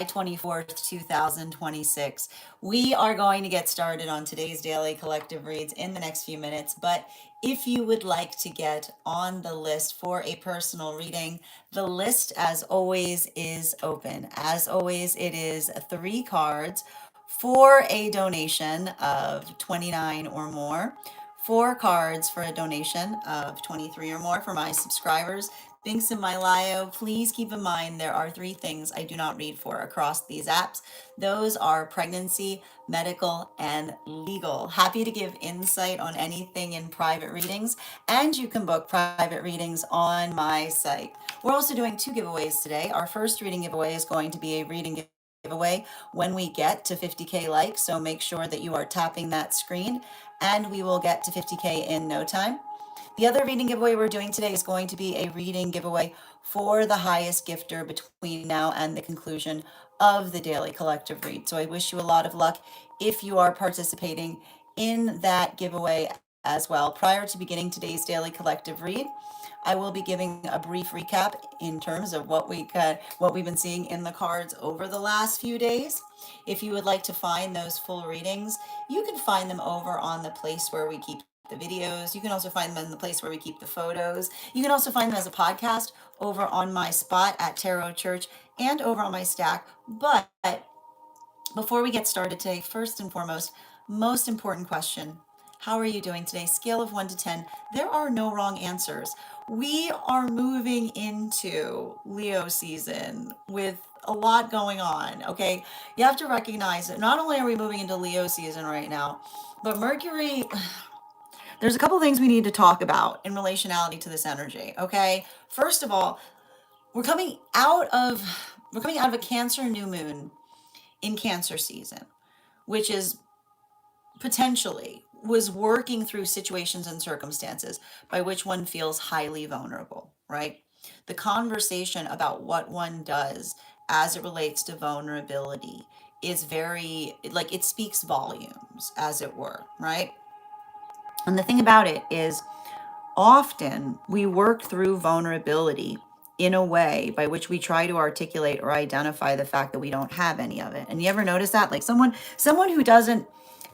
24th, 2026. We are going to get started on today's daily collective reads in the next few minutes, but if you would like to get on the list for a personal reading, the list, as always, is open. As always, it is 3 cards for a donation of 29 or more. 4 cards for a donation of 23 or more for my subscribers. Links in my bio. Please keep in mind there are 3 things I do not read for across these apps. Those are pregnancy, medical, and legal. Happy to give insight on anything in private readings, and you can book private readings on my site. We're also doing 2 giveaways today. Our first reading giveaway is going to be a reading giveaway when we get to 50K likes, so make sure that you are tapping that screen, and we will get to 50K in no time. The other reading giveaway we're doing today is going to be a reading giveaway for the highest gifter between now and the conclusion of the daily collective read. So I wish you a lot of luck if you are participating in that giveaway as well. Prior to beginning today's daily collective read, I will be giving a brief recap in terms of what we've been seeing in the cards over the last few days. If you would like to find those full readings, you can find them over on the place where we keep the videos. You can also find them in the place where we keep the photos. You can also find them as a podcast over on my spot at Tarot Church and over on my stack. But before we get started today, first and foremost, most important question: how are you doing today? Scale of 1 to 10. There are no wrong answers. We are moving into Leo season with a lot going on, okay? You have to recognize that not only are we moving into Leo season right now, but Mercury, there's a couple things we need to talk about in relationality to this energy, okay? First of all, we're coming out of a Cancer new moon in Cancer season, which is potentially was working through situations and circumstances by which one feels highly vulnerable, right? The conversation about what one does as it relates to vulnerability is very, like, it speaks volumes, as it were, right? And the thing about it is, often we work through vulnerability in a way by which we try to articulate or identify the fact that we don't have any of it. And you ever notice that? Like someone who doesn't,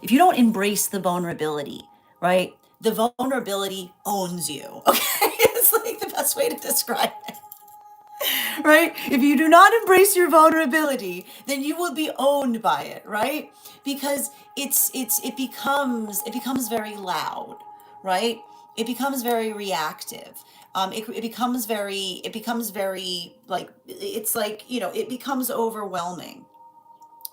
if you don't embrace the vulnerability, right? The vulnerability owns you. Okay. It's like the best way to describe it. Right? If you do not embrace your vulnerability, then you will be owned by it, right? Because it becomes very loud, right? It becomes very reactive. It becomes very like, it's like, it becomes overwhelming.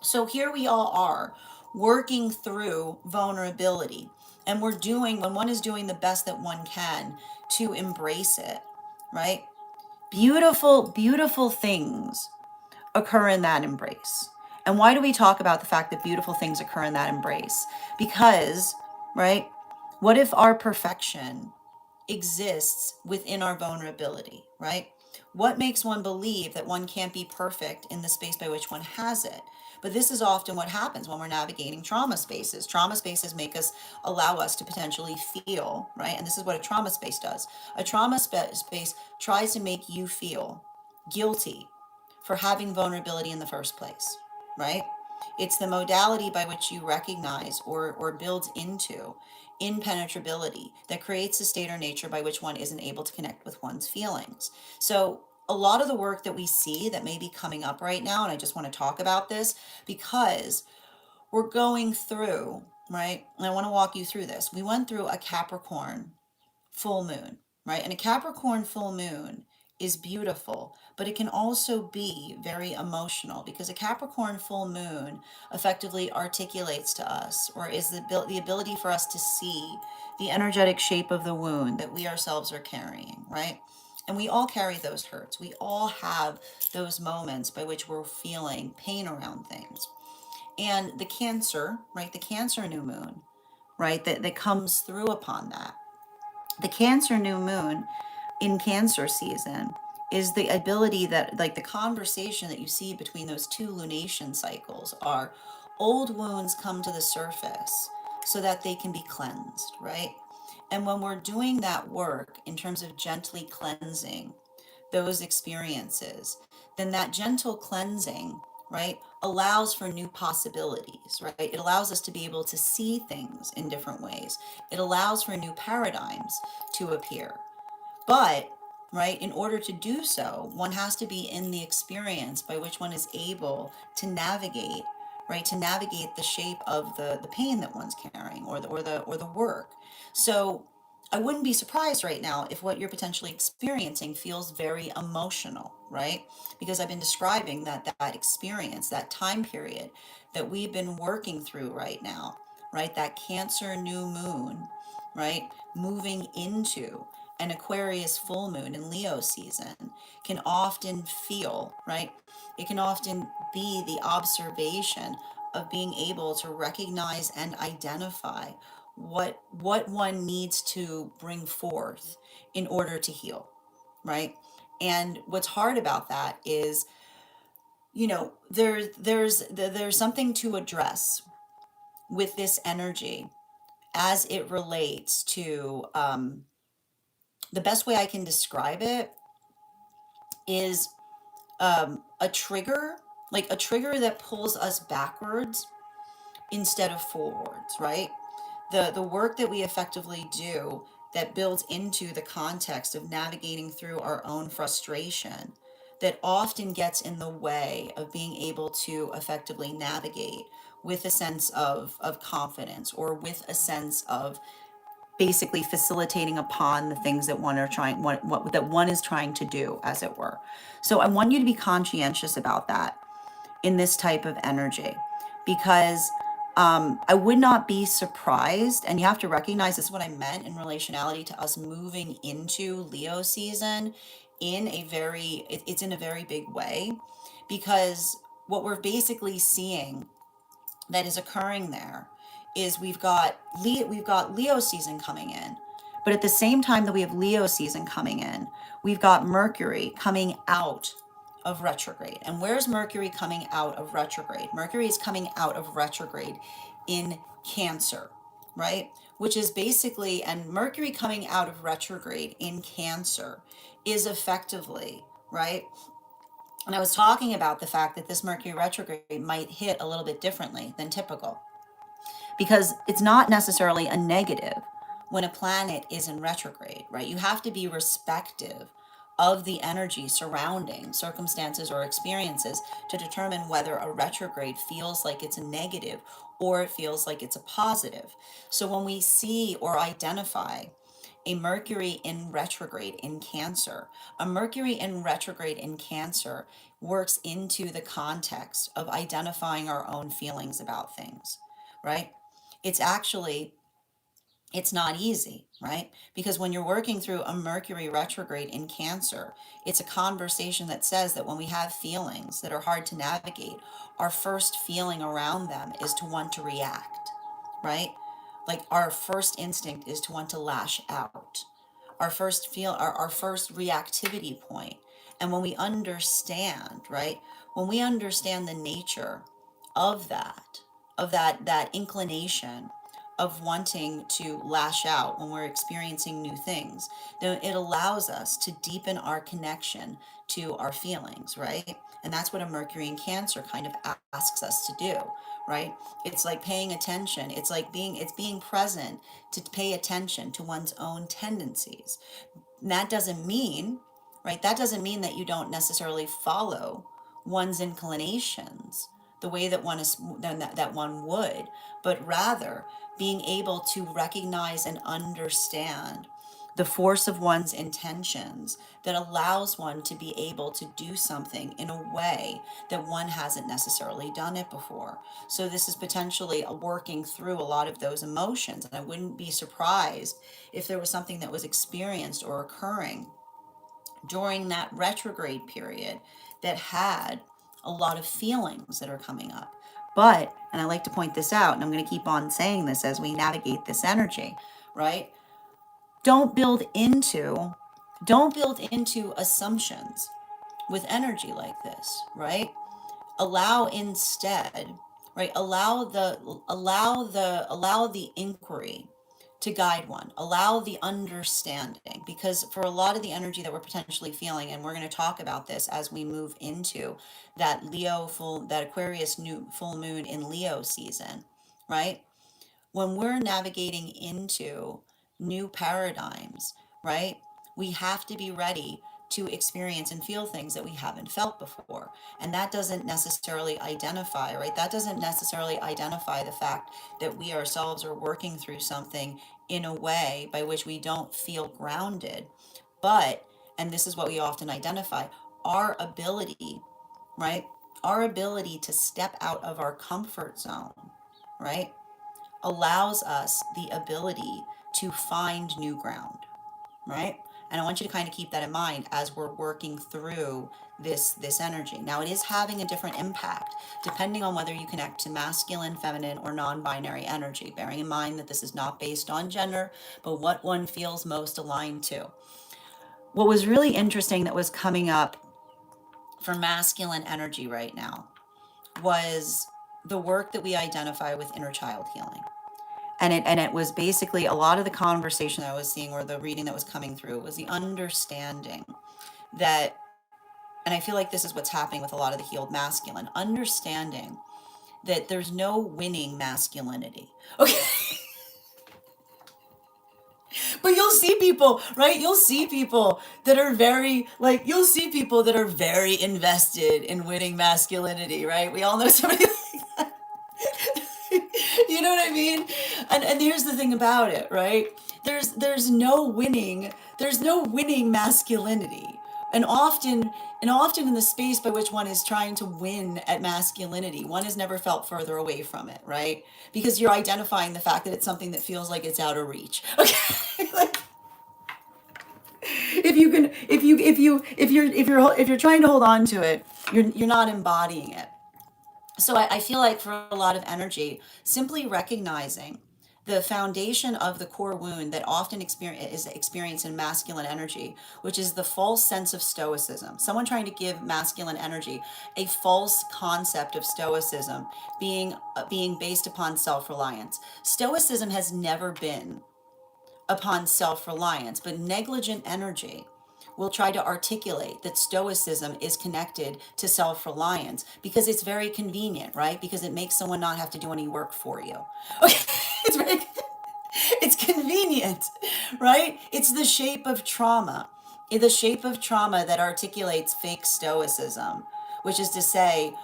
So here we all are working through vulnerability, and when one is doing the best that one can to embrace it, right? Beautiful, beautiful things occur in that embrace. And why do we talk about the fact that beautiful things occur in that embrace? Because, right, what if our perfection exists within our vulnerability, right? What makes one believe that one can't be perfect in the space by which one has it? But this is often what happens when we're navigating trauma spaces. Trauma spaces allow us to potentially feel, right? And this is what a trauma space does. A space tries to make you feel guilty for having vulnerability in the first place, right? It's the modality by which you recognize or builds into impenetrability that creates a state or nature by which one isn't able to connect with one's feelings. So, a lot of the work that we see that may be coming up right now, and I just want to talk about this because we're going through, right? And I want to walk you through this. We went through a Capricorn full moon, right? And a Capricorn full moon is beautiful, but it can also be very emotional because a Capricorn full moon effectively articulates to us, or is the ability for us to see the energetic shape of the wound that we ourselves are carrying, right? And we all carry those hurts. We all have those moments by which we're feeling pain around things. And the Cancer, right? The Cancer new moon, right? That comes through upon that. The Cancer new moon in Cancer season is the ability that, like, the conversation that you see between those 2 lunation cycles are old wounds come to the surface so that they can be cleansed, right? And when we're doing that work in terms of gently cleansing those experiences, then that gentle cleansing, right, allows for new possibilities, right? It allows us to be able to see things in different ways. It allows for new paradigms to appear. But, right, in order to do so, one has to be in the experience by which one is able to navigate, right, to navigate the shape of the pain that one's carrying, or the work. So I wouldn't be surprised right now if what you're potentially experiencing feels very emotional, right? Because I've been describing that experience, that time period that we've been working through right now, right? That Cancer new moon, right? Moving into an Aquarius full moon in Leo season can often feel, right? It can often be the observation of being able to recognize and identify what one needs to bring forth in order to heal, right? And what's hard about that is, there's something to address with this energy as it relates to, the best way I can describe it is, a trigger, like a trigger that pulls us backwards instead of forwards, right? The work that we effectively do that builds into the context of navigating through our own frustration that often gets in the way of being able to effectively navigate with a sense of confidence, or with a sense of basically facilitating upon the things that one are trying what that one is trying to do, as it were. So I want you to be conscientious about that in this type of energy, because I would not be surprised, and you have to recognize this is what I meant in relationality to us moving into Leo season in a very, it's in a very big way, because what we're basically seeing that is occurring there is we've got Leo season coming in. But at the same time that we have Leo season coming in, we've got Mercury coming out of retrograde. And where's Mercury coming out of retrograde? Mercury is coming out of retrograde in Cancer, right? Which is basically, and Mercury coming out of retrograde in Cancer is effectively, right? And I was talking about the fact that this Mercury retrograde might hit a little bit differently than typical, because it's not necessarily a negative when a planet is in retrograde, right? You have to be respective of the energy surrounding circumstances or experiences to determine whether a retrograde feels like it's a negative or it feels like it's a positive. So when we see or identify a Mercury in retrograde in Cancer, a Mercury in retrograde in Cancer works into the context of identifying our own feelings about things, right? It's actually, it's not easy, right? Because when you're working through a Mercury retrograde in Cancer, it's a conversation that says that when we have feelings that are hard to navigate, our first feeling around them is to want to react, right? Like our first instinct is to want to lash out. Our first reactivity point. And when we understand, right? When we understand the nature of that inclination of wanting to lash out when we're experiencing new things, then it allows us to deepen our connection to our feelings, right? And that's what a Mercury in Cancer kind of asks us to do, right? It's like paying attention. It's being present to pay attention to one's own tendencies. And that doesn't mean, right? That doesn't mean that you don't necessarily follow one's inclinations the way that one would, but rather being able to recognize and understand the force of one's intentions that allows one to be able to do something in a way that one hasn't necessarily done it before. So this is potentially working through a lot of those emotions. And I wouldn't be surprised if there was something that was experienced or occurring during that retrograde period that had a lot of feelings that are coming up. But, and I like to point this out, and I'm going to keep on saying this as we navigate this energy, right? Don't build into don't build into assumptions with energy like this, right? Allow instead, right? Allow the inquiry to guide one. Allow the understanding, because for a lot of the energy that we're potentially feeling, and we're going to talk about this as we move into that Aquarius new full moon in Leo season, right? When we're navigating into new paradigms, right, we have to be ready to experience and feel things that we haven't felt before. And that doesn't necessarily identify, right? That doesn't necessarily identify the fact that we ourselves are working through something in a way by which we don't feel grounded. But, and this is what we often identify, our ability, right? Our ability to step out of our comfort zone, right, allows us the ability to find new ground, right? And I want you to kind of keep that in mind as we're working through this energy. Now, it is having a different impact depending on whether you connect to masculine, feminine, or non-binary energy, bearing in mind that this is not based on gender, but what one feels most aligned to. What was really interesting that was coming up for masculine energy right now was the work that we identify with inner child healing. And it was basically a lot of the conversation that I was seeing, or the reading that was coming through, was the understanding that, and I feel like this is what's happening with a lot of the healed masculine, understanding that there's no winning masculinity. Okay. But you'll see people, right? You'll see people that are very, like, you'll see people that are very invested in winning masculinity, right? We all know somebody like that. You know what I mean? And here's the thing about it, right? There's no winning, there's no winning masculinity. And often in the space by which one is trying to win at masculinity, one has never felt further away from it, right? Because you're identifying the fact that it's something that feels like it's out of reach. Okay. Like, if you can if you're trying to hold on to it, you're not embodying it. So I feel like for a lot of energy, simply recognizing the foundation of the core wound that often is experienced in masculine energy, which is the false sense of stoicism. Someone trying to give masculine energy a false concept of stoicism being based upon self-reliance. Stoicism has never been upon self-reliance, but negligent energy will try to articulate that stoicism is connected to self-reliance because it's very convenient, right? Because it makes someone not have to do any work for you. Okay, it's very, it's convenient, right? It's the shape of trauma. The shape of trauma that articulates fake stoicism, which is to say,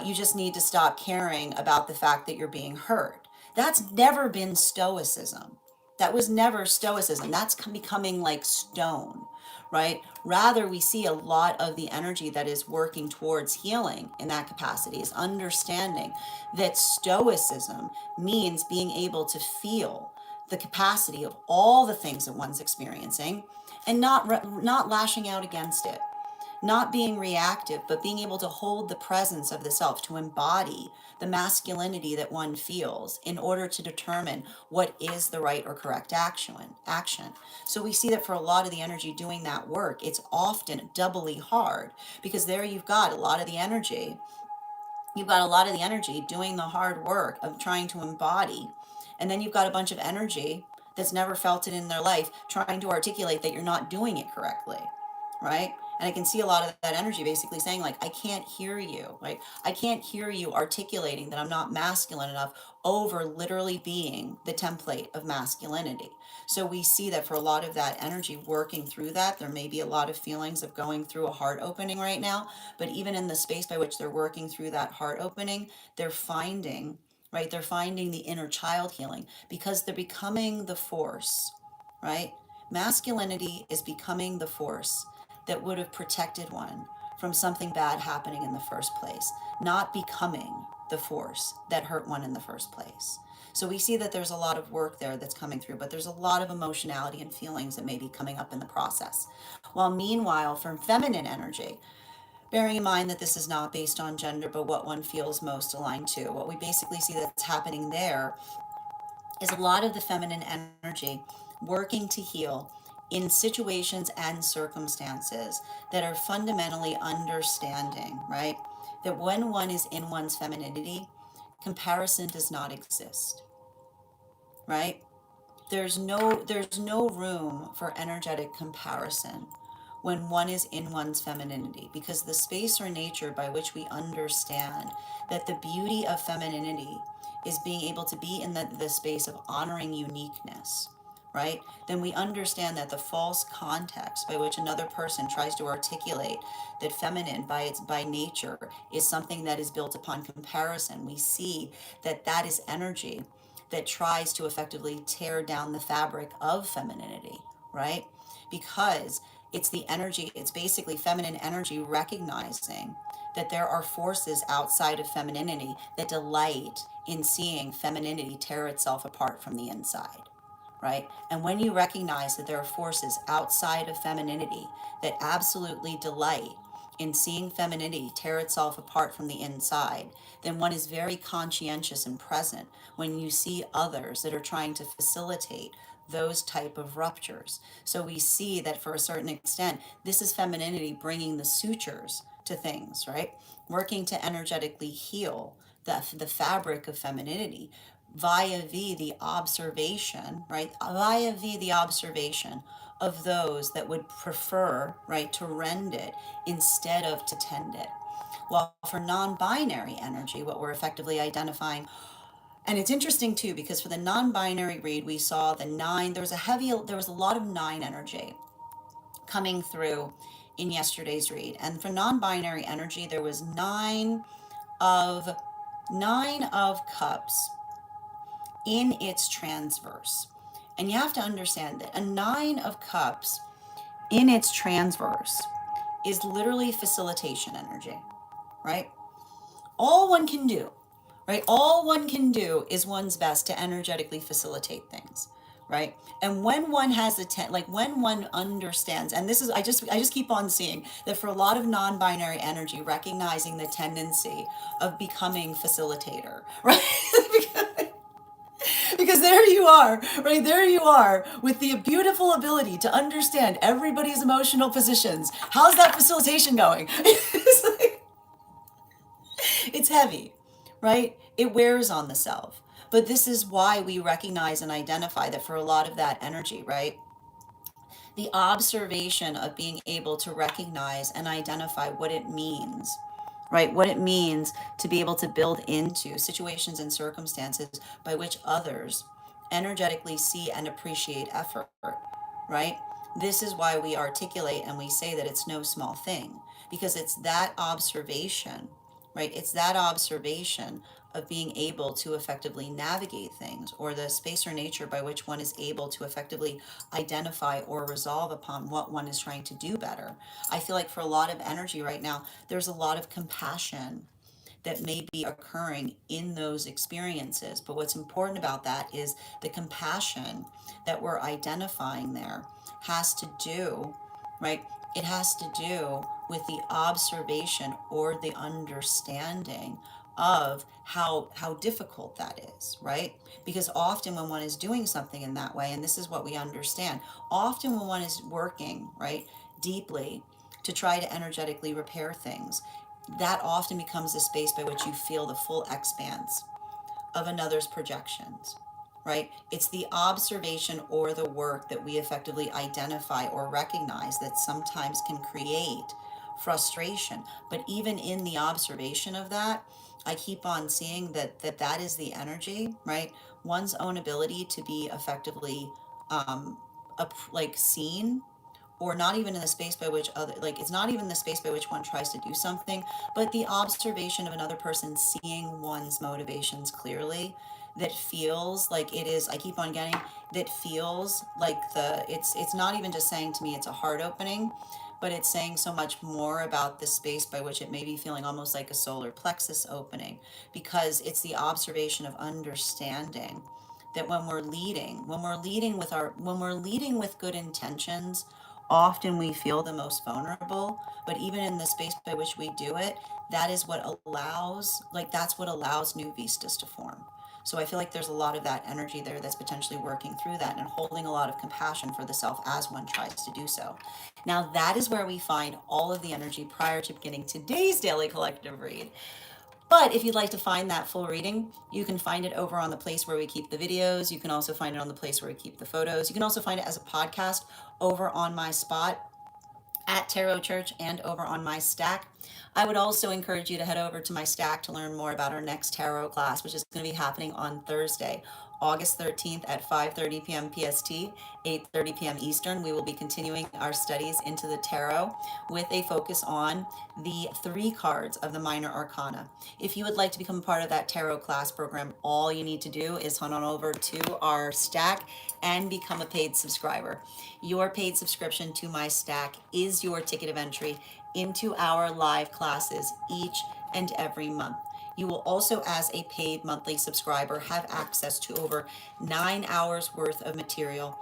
you just need to stop caring about the fact that you're being hurt. That's never been stoicism. That was never stoicism. That's becoming like stone, right? Rather, we see a lot of the energy that is working towards healing in that capacity is understanding that stoicism means being able to feel the capacity of all the things that one's experiencing and not lashing out against it, not being reactive, but being able to hold the presence of the self, to embody the masculinity that one feels in order to determine what is the right or correct action. So we see that for a lot of the energy doing that work, it's often doubly hard because there you've got a lot of the energy doing the hard work of trying to embody. And then you've got a bunch of energy that's never felt it in their life trying to articulate that you're not doing it correctly, right? And I can see a lot of that energy basically saying, like, I can't hear you, right? I can't hear you articulating that I'm not masculine enough over literally being the template of masculinity. So we see that for a lot of that energy working through that, there may be a lot of feelings of going through a heart opening right now. But even in the space by which they're working through that heart opening, they're finding, right? They're finding the inner child healing because they're becoming the force, right? Masculinity is becoming the force that would have protected one from something bad happening in the first place, not becoming the force that hurt one in the first place. So we see that there's a lot of work there that's coming through, but there's a lot of emotionality and feelings that may be coming up in the process. While meanwhile, for feminine energy, bearing in mind that this is not based on gender, but what one feels most aligned to, what we basically see that's happening there is a lot of the feminine energy working to heal in situations and circumstances that are fundamentally understanding, right? That when one is in one's femininity, comparison does not exist, right? there's no room for energetic comparison when one is in one's femininity, because the space or nature by which we understand that the beauty of femininity is being able to be in the space of honoring uniqueness, right? Then we understand that the false context by which another person tries to articulate that feminine by nature is something that is built upon comparison. We see that that is energy that tries to effectively tear down the fabric of femininity, right? Because it's the energy, it's basically feminine energy recognizing that there are forces outside of femininity that delight in seeing femininity tear itself apart from the inside, right? And when you recognize that there are forces outside of femininity that absolutely delight in seeing femininity tear itself apart from the inside, then one is very conscientious and present when you see others that are trying to facilitate those type of ruptures. So we see that for a certain extent, this is femininity bringing the sutures to things, right? Working to energetically heal the fabric of femininity the observation, right? Via the observation of those that would prefer, right, to rend it instead of to tend it. While for non binary energy, what we're effectively identifying, and it's interesting too, because for the non binary read, we saw the nine, there was a lot of nine energy coming through in yesterday's read. And for non binary energy, there was of nine of cups in its transverse. And you have to understand that a nine of cups in its transverse is literally facilitation energy, right? All one can do, right? All one can do is one's best to energetically facilitate things, right? And when one has like when one understands, and this is, I just keep on seeing that for a lot of non-binary energy, recognizing the tendency of becoming facilitator, right? Because there you are, right? There you are with the beautiful ability to understand everybody's emotional positions. How's that facilitation going? It's heavy, right? It wears on the self. But this is why we recognize and identify that for a lot of that energy, right? The observation of being able to recognize and identify what it means, right? What it means to be able to build into situations and circumstances by which others energetically see and appreciate effort, right? This is why we articulate and we say that it's no small thing, because it's that observation, right? It's that observation of being able to effectively navigate things, or the space or nature by which one is able to effectively identify or resolve upon what one is trying to do better. I feel like for a lot of energy right now, there's a lot of compassion that may be occurring in those experiences. But what's important about that is the compassion that we're identifying there has to do, right? It has to do with the observation or the understanding of how difficult that is, right? Because often when one is doing something in that way, and this is what we understand, often when one is working, right, deeply to try to energetically repair things, that often becomes the space by which you feel the full expanse of another's projections, right? It's the observation or the work that we effectively identify or recognize that sometimes can create frustration. But even in the observation of that, I keep on seeing that is the energy, right? One's own ability to be effectively like seen, or not even in the space by which other, like it's not even the space by which one tries to do something, but the observation of another person seeing one's motivations clearly, that feels like it is, I keep on getting, that feels like it's not even just saying to me it's a heart opening, but it's saying so much more about the space by which it may be feeling almost like a solar plexus opening, because it's the observation of understanding that when we're leading with good intentions, often we feel the most vulnerable. But even in the space by which we do it, that's what allows new vistas to form. So I feel like there's a lot of that energy there that's potentially working through that and holding a lot of compassion for the self as one tries to do so. Now that is where we find all of the energy prior to beginning today's daily collective read. But if you'd like to find that full reading, you can find it over on the place where we keep the videos. You can also find it on the place where we keep the photos. You can also find it as a podcast over on my spot at Tarot Church and over on my stack. I would also encourage you to head over to my stack to learn more about our next tarot class, which is going to be happening on Thursday, August 13th at 5:30 p.m. PST, 8:30 p.m. Eastern. We will be continuing our studies into the tarot with a focus on the 3 cards of the minor arcana. If you would like to become part of that tarot class program, all you need to do is head on over to our stack and become a paid subscriber. Your paid subscription to my stack is your ticket of entry into our live classes each and every month. You will also, as a paid monthly subscriber, have access to over 9 hours worth of material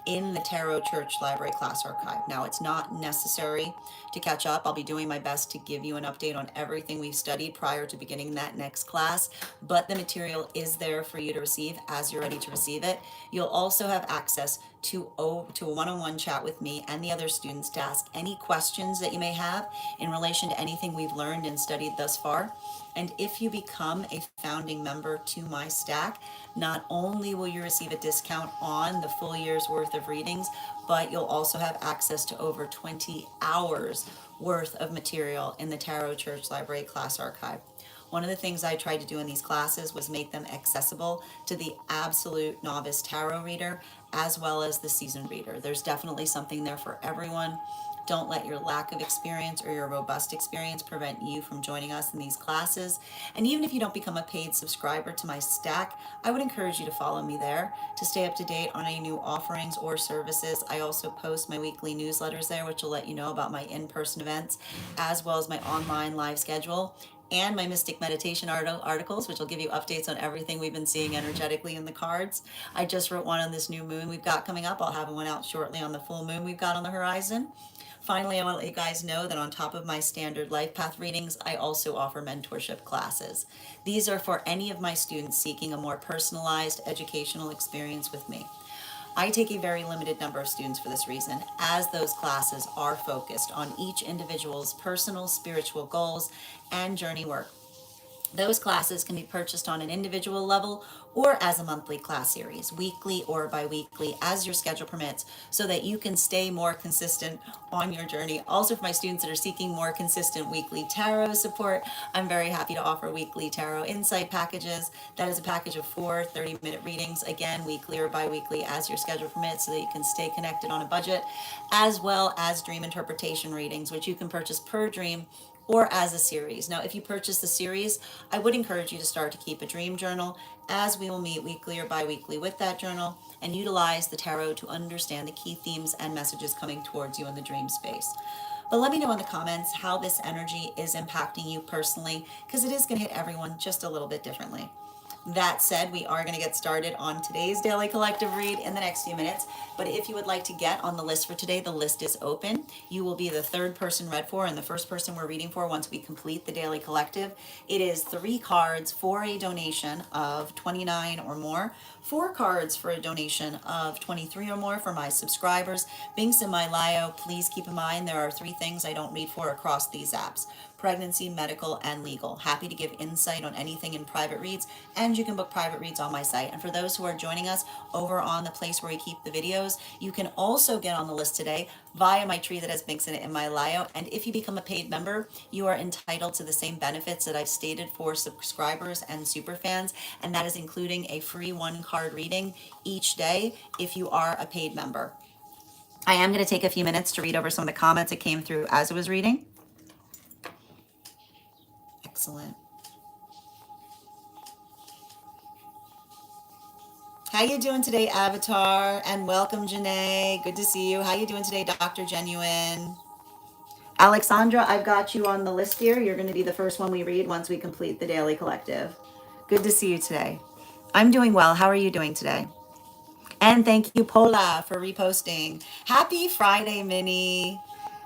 in the Tarot Church Library Class Archive. Now, it's not necessary to catch up. I'll be doing my best to give you an update on everything we've studied prior to beginning that next class, but the material is there for you to receive as you're ready to receive it. You'll also have access to a one-on-one chat with me and the other students to ask any questions that you may have in relation to anything we've learned and studied thus far. And if you become a founding member to my stack, not only will you receive a discount on the full year's worth of readings, but you'll also have access to over 20 hours worth of material in the Tarot Church Library Class Archive. One of the things I tried to do in these classes was make them accessible to the absolute novice tarot reader as well as the seasoned reader. There's definitely something there for everyone. Don't let your lack of experience or your robust experience prevent you from joining us in these classes. And even if you don't become a paid subscriber to my stack, I would encourage you to follow me there to stay up to date on any new offerings or services. I also post my weekly newsletters there, which will let you know about my in-person events, as well as my online live schedule and my mystic meditation articles, which will give you updates on everything we've been seeing energetically in the cards. I just wrote one on this new moon we've got coming up. I'll have one out shortly on the full moon we've got on the horizon. Finally, I want to let you guys know that on top of my standard life path readings, I also offer mentorship classes. These are for any of my students seeking a more personalized educational experience with me. I take a very limited number of students for this reason, as those classes are focused on each individual's personal spiritual goals and journey work. Those classes can be purchased on an individual level or as a monthly class series, weekly or bi-weekly, as your schedule permits, so that you can stay more consistent on your journey. Also, for my students that are seeking more consistent weekly tarot support, I'm very happy to offer weekly tarot insight packages. That is a package of 4 30-minute readings, again, weekly or bi-weekly, as your schedule permits, so that you can stay connected on a budget, as well as dream interpretation readings, which you can purchase per dream or as a series. Now, if you purchase the series, I would encourage you to start to keep a dream journal, as we will meet weekly or bi-weekly with that journal and utilize the tarot to understand the key themes and messages coming towards you in the dream space. But let me know in the comments how this energy is impacting you personally, because it is going to hit everyone just a little bit differently. That said, we are going to get started on today's daily collective read in the next few minutes. But if you would like to get on the list for today, the list is open. You will be the third person read for and the first person we're reading for once we complete the daily collective. It is 3 cards for a donation of $29 or more, 4 cards for a donation of $23 or more for my subscribers. Being semi-lio, please keep in mind there are 3 things I don't read for across these apps: pregnancy, medical, and legal. Happy to give insight on anything in private reads, and you can book private reads on my site. And for those who are joining us over on the place where we keep the videos, you can also get on the list today via my tree that has links in it in my bio. And if you become a paid member, you are entitled to the same benefits that I've stated for subscribers and super fans, and that is including a free 1-card reading each day if you are a paid member. I am going to take a few minutes to read over some of the comments that came through as I was reading. Excellent. How you doing today, Avatar? And welcome, Janae. Good to see you. How you doing today, Dr. Genuine? Alexandra, I've got you on the list here. You're going to be the first one we read once we complete the daily collective. Good to see you today. I'm doing well. How are you doing today? And thank you, Paula, for reposting. Happy Friday, Minnie.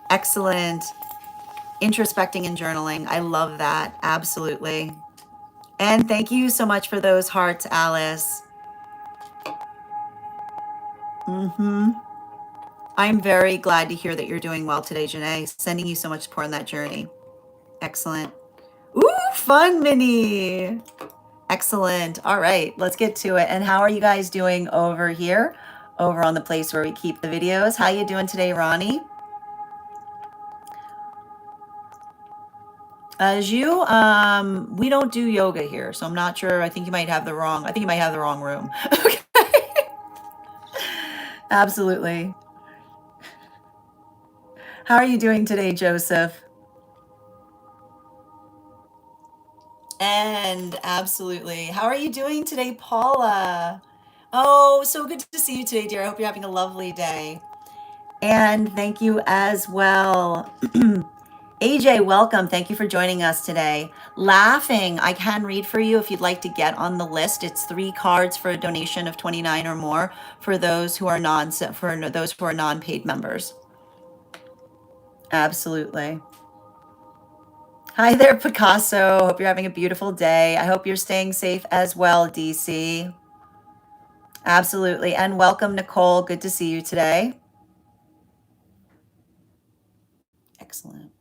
Excellent. Introspecting and journaling. I love that. Absolutely. And thank you so much for those hearts, Alice. I'm very glad to hear that you're doing well today, Janae. Sending you so much support on that journey. Excellent. Ooh, fun, Minnie. Excellent. All right, let's get to it. And how are you guys doing over here? Over on the place where we keep the videos. How you doing today, Ronnie? We don't do yoga here, so I'm not sure. I think you might have the wrong room. Okay. Absolutely. How are you doing today, Joseph? And absolutely. How are you doing today, Paula? Oh, so good to see you today, dear. I hope you're having a lovely day. And thank you as well. AJ, welcome. Thank you for joining us today. Laughing, I can read for you if you'd like to get on the list. It's 3 cards for a donation of 29 or more for those who are non-paid members. Absolutely. Hi there, Picasso. Hope you're having a beautiful day. I hope you're staying safe as well, DC. Absolutely. And welcome, Nicole. Good to see you today. Excellent.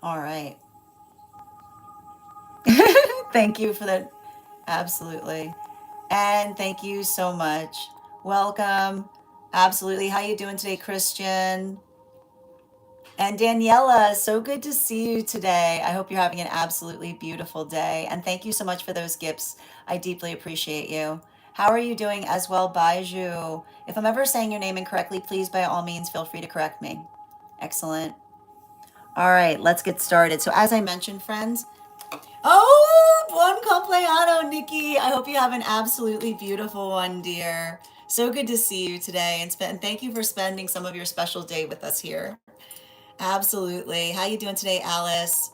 All right. Thank you for that. Absolutely. And thank you so much. Welcome. Absolutely. How you doing today, Christian? And Daniela, so good to see you today. I hope you're having an absolutely beautiful day. And thank you so much for those gifts. I deeply appreciate you. How are you doing as well, Baiju? If I'm ever saying your name incorrectly, please by all means feel free to correct me. Excellent. All right, let's get started. So as I mentioned, friends, oh, buon compleanno, Nikki. I hope you have an absolutely beautiful one, dear. So good to see you today, and thank you for spending some of your special day with us here. Absolutely. How you doing today, Alice?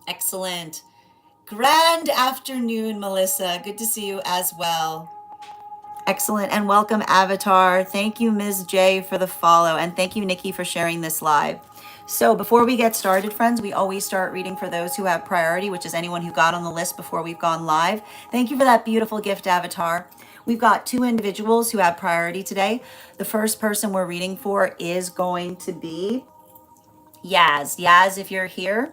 Excellent. Grand afternoon, Melissa. Good to see you as well. Excellent. And welcome, Avatar. Thank you, Ms. J, for the follow. And thank you, Nikki, for sharing this live. So before we get started, friends, we always start reading for those who have priority, which is anyone who got on the list before we've gone live. Thank you for that beautiful gift, Avatar. We've got 2 individuals who have priority today. The first person we're reading for is going to be Yaz. Yaz, if you're here,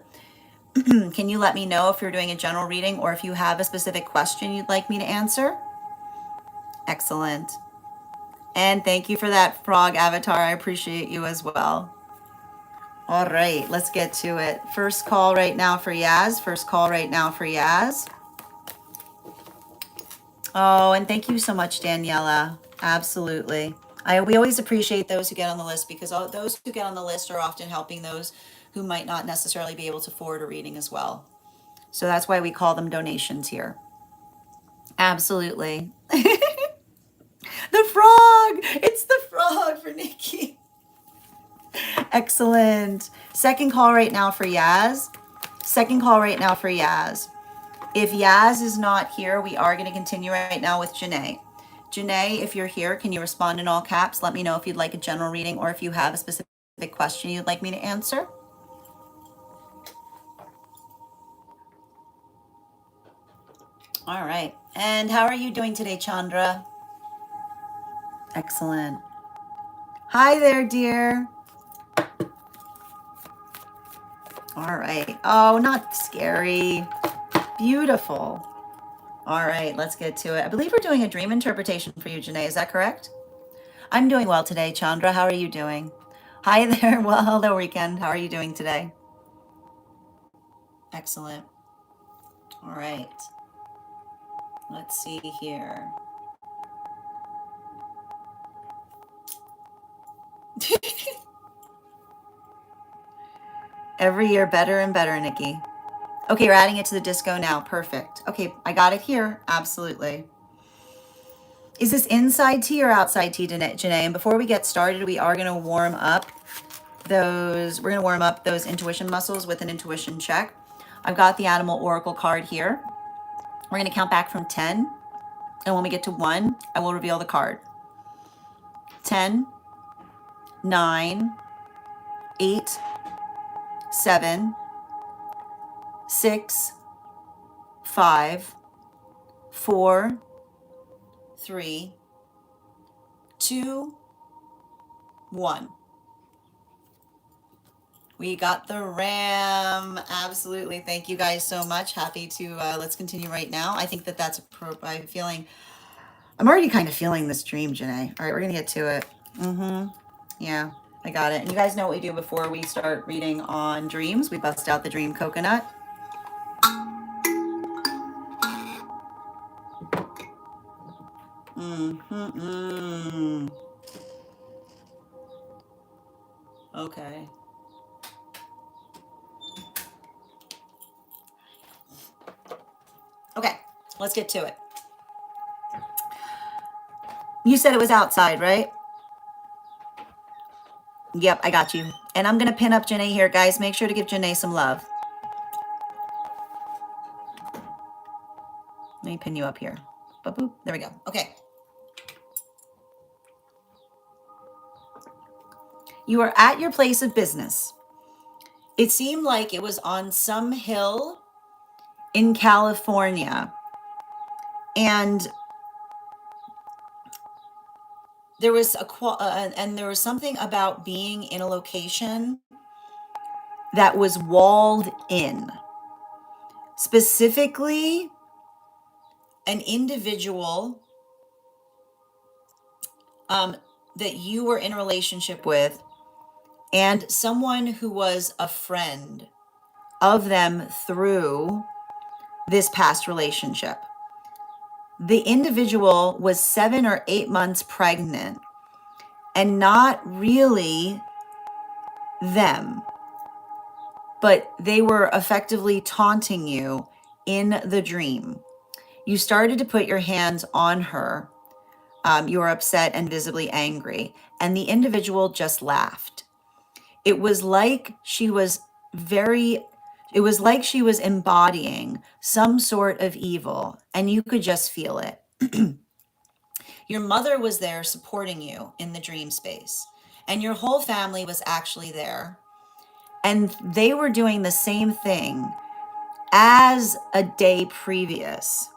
can you let me know if you're doing a general reading or if you have a specific question you'd like me to answer? Excellent. And thank you for that frog, Avatar. I appreciate you as well. All right, let's get to it. First call right now for Yaz. First call right now for Yaz. Oh, and thank you so much, Daniela. Absolutely. We always appreciate those who get on the list because those who get on the list are often helping those who might not necessarily be able to afford a reading as well. So that's why we call them donations here. Absolutely. The frog! It's the frog for Nikki. Excellent. Second call right now for Yaz. Second call right now for Yaz. If Yaz is not here, we are going to continue right now with Janae. Janae, if you're here, can you respond in all caps? Let me know if you'd like a general reading or if you have a specific question you'd like me to answer. All right. And how are you doing today, Chandra? Excellent. Hi there, dear. All right. Oh, not scary. Beautiful. All right, let's get to it. I believe we're doing a dream interpretation for you, Janae. Is that correct? I'm doing well today, Chandra. How are you doing? Hi there. Well, hello, Weekend. How are you doing today? Excellent. All right. Let's see here. Every year better and better, Nikki. Okay, we're adding it to the disco now. Perfect. Okay, I got it here. Absolutely. Is this inside tea or outside tea, Janae? And before we get started, we are going to warm up those intuition muscles with an intuition check. I've got the Animal Oracle card here. We're going to count back from 10. And when we get to 1, I will reveal the card. 10, 9, 8, 7, 6, 5, 4, 3, 2, 1. We got the ram. Absolutely. Thank you guys so much. Happy to, let's continue right now. I think that that's appropriate. I'm already kind of feeling this dream, Janae. All right, we're going to get to it. Yeah, I got it. And you guys know what we do before we start reading on dreams. We bust out the dream coconut. Okay. Okay, let's get to it. You said it was outside, right? Yep, I got you. And I'm going to pin up Janae here, guys. Make sure to give Janae some love. Let me pin you up here. Boop. There we go. Okay. You are at your place of business. It seemed like it was on some hill in California. And there was there was something about being in a location that was walled in. Specifically, an individual that you were in a relationship with, and someone who was a friend of them through this past relationship. The individual was 7 or 8 months pregnant and not really them, but they were effectively taunting you in the dream. You started to put your hands on her. You were upset and visibly angry, and the individual just laughed. It was like she was embodying some sort of evil, and you could just feel it. Your mother was there supporting you in the dream space, and your whole family was actually there. And they were doing the same thing as a day previous,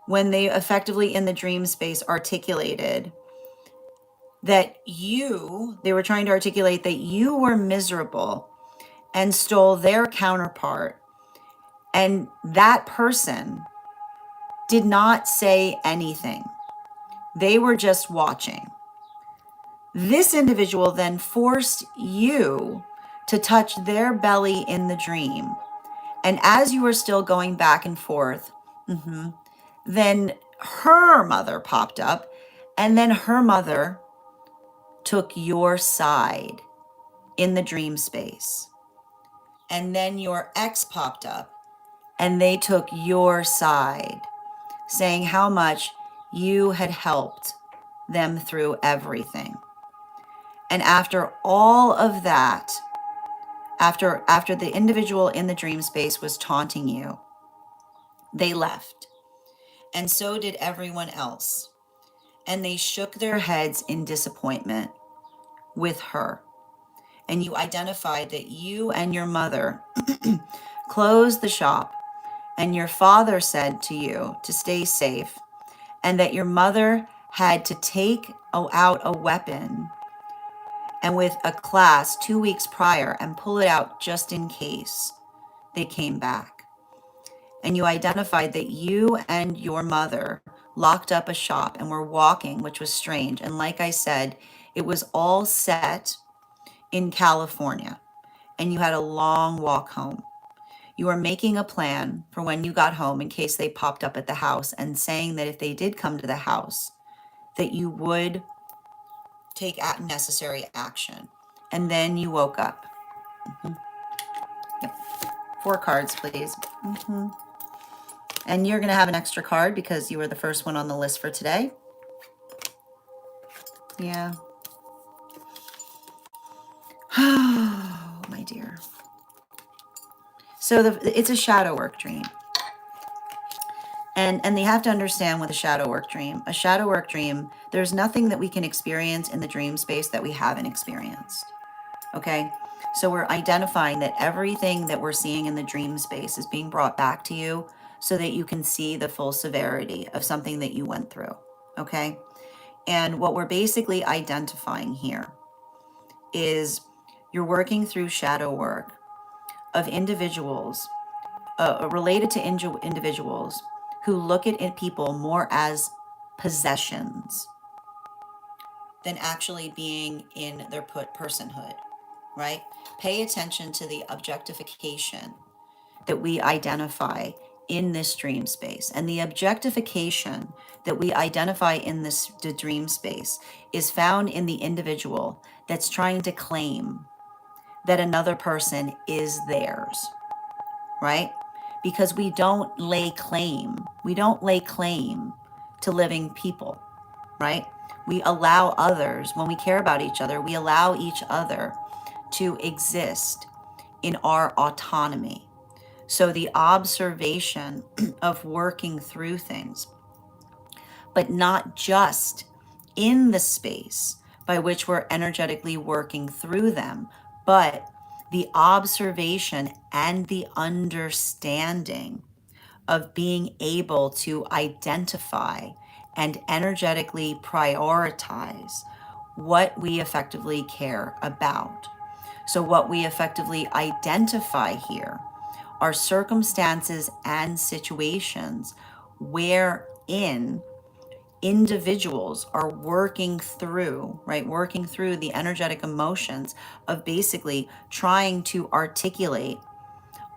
when they effectively in the dream space articulated that they were trying to articulate that you were miserable and stole their counterpart. And that person did not say anything. They were just watching. This individual then forced you to touch their belly in the dream. And as you were still going back and forth, then her mother popped up, and then her mother took your side in the dream space. And then your ex popped up, and they took your side, saying how much you had helped them through everything. And after all of that, after the individual in the dream space was taunting you, they left. And so did everyone else. And they shook their heads in disappointment with her. And you identified that you and your mother closed the shop, and your father said to you to stay safe, and that your mother had to take out a weapon and with a class 2 weeks prior and pull it out just in case they came back. And you identified that you and your mother locked up a shop and were walking, which was strange. And like I said, it was all set in California, and you had a long walk home. You were making a plan for when you got home in case they popped up at the house, and saying that if they did come to the house, that you would take necessary action. And then you woke up. Yep. 4 cards, please. And you're going to have an extra card because you were the first one on the list for today. Yeah. Oh, my dear. So it's a shadow work dream. And they have to understand with a shadow work dream, there's nothing that we can experience in the dream space that we haven't experienced. Okay? So we're identifying that everything that we're seeing in the dream space is being brought back to you so that you can see the full severity of something that you went through. Okay? And what we're basically identifying here is You're working through shadow work of individuals, related to individuals who look at people more as possessions than actually being in their personhood, right? Pay attention to the objectification that we identify in this dream space. And the objectification that we identify in the dream space is found in the individual that's trying to claim that another person is theirs, right? Because we don't lay claim to living people, right? We allow others, when we care about each other, we allow each other to exist in our autonomy. So the observation of working through things, but not just in the space by which we're energetically working through them, but the observation and the understanding of being able to identify and energetically prioritize what we effectively care about. So, what we effectively identify here are circumstances and situations wherein individuals are working through, right? Working through the energetic emotions of basically trying to articulate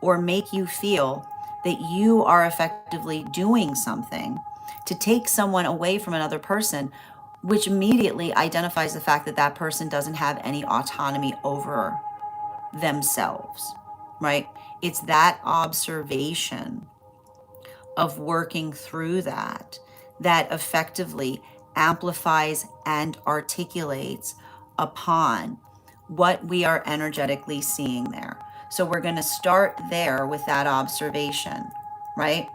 or make you feel that you are effectively doing something to take someone away from another person, which immediately identifies the fact that that person doesn't have any autonomy over themselves, right? It's that observation of working through that effectively amplifies and articulates upon what we are energetically seeing there. So we're going to start there with that observation, right?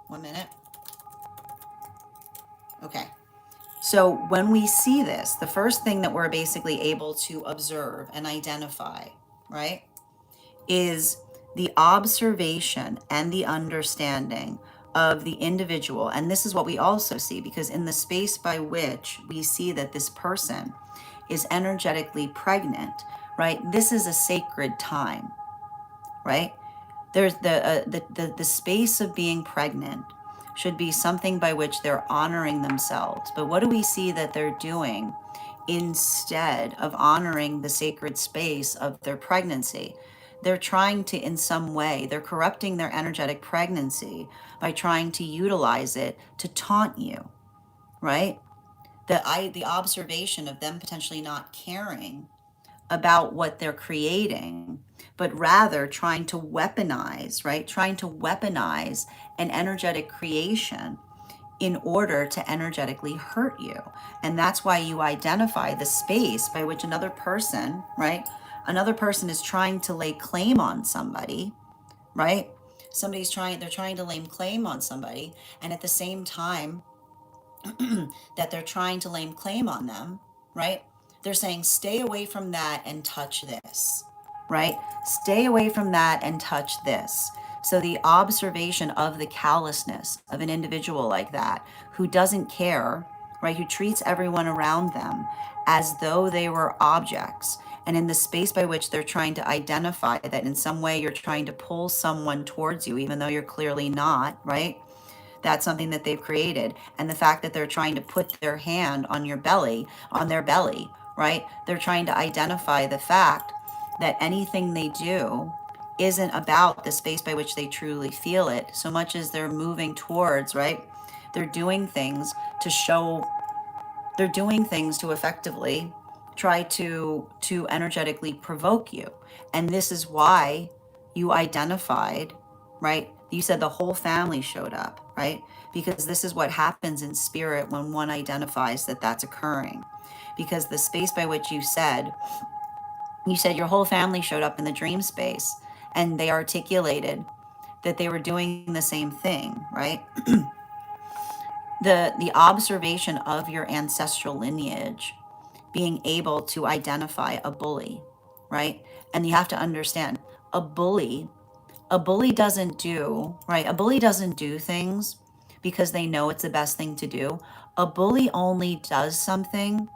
1 minute. Okay. So when we see this, the first thing that we're basically able to observe and identify, right, is the observation and the understanding of the individual. And this is what we also see, because in the space by which we see that this person is energetically pregnant, right, this is a sacred time, right? There's the space of being pregnant should be something by which they're honoring themselves. But what do we see that they're doing instead of honoring the sacred space of their pregnancy? They're trying to, in some way, they're corrupting their energetic pregnancy by trying to utilize it to taunt you, right? The observation of them potentially not caring about what they're creating, but rather trying to weaponize, right? Trying to weaponize an energetic creation in order to energetically hurt you. And that's why you identify the space by which another person, right? Another person is trying to lay claim on somebody, right? They're trying to lay claim on somebody. And at the same time that they're trying to lay claim on them, right? They're saying, stay away from that and touch this, right? Stay away from that and touch this. So the observation of the callousness of an individual like that, who doesn't care, right? Who treats everyone around them as though they were objects. And in the space by which they're trying to identify that in some way you're trying to pull someone towards you, even though you're clearly not, right? That's something that they've created. And the fact that they're trying to put their hand on your belly, on their belly, right? They're trying to identify the fact that anything they do isn't about the space by which they truly feel it, so much as they're moving towards, right? They're doing things to show, they're doing things to effectively try to energetically provoke you. And this is why you identified, right? You said the whole family showed up, right? Because this is what happens in spirit when one identifies that that's occurring. Because the space by which you said your whole family showed up in the dream space, and they articulated that they were doing the same thing, right? The observation of your ancestral lineage, being able to identify a bully, right? And you have to understand, a bully doesn't do, right? A bully doesn't do things because they know it's the best thing to do. A bully only does something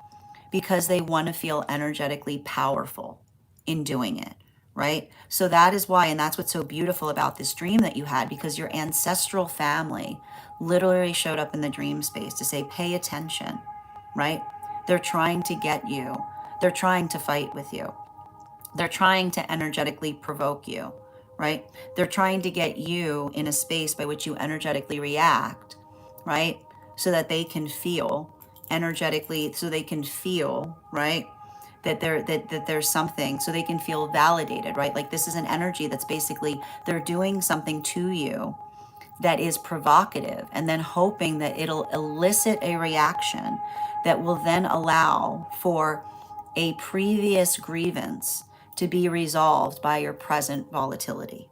because they want to feel energetically powerful in doing it, right? So that is why, and that's what's so beautiful about this dream that you had, because your ancestral family literally showed up in the dream space to say, pay attention, right? They're trying to get you. They're trying to fight with you. They're trying to energetically provoke you, right? They're trying to get you in a space by which you energetically react, right? So that they can feel energetically, so they can feel, right? That there's something, so they can feel validated, right? Like this is an energy that's basically, they're doing something to you that is provocative, and then hoping that it'll elicit a reaction that will then allow for a previous grievance to be resolved by your present volatility,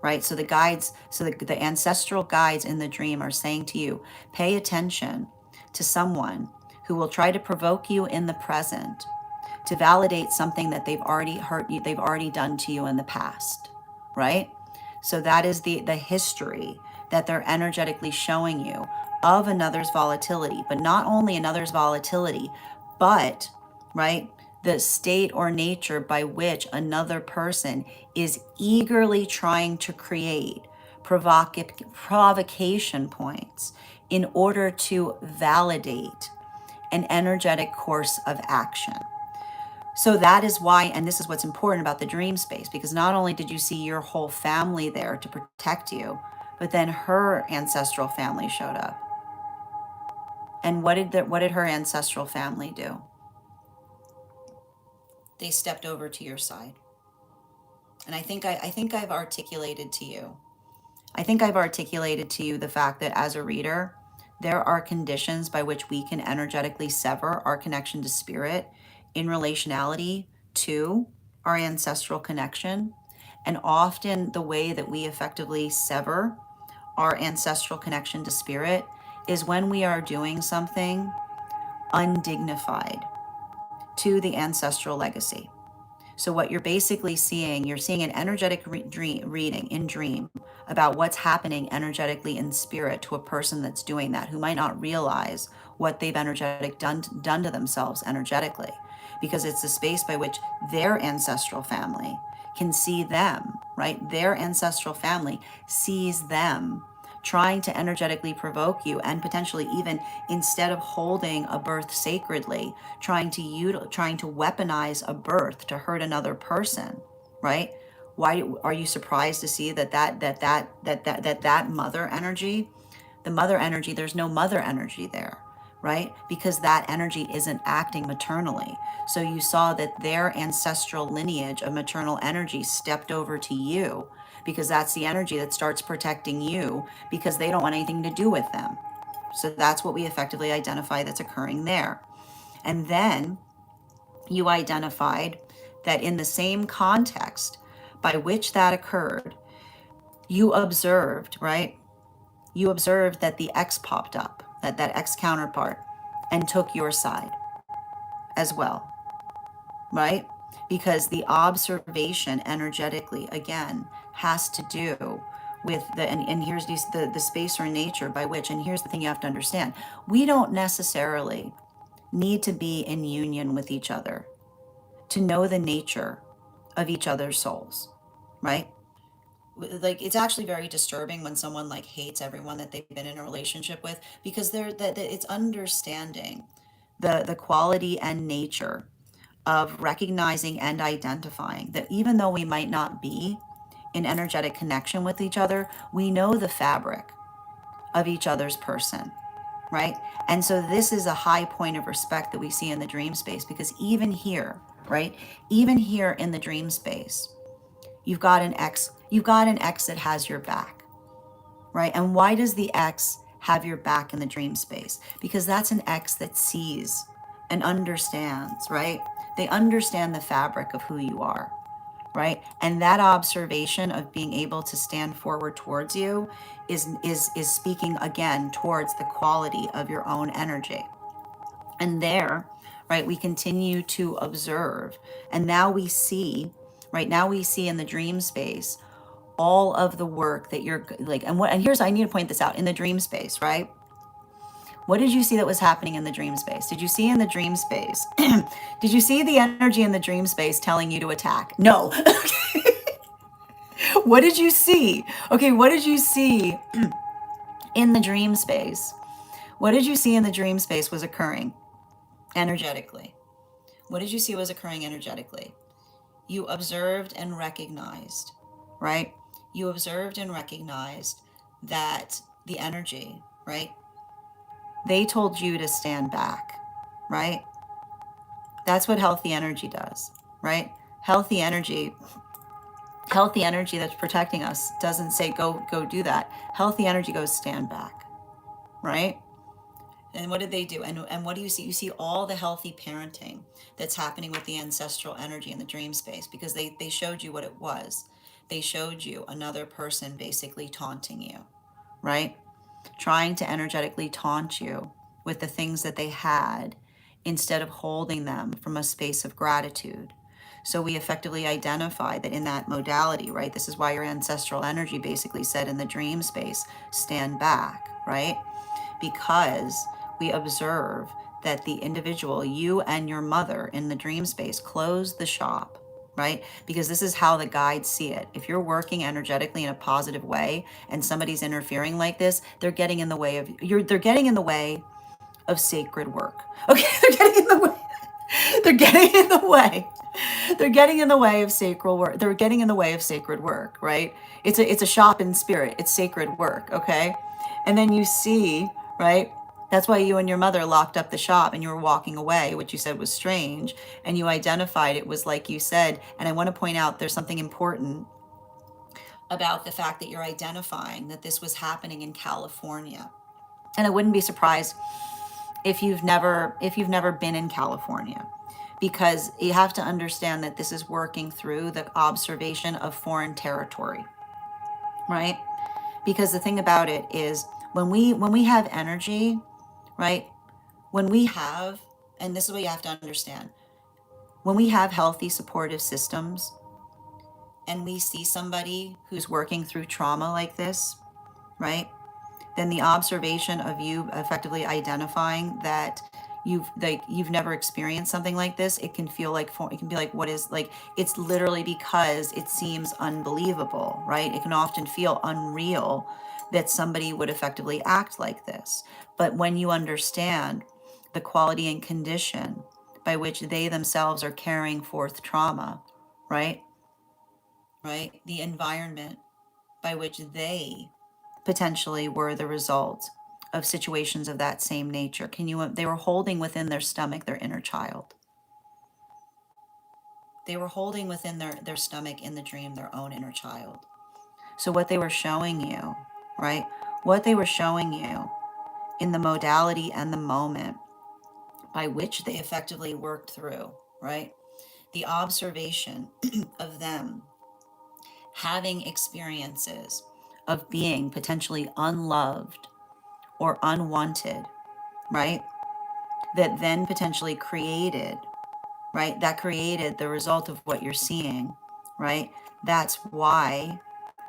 right? So the guides, so the ancestral guides in the dream are saying to you, pay attention to someone who will try to provoke you in the present to validate something that they've already hurt you, they've already done to you in the past, right? So that is the history that they're energetically showing you of another's volatility, but not only another's volatility, but, right, the state or nature by which another person is eagerly trying to create provocation points in order to validate an energetic course of action. So that is why, and this is what's important about the dream space, because not only did you see your whole family there to protect you, but then her ancestral family showed up. And what did her ancestral family do? They stepped over to your side. And I think I've articulated to you. I think I've articulated to you the fact that as a reader, there are conditions by which we can energetically sever our connection to spirit in relationality to our ancestral connection. And often the way that we effectively sever our ancestral connection to spirit is when we are doing something undignified to the ancestral legacy. So what you're basically seeing, you're seeing an energetic reading in dream about what's happening energetically in spirit to a person that's doing that, who might not realize what they've done to themselves energetically, because it's the space by which their ancestral family can see them, right? Their ancestral family sees them trying to energetically provoke you, and potentially even, instead of holding a birth sacredly, trying to weaponize a birth to hurt another person, right? Why are you surprised to see that mother energy, the mother energy, there's no mother energy there, right? Because that energy isn't acting maternally. So you saw that their ancestral lineage of maternal energy stepped over to you, because that's the energy that starts protecting you, because they don't want anything to do with them. So that's what we effectively identify that's occurring there. And then you identified that in the same context by which that occurred, you observed, right? You observed that the X popped up, that X counterpart, and took your side as well, right? Because the observation energetically, again, has to do with and here's the space or nature by which, and here's the thing you have to understand, we don't necessarily need to be in union with each other to know the nature of each other's souls, right? Like, it's actually very disturbing when someone like hates everyone that they've been in a relationship with, because that it's understanding the quality and nature of recognizing and identifying that even though we might not be in energetic connection with each other, we know the fabric of each other's person, right? And so this is a high point of respect that we see in the dream space, because even here, right, even here in the dream space, you've got an X that has your back, right? And why does the X have your back in the dream space? Because that's an X that sees and understands, right? They understand the fabric of who you are, right? And that observation of being able to stand forward towards you is speaking again towards the quality of your own energy. And there, right, we continue to observe. And now we see, right, now we see in the dream space all of the work that you're like, and here's, I need to point this out, in the dream space, right? What did you see that was happening in the dream space? Did you see in the dream space? Did you see the energy in the dream space telling you to attack? No. What did you see? Okay, what did you see in the dream space? What did you see in the dream space was occurring energetically? What did you see was occurring energetically? You observed and recognized, right? You observed and recognized that the energy, right? They told you to stand back, right? That's what healthy energy does, right? Healthy energy, healthy energy that's protecting us doesn't say go do that. Healthy energy goes stand back, right? And what did they do? And what do you see? You see all the healthy parenting that's happening with the ancestral energy in the dream space, because they showed you what it was. They showed you another person basically taunting you, right? Trying to energetically taunt you with the things that they had instead of holding them from a space of gratitude. So we effectively identify that in that modality, right? This is why your ancestral energy basically said in the dream space, stand back, right? Because we observe that the individual, you and your mother in the dream space, closed the shop, right? Because this is how the guides see it. If you're working energetically in a positive way and somebody's interfering like this, they're getting in the way of they're getting in the way of sacred work. Okay, they're getting in the way. They're getting in the way. They're getting in the way of sacred work. They're getting in the way of sacred work, right? It's a shop in spirit. It's sacred work, okay? And then you see, right? That's why you and your mother locked up the shop and you were walking away, which you said was strange. And you identified it was like you said. And I want to point out there's something important about the fact that you're identifying that this was happening in California. And I wouldn't be surprised if you've never been in California, because you have to understand that this is working through the observation of foreign territory, right? Because the thing about it is when we have energy, right? When we have, and this is what you have to understand, when we have healthy supportive systems and we see somebody who's working through trauma like this, right? Then the observation of you effectively identifying that you've never experienced something like this, it can feel like it can be like, what is, like, it's literally because it seems unbelievable, right? It can often feel unreal that somebody would effectively act like this. But when you understand the quality and condition by which they themselves are carrying forth trauma, right? Right? The environment by which they potentially were the result of situations of that same nature. They were holding within their stomach their inner child. They were holding within their stomach in the dream their own inner child. So what they were showing you, right? What they were showing you in the modality and the moment by which they effectively worked through, right? The observation of them having experiences of being potentially unloved or unwanted, right? That then potentially created, right? That created the result of what you're seeing, right? That's why,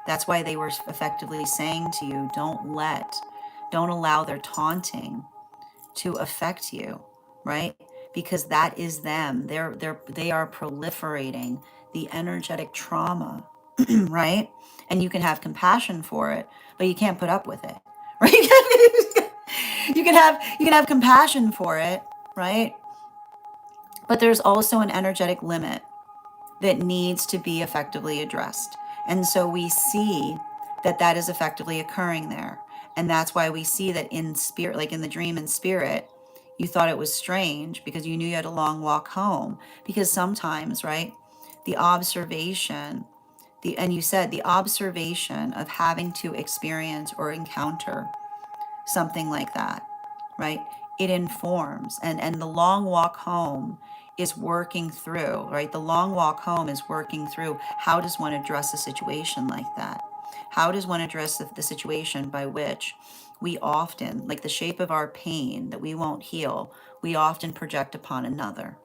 that's why they were effectively saying to you, don't allow their taunting to affect you, right? Because that is them. They are proliferating the energetic trauma, right? And you can have compassion for it, but you can't put up with it, right? You can have compassion for it, right? But there's also an energetic limit that needs to be effectively addressed. And so we see that that is effectively occurring there. And that's why we see that in spirit, like in the dream in spirit, you thought it was strange because you knew you had a long walk home. Because sometimes, right, the observation, and you said the observation of having to experience or encounter something like that, right? It informs, and the long walk home is working through, right? The long walk home is working through, how does one address a situation like that? How does one address the situation by which we often, like the shape of our pain that we won't heal, we often project upon another,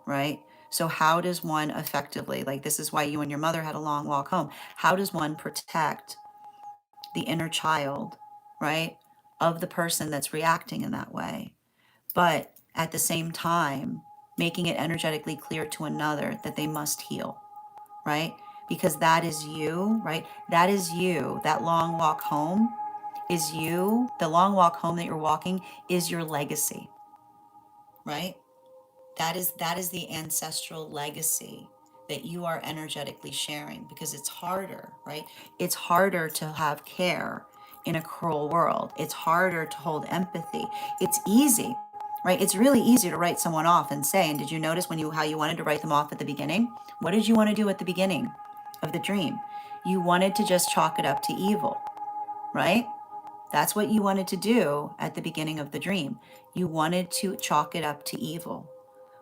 right? So how does one effectively, like this is why you and your mother had a long walk home, how does one protect the inner child, right, of the person that's reacting in that way, but at the same time, making it energetically clear to another that they must heal, right? Because that is you, right? That is you. That long walk home is you. The long walk home that you're walking is your legacy, right? That is the ancestral legacy that you are energetically sharing, because it's harder, right? It's harder to have care in a cruel world. It's harder to hold empathy. It's easy, right? It's really easy to write someone off and say, and did you notice how you wanted to write them off at the beginning? What did you want to do at the beginning of the dream? You wanted to just chalk it up to evil, right? That's what you wanted to do at the beginning of the dream. You wanted to chalk it up to evil.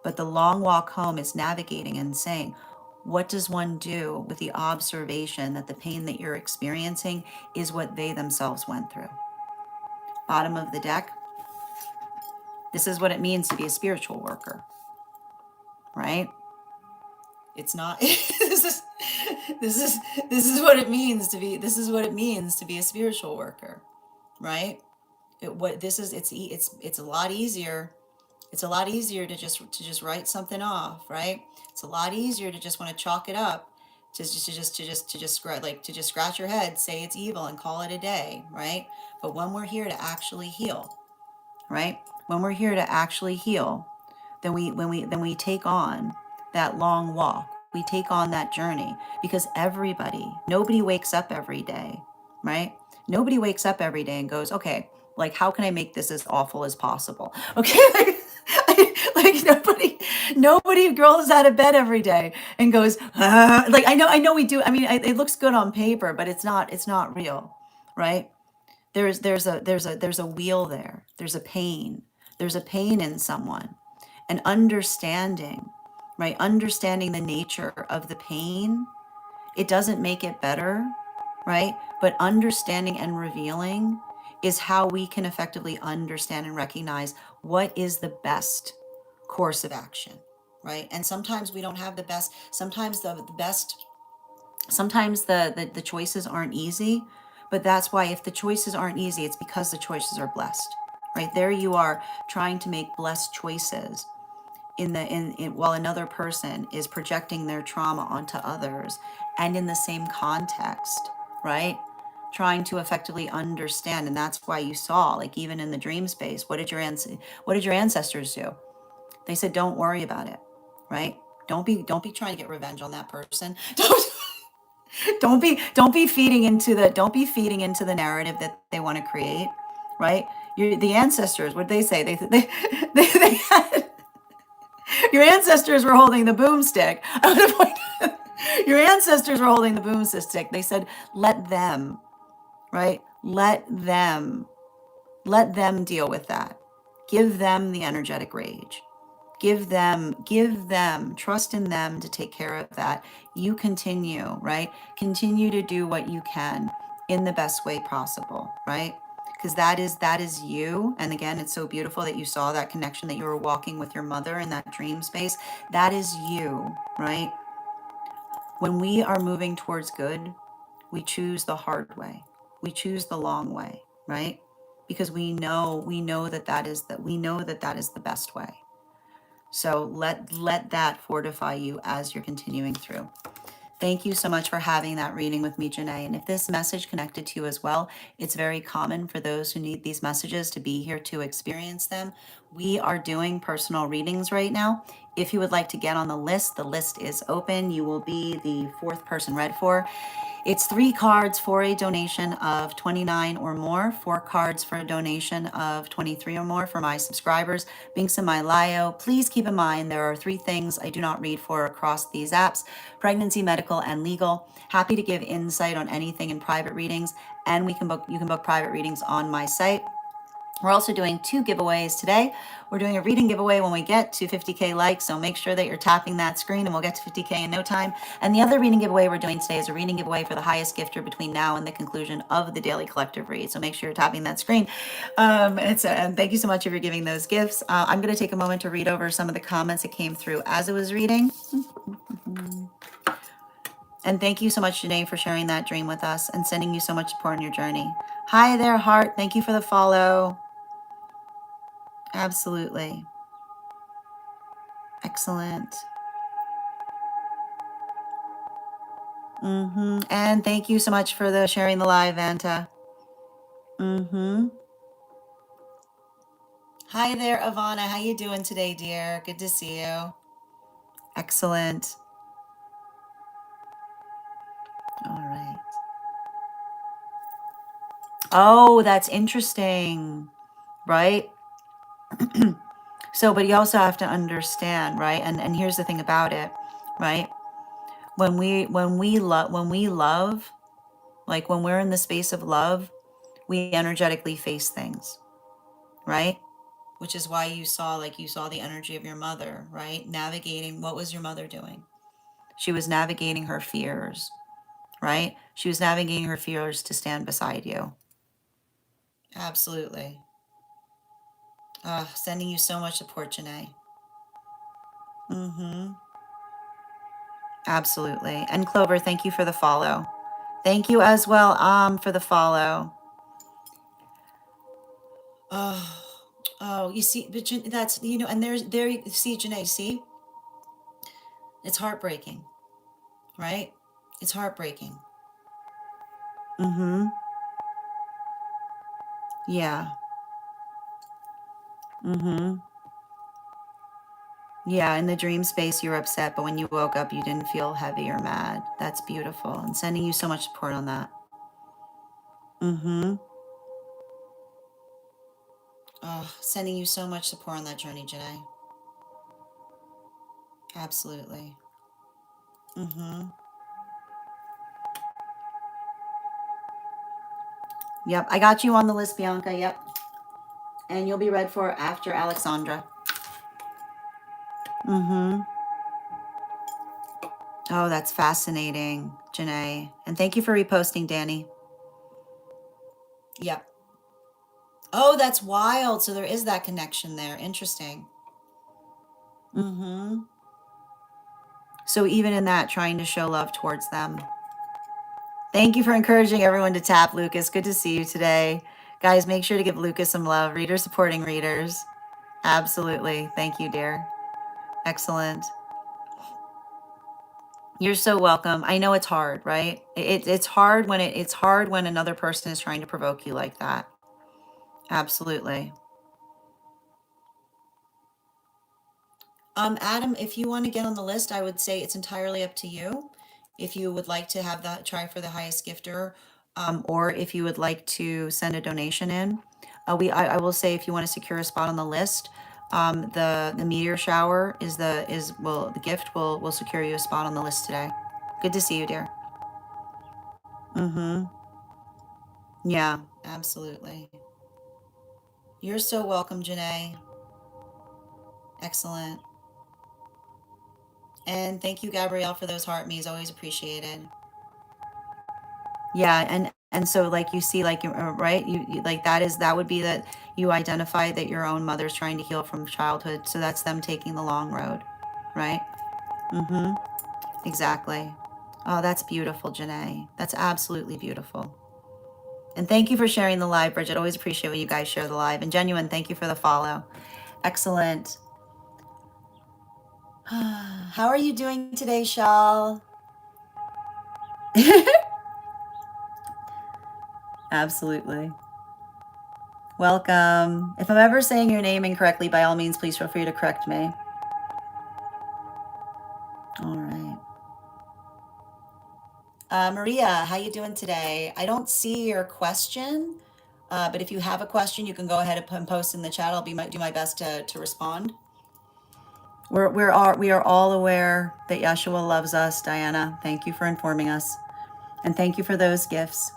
But the long walk home is navigating and saying, what does one do with the observation that the pain that you're experiencing is what they themselves went through? Bottom of the deck. This is what it means to be a spiritual worker, right? It's not this is what it means to be a spiritual worker, right? It's a lot easier. It's a lot easier to just write something off, right? It's a lot easier to just want to chalk it up, to just scratch your head, say it's evil, and call it a day, right? But when we're here to actually heal, right? When we're here to actually heal, then we take on that long walk. We take on that journey, because nobody wakes up every day, right? Nobody wakes up every day and goes, okay, like, how can I make this as awful as possible? Okay, like nobody rolls out of bed every day and goes, like, I know we do. I mean, it looks good on paper, but it's not real, right? There's a wheel there. There's a pain. There's a pain in someone, and understanding, right? Understanding the nature of the pain, it doesn't make it better, right? But understanding and revealing is how we can effectively understand and recognize what is the best course of action, right? And sometimes we don't have the best. Sometimes the choices aren't easy, but that's why, if the choices aren't easy, it's because the choices are blessed, right? There you are, trying to make blessed choices while another person is projecting their trauma onto others, and in the same context, right? Trying to effectively understand. And that's why you saw, like, even in the dream space, what did your ancestors do? They said, don't worry about it, right? Don't be trying to get revenge on that person. Don't be feeding into the narrative that they want to create, right? The ancestors, what did they say? They had, your ancestors were holding the boomstick. Your ancestors were holding the boomstick. They said, let them, right? Let them deal with that. Give them the energetic rage. Give them, trust in them to take care of that. You continue, right? Continue to do what you can in the best way possible, right? Because that is you. And again, it's so beautiful that you saw that connection, that you were walking with your mother in that dream space. That is you, right? When we are moving towards good, we choose the hard way. We choose the long way, right? Because we know that is the best way. So let that fortify you as you're continuing through. Thank you so much for having that reading with me, Janae. And if this message connected to you as well, it's very common for those who need these messages to be here to experience them. We are doing personal readings right now. If you would like to get on the list is open. You will be the fourth person read for. It's 3 cards for a donation of $29 or more, 4 cards for a donation of $23 or more for my subscribers. Binks in my Lio. Please keep in mind there are 3 things I do not read for across these apps: pregnancy, medical, and legal. Happy to give insight on anything in private readings, and you can book private readings on my site. We're also doing 2 giveaways today. We're doing a reading giveaway when we get to 50K likes, so make sure that you're tapping that screen and we'll get to 50K in no time. And the other reading giveaway we're doing today is a reading giveaway for the highest gifter between now and the conclusion of the daily collective read. So make sure you're tapping that screen. And thank you so much for giving those gifts. I'm going to take a moment to read over some of the comments that came through as I was reading. And thank you so much, Janae, for sharing that dream with us and sending you so much support on your journey. Hi there, Heart. Thank you for the follow. Absolutely. Excellent. And thank you so much for the sharing the live, Vanta. Hi there, Ivana. How you doing today, dear? Good to see you. Excellent. All right. Oh, that's interesting, right? So, but you also have to understand, right? And here's the thing about it, right? When we love, like when we're in the space of love, we energetically face things, right? Which is why you saw the energy of your mother, right? Navigating, what was your mother doing? She was navigating her fears, right? She was navigating her fears to stand beside you. Absolutely. Sending you so much support, Janae. Absolutely. And Clover, thank you for the follow. Thank you as well, for the follow. Oh, oh, you see, but that's, and see, Janae, see, it's heartbreaking, right? It's heartbreaking. Yeah. Yeah, in the dream space you were upset, but when you woke up you didn't feel heavy or mad. That's beautiful. And sending you so much support on that. Oh, sending you so much support on that journey, Janae. Absolutely. Yep, I got you on the list, Bianca. Yep. And you'll be read for after Alexandra. Oh, that's fascinating, Janae. And thank you for reposting, Danny. Yep. Oh, that's wild. So there is that connection there. Interesting. So even in that, trying to show love towards them. Thank you for encouraging everyone to tap, Lucas. Good to see you today. Guys, make sure to give Lucas some love. Readers supporting readers. Absolutely. Thank you, dear. Excellent. You're so welcome. I know it's hard, right? It's hard when it's hard when another person is trying to provoke you like that. Absolutely. Adam, if you want to get on the list, I would say it's entirely up to you. If you would like to have that try for the highest gifter, or if you would like to send a donation in, I will say if you want to secure a spot on the list, the meteor shower the gift will secure you a spot on the list today. Good to see you, dear. Yeah, absolutely. You're so welcome, Janae. Excellent. And thank you, Gabrielle, for those heart me's. Always appreciated. Yeah, and so like you see, like right, you like that would be that you identify that your own mother's trying to heal from childhood, so that's them taking the long road, right? Exactly. Oh, that's beautiful, Janae. That's absolutely beautiful. And thank you for sharing the live, Bridget. Always appreciate when you guys share the live. And Genuine, thank you for the follow. Excellent. How are you doing today, Shal? Absolutely. Welcome. If I'm ever saying your name incorrectly, by all means, please feel free to correct me. All right. Maria, how you doing today? I don't see your question, but if you have a question, you can go ahead and post in the chat. I'll do my best to respond. We are all aware that Yeshua loves us, Diana. Thank you for informing us. And thank you for those gifts.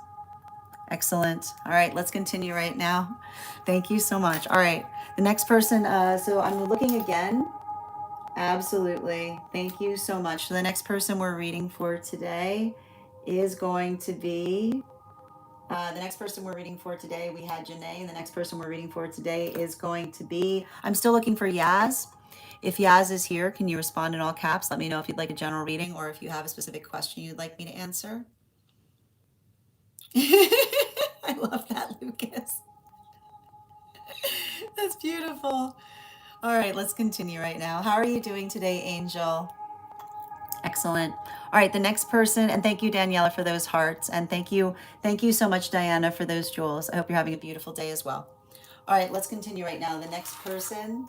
Excellent. All right, let's continue right now. Thank you so much. All right, the next person, so I'm looking again. Absolutely. Thank you so much. So the next person we're reading for today is going to be, the next person we're reading for today, we had Janae, and the next person we're reading for today is going to be, I'm still looking for Yaz. If Yaz is here, can you respond in all caps? Let me know if you'd like a general reading or if you have a specific question you'd like me to answer. I love that, Lucas. That's beautiful. All right, let's continue right now. How are you doing today, Angel? Excellent. All right, the next person, and thank you, Daniela, for those hearts, and thank you so much, Diana, for those jewels. I hope you're having a beautiful day as well. All right, let's continue right now. The next person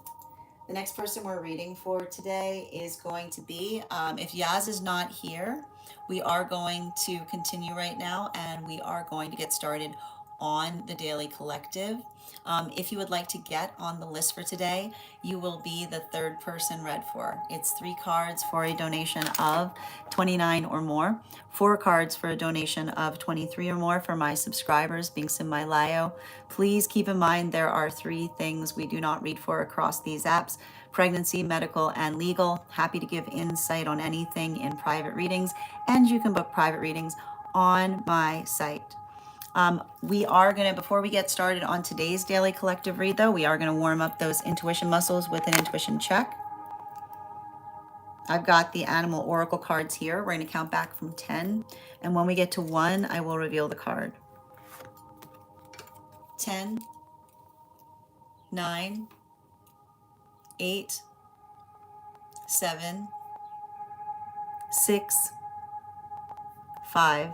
we're reading for today is going to be, if Yaz is not here, we are going to continue right now, and we are going to get started on the Daily Collective. If you would like to get on the list for today, you will be the third person read for. It's 3 cards for a donation of 29 or more, 4 cards for a donation of 23 or more for my subscribers, Binks in my Lio. Please keep in mind there are 3 things we do not read for across these apps: pregnancy, medical, and legal. Happy to give insight on anything in private readings, and you can book private readings on my site. We are going to, before we get started on today's daily collective read, though, we are going to warm up those intuition muscles with an intuition check. I've got the animal oracle cards here. We're going to count back from 10. And when we get to 1, I will reveal the card. 10, 9, 8, 7, 6, 5,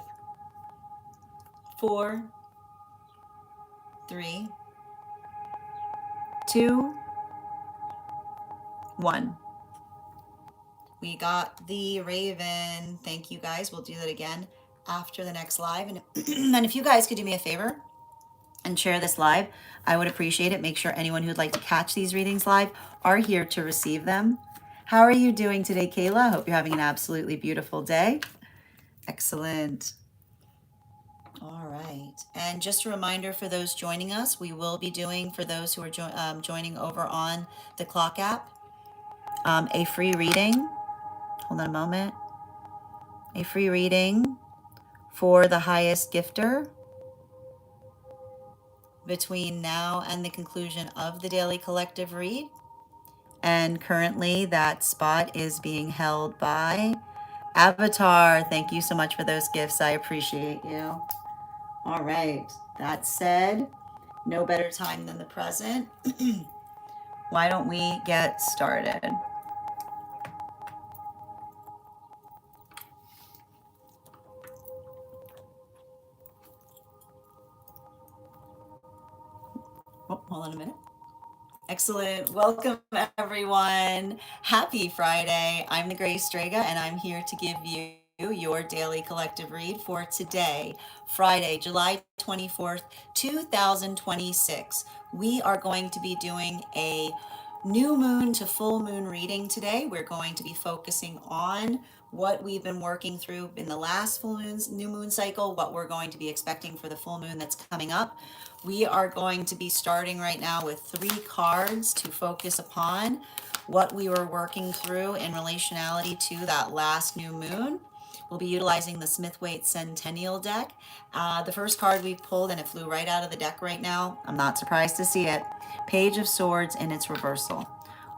4, 3, 2, 1. We got the Raven. Thank you guys. We'll do that again after the next live. And, and if you guys could do me a favor and share this live, I would appreciate it. Make sure anyone who'd like to catch these readings live are here to receive them. How are you doing today, Kayla? I hope you're having an absolutely beautiful day. Excellent. All right. And just a reminder for those joining us, we will be doing, for those who are joining over on the Clock app, a free reading. Hold on a moment. A free reading for the highest gifter between now and the conclusion of the daily collective read. And currently that spot is being held by Avatar. Thank you so much for those gifts. I appreciate you. All right. That said, no better time than the present. Why don't we get started? Oh, hold on a minute. Excellent. Welcome, everyone. Happy Friday. I'm the Gray Strega, and I'm here to give you your daily collective read for today, Friday, July 24th, 2026. We are going to be doing a new moon to full moon reading today. We're going to be focusing on what we've been working through in the last full moon's new moon cycle, what we're going to be expecting for the full moon that's coming up. We are going to be starting right now with 3 cards to focus upon what we were working through in relationality to that last new moon. We'll be utilizing the Smith-Waite Centennial deck. The first card we pulled, and it flew right out of the deck right now, I'm not surprised to see it, Page of Swords in its reversal.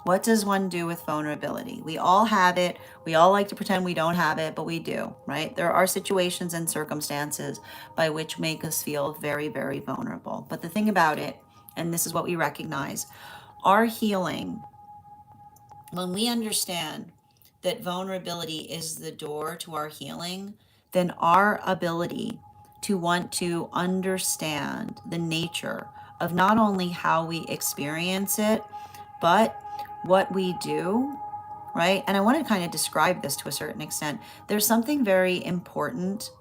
What does one do with vulnerability? We all have it. We all like to pretend we don't have it, but we do, right? There are situations and circumstances by which make us feel very, very vulnerable. But the thing about it, and this is what we recognize, our healing, when we understand that vulnerability is the door to our healing, then our ability to want to understand the nature of not only how we experience it, but what we do, right? And I want to kind of describe this to a certain extent. There's something very important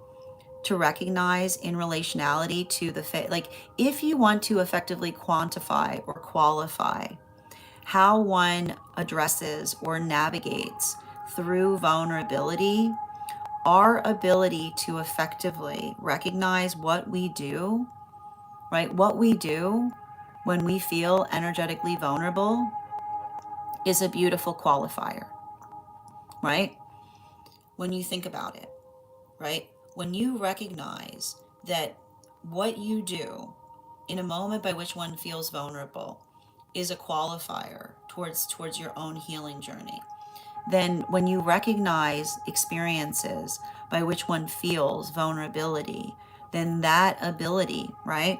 to recognize in relationality to the like if you want to effectively quantify or qualify how one addresses or navigates through vulnerability, our ability to effectively recognize what we do, right? What we do when we feel energetically vulnerable is a beautiful qualifier, right? When you think about it, right? When you recognize that what you do in a moment by which one feels vulnerable is a qualifier towards your own healing journey, then when you recognize experiences by which one feels vulnerability, then that ability, right?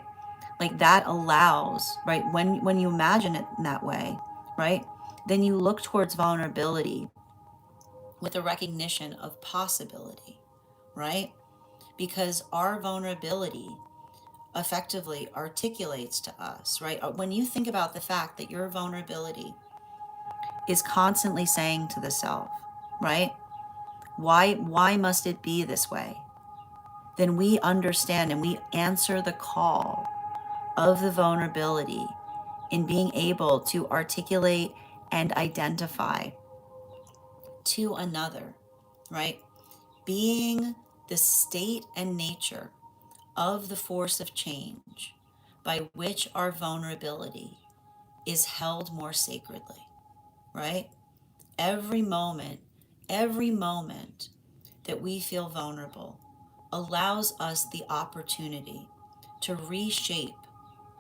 Like that allows, right? When you imagine it in that way, right? Then you look towards vulnerability with a recognition of possibility, right? Because our vulnerability effectively articulates to us, right? When you think about the fact that your vulnerability is constantly saying to the self, right? Why must it be this way? Then we understand and we answer the call of the vulnerability in being able to articulate and identify to another, right? Being the state and nature of the force of change by which our vulnerability is held more sacredly, right? Every moment, every moment that we feel vulnerable allows us the opportunity to reshape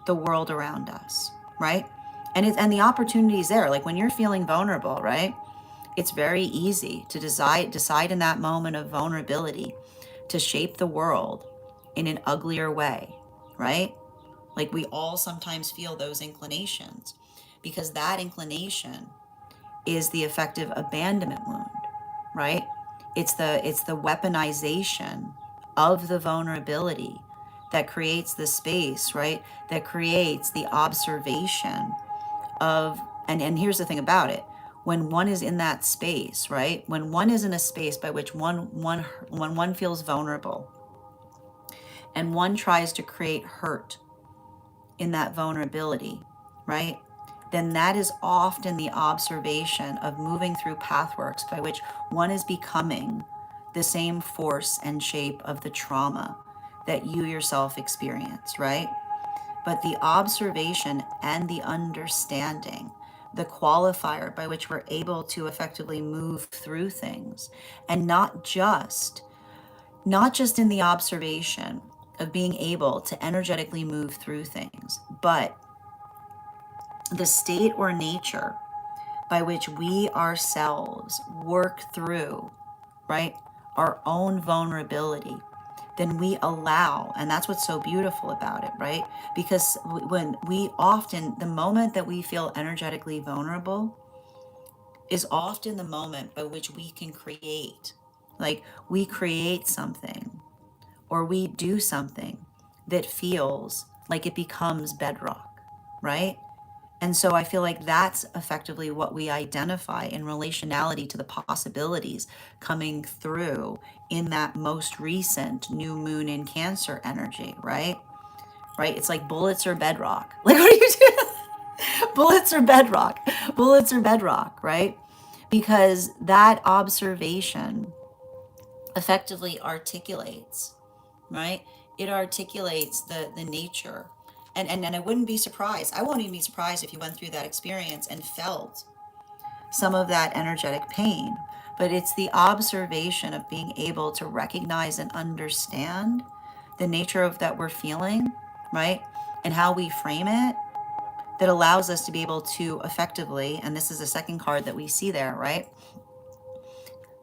the world around us, right? And the opportunity is there. Like when you're feeling vulnerable, right? It's very easy to decide in that moment of vulnerability to shape the world in an uglier way, right? Like we all sometimes feel those inclinations because that inclination is the effective abandonment wound, right? It's the weaponization of the vulnerability that creates the space, right? That creates the observation of, and here's the thing about it. When one is in that space, right? When one is in a space by which when one feels vulnerable and one tries to create hurt in that vulnerability, right? Then that is often the observation of moving through pathworks by which one is becoming the same force and shape of the trauma that you yourself experience, right? But the observation and the understanding, the qualifier by which we're able to effectively move through things, and not just in the observation of being able to energetically move through things, but the state or nature by which we ourselves work through, right, our own vulnerability, then we allow, and that's what's so beautiful about it, right? Because when we often, the moment that we feel energetically vulnerable is often the moment by which we can create, like we create something or we do something that feels like it becomes bedrock, right? And so I feel like that's effectively what we identify in relationality to the possibilities coming through in that most recent new moon in Cancer energy, right? Right? It's like bullets or bedrock. Like, what are you doing? Bullets or bedrock. Bullets or bedrock, right? Because that observation effectively articulates, right? It articulates the nature. And I wouldn't be surprised. I won't even be surprised if you went through that experience and felt some of that energetic pain. But it's the observation of being able to recognize and understand the nature of that we're feeling, right? And how we frame it that allows us to be able to effectively, and this is the second card that we see there, right?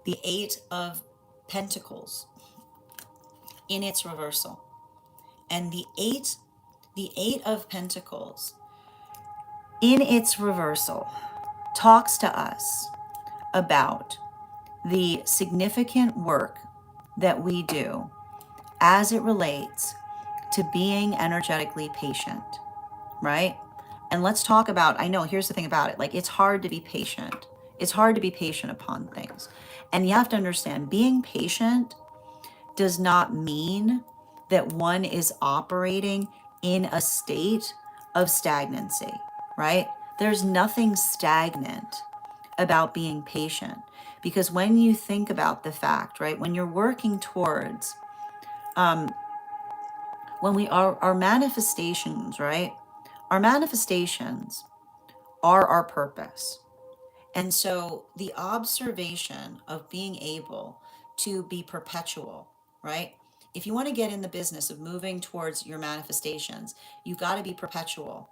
The Eight of Pentacles in its reversal. And the eight of Pentacles in its reversal talks to us about the significant work that we do as it relates to being energetically patient, right? And let's talk about, I know, here's the thing about it, like it's hard to be patient. It's hard to be patient upon things. And you have to understand, being patient does not mean that one is operating in a state of stagnancy, right? There's nothing stagnant about being patient because when you think about the fact, right, when you're working towards, when we are our manifestations, right, our manifestations are our purpose. And so the observation of being able to be perpetual, right? If you want to get in the business of moving towards your manifestations, you've got to be perpetual.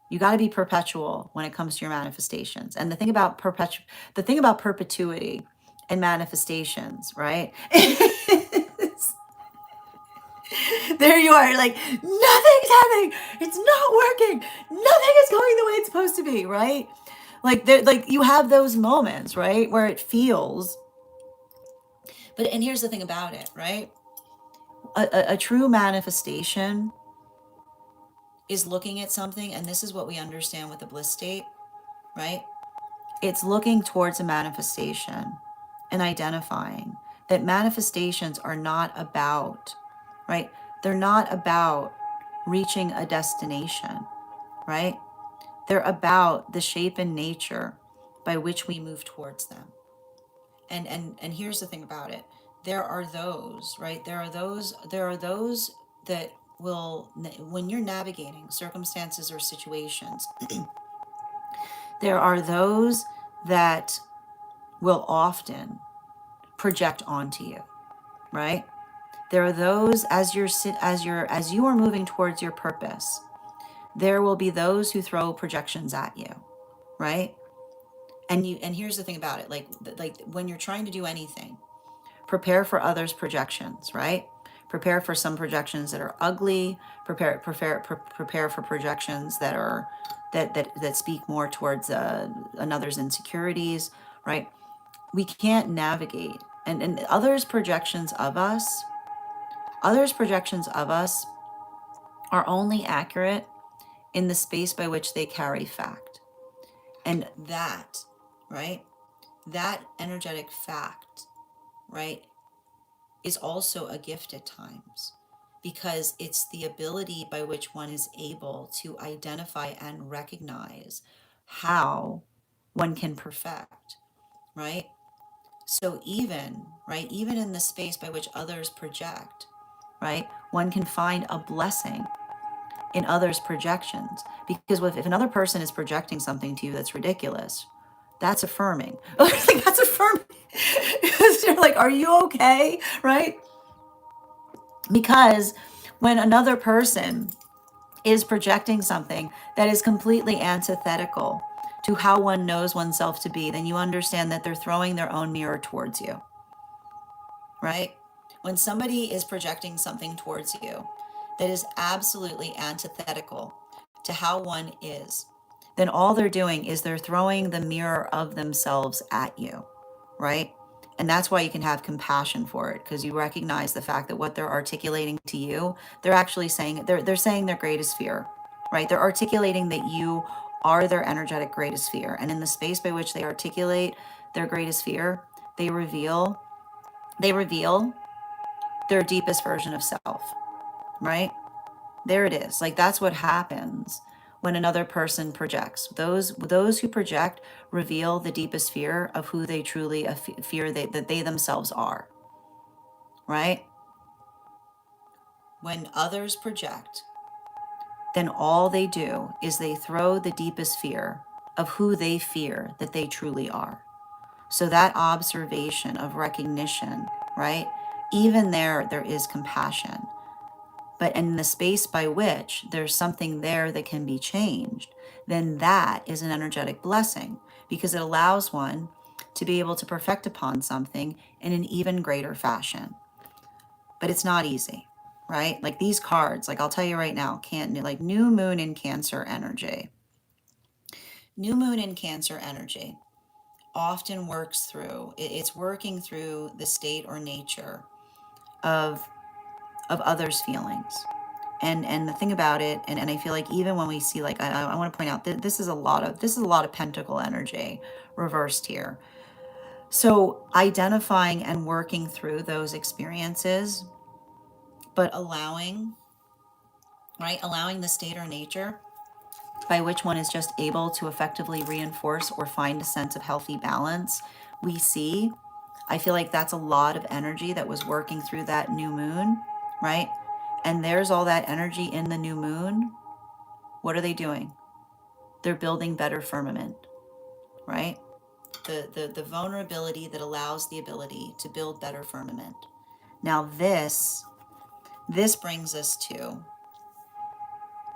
You got to be perpetual when it comes to your manifestations. And the thing about perpetuity and manifestations, right? There you are, like, nothing's happening. It's not working. Nothing is going the way it's supposed to be, right? Like there, like you have those moments, right, where it feels. But and here's the thing about it, right? A true manifestation is looking at something, and this is what we understand with the bliss state, right? It's looking towards a manifestation and identifying that manifestations are not about, right? They're not about reaching a destination, right? They're about the shape and nature by which we move towards them. And here's the thing about it. There are those, right? There are those that will, when you're navigating circumstances or situations, there are those that will often project onto you, right? There are those as you are moving towards your purpose, there will be those who throw projections at you, right? And here's the thing about it, like when you're trying to do anything, prepare for others' projections, right? Prepare for some projections that are ugly. Prepare for projections that are that speak more towards another's insecurities, right? We can't navigate, and others' projections of us are only accurate in the space by which they carry fact, and that, right? That energetic fact, right, is also a gift at times, because it's the ability by which one is able to identify and recognize how one can perfect, right? So even, right, even in the space by which others project, right, one can find a blessing in others' projections. Because if another person is projecting something to you that's ridiculous, that's affirming. Like, that's affirming. You're like, are you okay? Right? Because when another person is projecting something that is completely antithetical to how one knows oneself to be, then you understand that they're throwing their own mirror towards you, right? When somebody is projecting something towards you that is absolutely antithetical to how one is, then all they're doing is they're throwing the mirror of themselves at you, right? And that's why you can have compassion for it, because you recognize the fact that what they're articulating to you, they're actually saying, they're saying their greatest fear, right? They're articulating that you are their energetic greatest fear. And in the space by which they articulate their greatest fear, they reveal their deepest version of self, right? There it is. Like, that's what happens when another person projects. Those who project reveal the deepest fear of who they truly fear that they themselves are, right? When others project, then all they do is they throw the deepest fear of who they fear that they truly are. So that observation of recognition, right? Even there is compassion. But in the space by which there's something there that can be changed, then that is an energetic blessing, because it allows one to be able to perfect upon something in an even greater fashion. But it's not easy, right? Like these cards, like I'll tell you right now, like new moon in Cancer energy. New moon in Cancer energy often works through, it's working through the state or nature of others' feelings. And the thing about it, and I feel like even when we see, like, I want to point out that this is a lot of pentacle energy reversed here. So identifying and working through those experiences, but allowing the state or nature by which one is just able to effectively reinforce or find a sense of healthy balance, we see, I feel like that's a lot of energy that was working through that new moon, right? And there's all that energy in the new moon. What are they doing? They're building better firmament, right? The vulnerability that allows the ability to build better firmament. Now this brings us to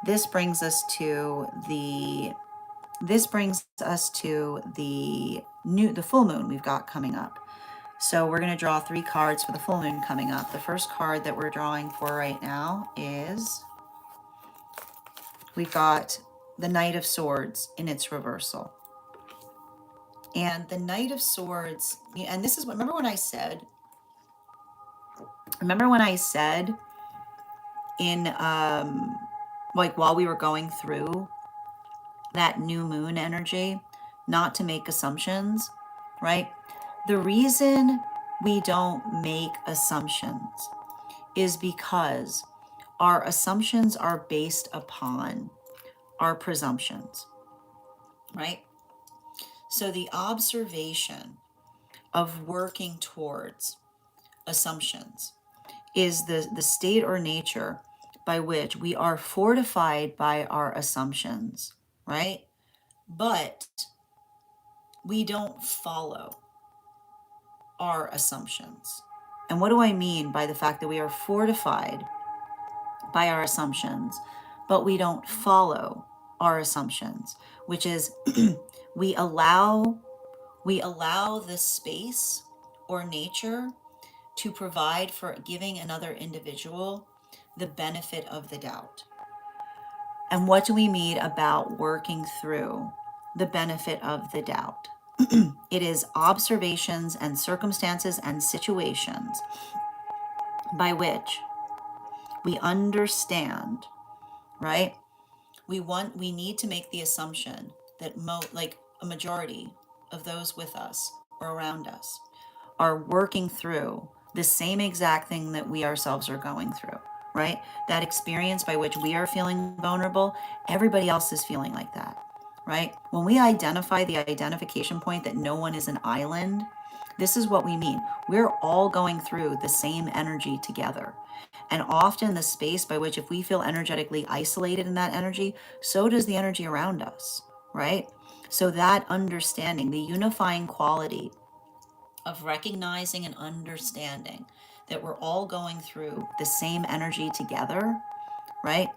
This brings us to the the full moon we've got coming up. So we're going to draw 3 cards for the full moon coming up. The first card that we're drawing for right now is, we've got the Knight of Swords in its reversal. And the Knight of Swords, and this is what, remember when I said in like while we were going through that new moon energy, not to make assumptions, right? The reason we don't make assumptions is because our assumptions are based upon our presumptions, right? So the observation of working towards assumptions is the state or nature by which we are fortified by our assumptions, right? But we don't follow our assumptions. And what do I mean by the fact that we are fortified by our assumptions, but we don't follow our assumptions, which is we allow the space or nature to provide for giving another individual the benefit of the doubt. And what do we mean about working through the benefit of the doubt? It is observations and circumstances and situations by which we understand, right? We need to make the assumption that like a majority of those with us or around us are working through the same exact thing that we ourselves are going through, right? That experience by which we are feeling vulnerable, everybody else is feeling like that, right? When we identify the identification point that no one is an island, this is what we mean. We're all going through the same energy together. And often the space by which, if we feel energetically isolated in that energy, so does the energy around us, right? So that understanding, the unifying quality of recognizing and understanding that we're all going through the same energy together, right?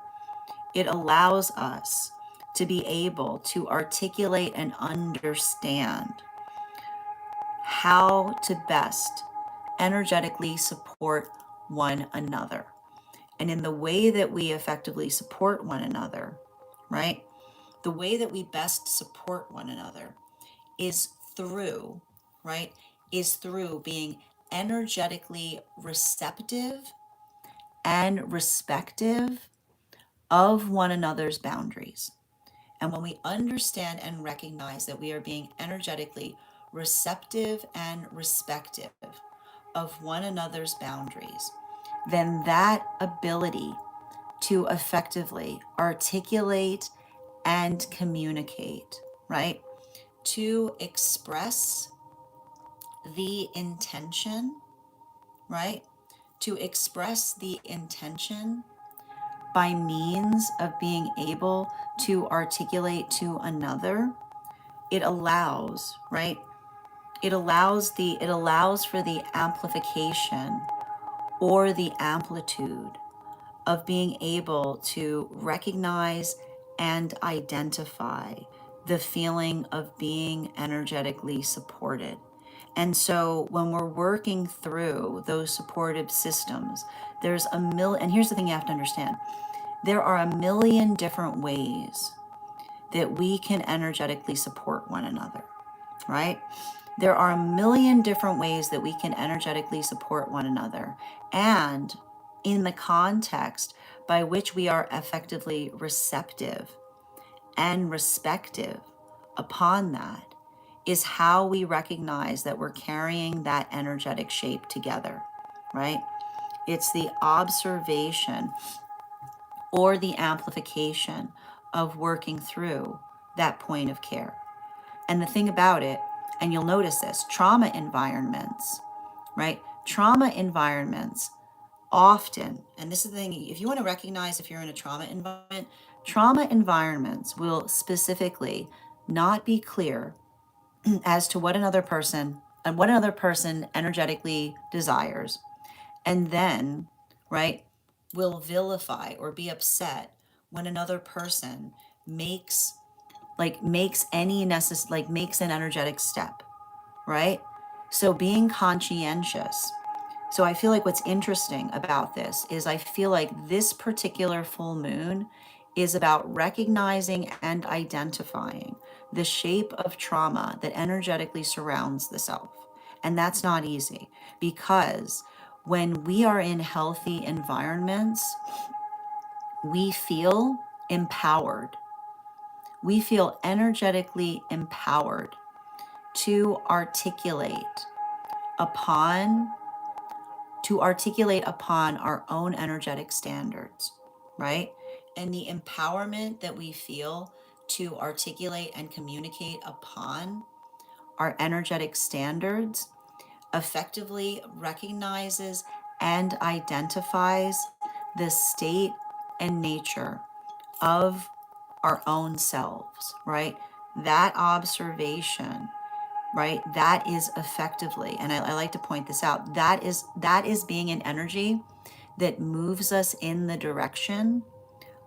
It allows us to be able to articulate and understand how to best energetically support one another. And in the way that we effectively support one another, right? The way that we best support one another is through, right? Is through being energetically receptive and respective of one another's boundaries. And when we understand and recognize that we are being energetically receptive and respective of one another's boundaries, then that ability to effectively articulate and communicate, right? To express the intention, right? To express the intention by means of being able to articulate to another, it allows, right? It allows for the amplification or the amplitude of being able to recognize and identify the feeling of being energetically supported. And so when we're working through those supportive systems, there's and here's the thing you have to understand. There are a million different ways that we can energetically support one another, right? There are a million different ways that we can energetically support one another. And in the context by which we are effectively receptive and respective upon that is how we recognize that we're carrying that energetic shape together, right? It's the observation or the amplification of working through that point of care. And the thing about it, and you'll notice this, trauma environments, right? Trauma environments often, and this is the thing, if you want to recognize if you're in a trauma environments will specifically not be clear as to what another person energetically desires, and then, right, will vilify or be upset when another person makes makes an energetic step, right? So being conscientious. So I feel like what's interesting about this is I feel like this particular full moon is about recognizing and identifying the shape of trauma that energetically surrounds the self. And that's not easy, because when we are in healthy environments, we feel empowered. We feel energetically empowered to upon articulate upon our own energetic standards, right? And the empowerment that we feel to articulate and communicate upon our energetic standards effectively recognizes and identifies the state and nature of our own selves, right? That observation, right? That is effectively, and I like to point this out, that is being an energy that moves us in the direction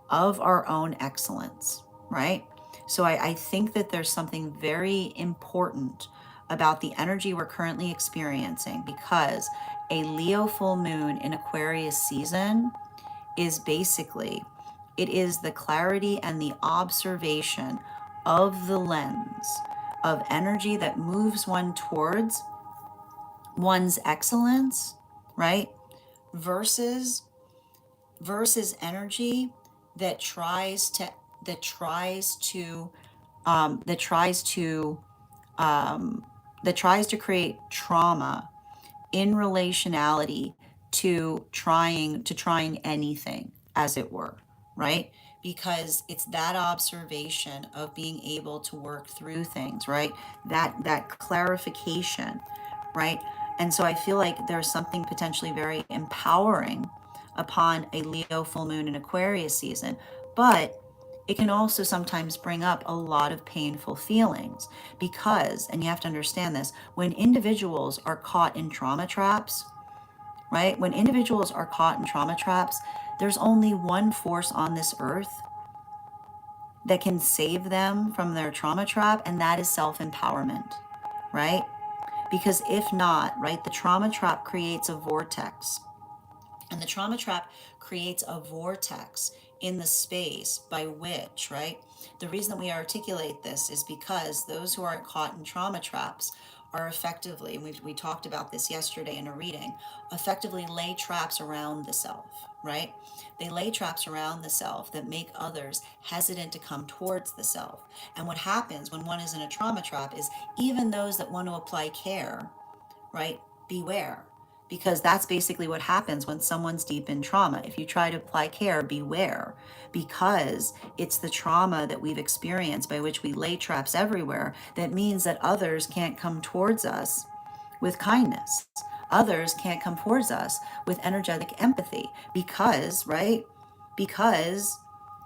of our own excellence, right? So I think that there's something very important about the energy we're currently experiencing, because a Leo full moon in Aquarius season is basically, it is the clarity and the observation of the lens of energy that moves one towards one's excellence, right? Versus energy that tries to that tries to that tries to that tries to create trauma in relationality to trying anything, as it were, right? Because it's that observation of being able to work through things, right? That clarification, right? And so I feel like there's something potentially very empowering upon a Leo full moon in Aquarius season, but it can also sometimes bring up a lot of painful feelings, because, and you have to understand this, when individuals are caught in trauma traps, right? When individuals are caught in trauma traps, there's only one force on this earth that can save them from their trauma trap, and that is self-empowerment, right? Because if not, right, the trauma trap creates a vortex. And the trauma trap creates a vortex in the space by which, right? The reason that we articulate this is because those who aren't caught in trauma traps are effectively, and we talked about this yesterday in a reading, effectively lay traps around the self, right? They lay traps around the self that make others hesitant to come towards the self. And what happens when one is in a trauma trap is even those that want to apply care, right? Beware. Because that's basically what happens when someone's deep in trauma. If you try to apply care, beware. Because it's the trauma that we've experienced by which we lay traps everywhere that means that others can't come towards us with kindness. Others can't come towards us with energetic empathy because, right? Because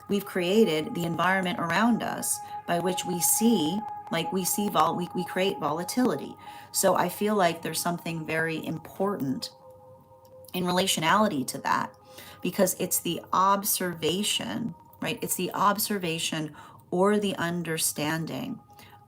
we've created the environment around us by which we see, we create volatility. So I feel like there's something very important in relationality to that, because it's the observation, right? It's the observation or the understanding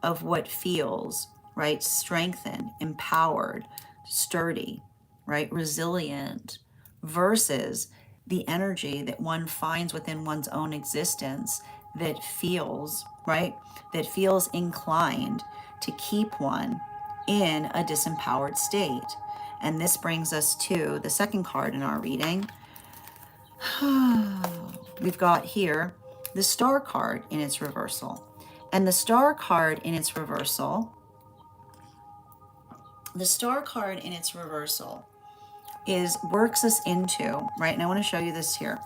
of what feels, right? Strengthened, empowered, sturdy, right? Resilient, versus the energy that one finds within one's own existence that feels, right? That feels inclined to keep one in a disempowered state. And this brings us to the second card in our reading. We've got here the Star card in its reversal. And the Star card in its reversal, is works us into, right? And I want to show you this here.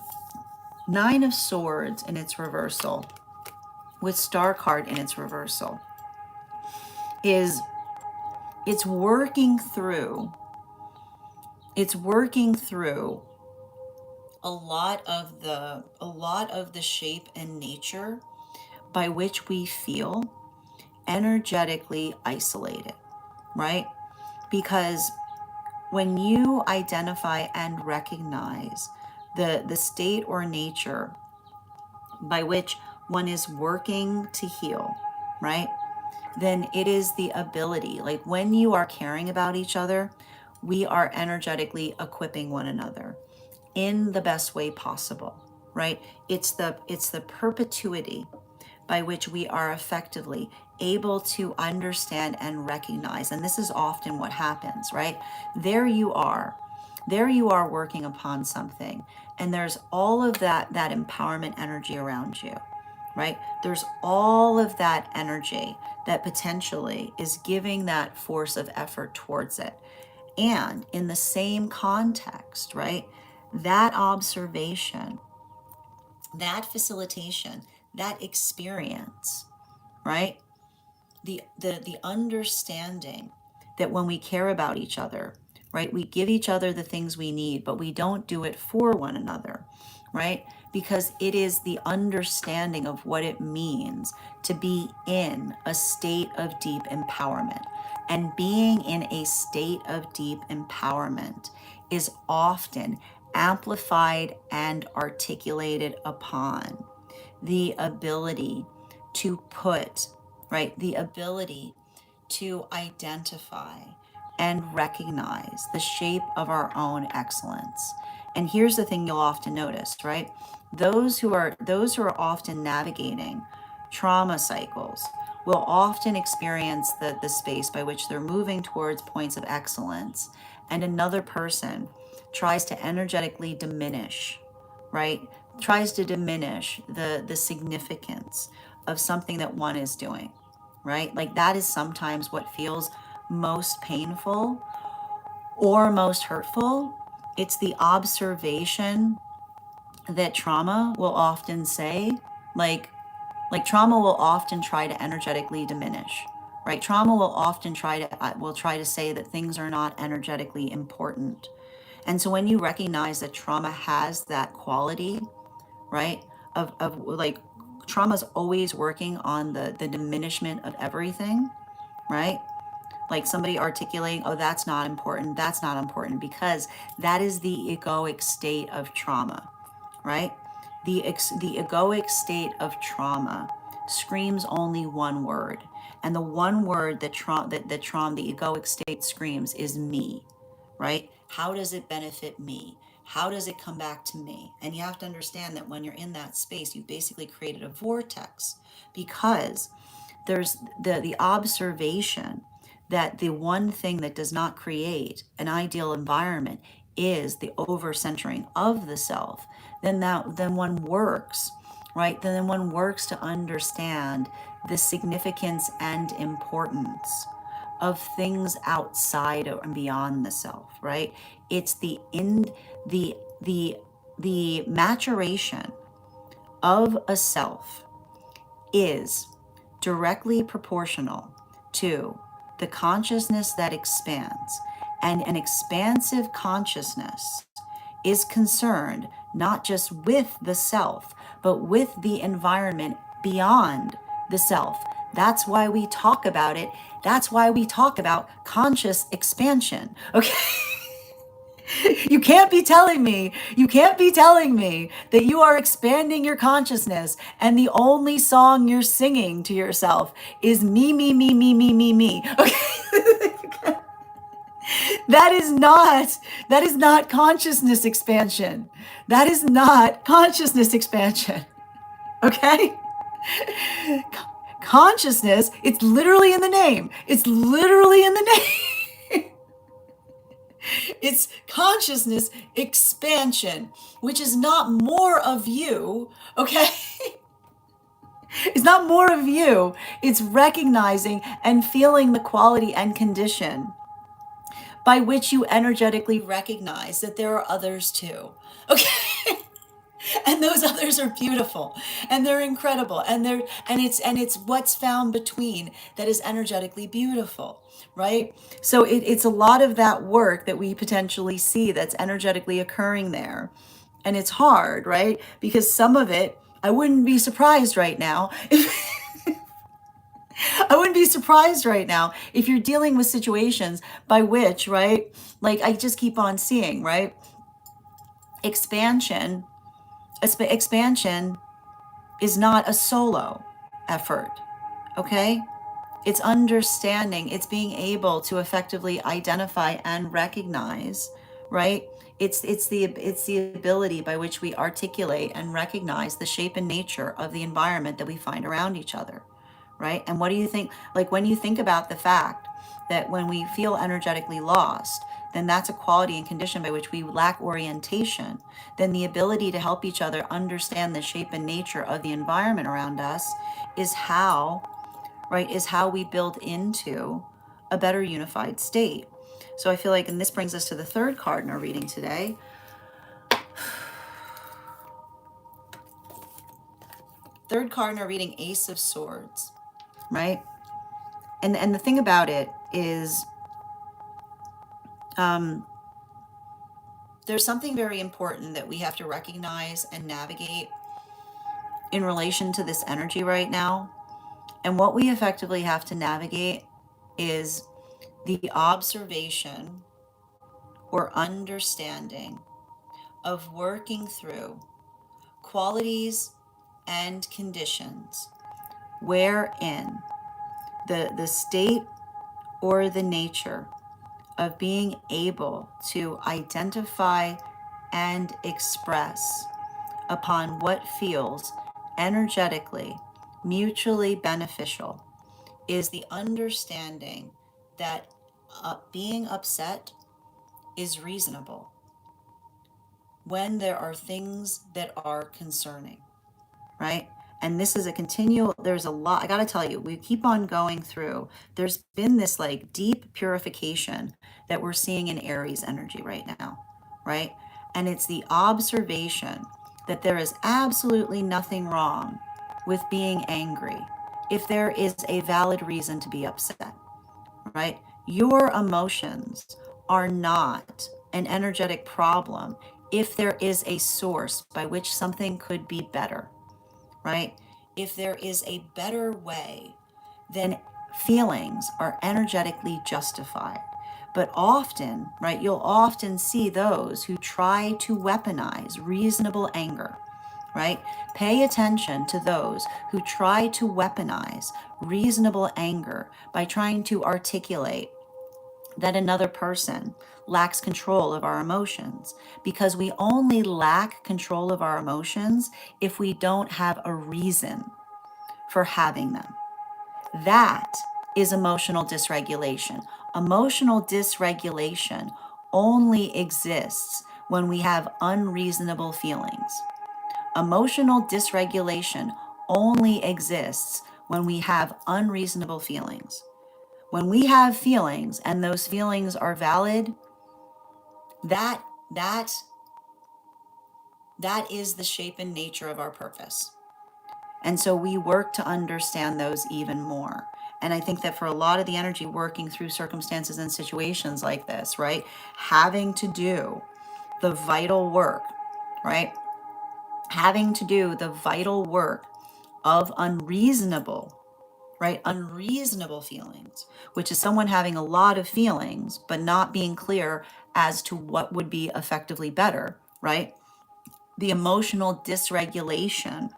Nine of Swords in its reversal with Star card in its reversal is it's working through a lot of the shape and nature by which we feel energetically isolated, right? Because when you identify and recognize the state or nature by which one is working to heal, right? Then it is the ability, like when you are caring about each other, we are energetically equipping one another in the best way possible, right? It's the perpetuity by which we are effectively able to understand and recognize. And this is often what happens, right? There you are. There you are working upon something, and there's all of that empowerment energy around you, right? There's all of that energy that potentially is giving that force of effort towards it. And in the same context, right? That observation, that facilitation, that experience, right? The understanding that when we care about each other, right, we give each other the things we need, but we don't do it for one another, right? Because it is the understanding of what it means to be in a state of deep empowerment. And being in a state of deep empowerment is often amplified and articulated upon the ability to put, right, the ability to identify and recognize the shape of our own excellence. And here's the thing you'll often notice, right? Those who are often navigating trauma cycles will often experience the space by which they're moving towards points of excellence, and another person tries to energetically diminish, right? Tries to diminish the significance of something that one is doing, right? Like that is sometimes what feels most painful or most hurtful. It's the observation that trauma will often say, like trauma will often try to energetically diminish, right? Trauma will often try to say that things are not energetically important. And so when you recognize that trauma has that quality, right, of like trauma's always working on the diminishment of everything, right? Like somebody articulating, oh, that's not important, because that is the egoic state of trauma, right? The egoic state of trauma screams only one word, and the one word that the egoic state screams is me, right? How does it benefit me? How does it come back to me? And you have to understand that when you're in that space, you basically created a vortex, because there's the observation that the one thing that does not create an ideal environment is the over-centering of the self. Then one works, right? Then one works to understand the significance and importance of things outside and beyond the self, right? It's the the maturation of a self is directly proportional to the consciousness that expands. And an expansive consciousness is concerned not just with the self, but with the environment beyond the self. That's why we talk about it. That's why we talk about conscious expansion. Okay. You can't be telling me that you are expanding your consciousness and the only song you're singing to yourself is me, me, me, me, me, me, me. Okay. That is not consciousness expansion. That is not consciousness expansion. Okay? Consciousness, it's literally in the name. It's literally in the name. It's consciousness expansion, which is not more of you, okay? It's not more of you. It's recognizing and feeling the quality and condition by which you energetically recognize that there are others too, okay? And those others are beautiful, and they're incredible, and it's what's found between that is energetically beautiful, right? So it's a lot of that work that we potentially see that's energetically occurring there. And it's hard, right? Because some of it, I wouldn't be surprised right now if I wouldn't be surprised right now if you're dealing with situations by which, right, like I just keep on seeing, right, expansion is not a solo effort, okay? It's understanding, it's being able to effectively identify and recognize, right? It's the ability by which we articulate and recognize the shape and nature of the environment that we find around each other, right? And what do you think, like when you think about the fact that when we feel energetically lost, then that's a quality and condition by which we lack orientation, then the ability to help each other understand the shape and nature of the environment around us is how, right, is how we build into a better unified state. So I feel like, and this brings us to the third card in our reading today. Third card in our reading, Ace of Swords, right? And the thing about it is, there's something very important that we have to recognize and navigate in relation to this energy right now. And what we effectively have to navigate is the observation or understanding of working through qualities and conditions wherein the state or the nature of being able to identify and express upon what feels energetically mutually beneficial is the understanding that being upset is reasonable when there are things that are concerning, right? And this is a continual, there's a lot, I got to tell you, we keep on going through. There's been this like deep purification that we're seeing in Aries energy right now, right? And it's the observation that there is absolutely nothing wrong with being angry if there is a valid reason to be upset, right? Your emotions are not an energetic problem if there is a source by which something could be better, right? If there is a better way, then feelings are energetically justified. But often, right, you'll often see those who try to weaponize reasonable anger, right? Pay attention to those who try to weaponize reasonable anger by trying to articulate that another person lacks control of our emotions, because we only lack control of our emotions if we don't have a reason for having them. That is emotional dysregulation. Emotional dysregulation only exists when we have unreasonable feelings. Emotional dysregulation only exists when we have unreasonable feelings. When we have feelings and those feelings are valid, that that that is the shape and nature of our purpose. And so we work to understand those even more. And I think that for a lot of the energy working through circumstances and situations like this, right? Having to do the vital work, right? Having to do the vital work of unreasonable, right? Unreasonable feelings, which is someone having a lot of feelings, but not being clear as to what would be effectively better, right? The emotional dysregulation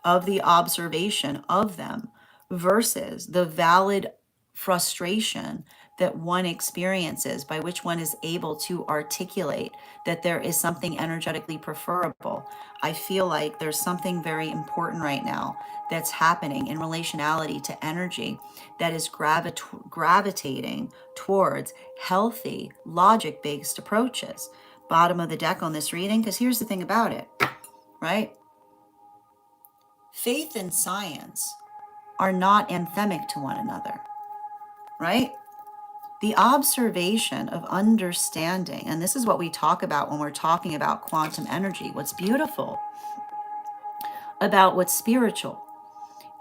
of the observation of them versus the valid frustration that one experiences, by which one is able to articulate that there is something energetically preferable. I feel like there's something very important right now that's happening in relationality to energy that is gravitating towards healthy, logic based approaches. Bottom of the deck on this reading, because here's the thing about it, right? Faith and science are not anthemic to one another, right? The observation of understanding, and this is what we talk about when we're talking about quantum energy. What's beautiful about what's spiritual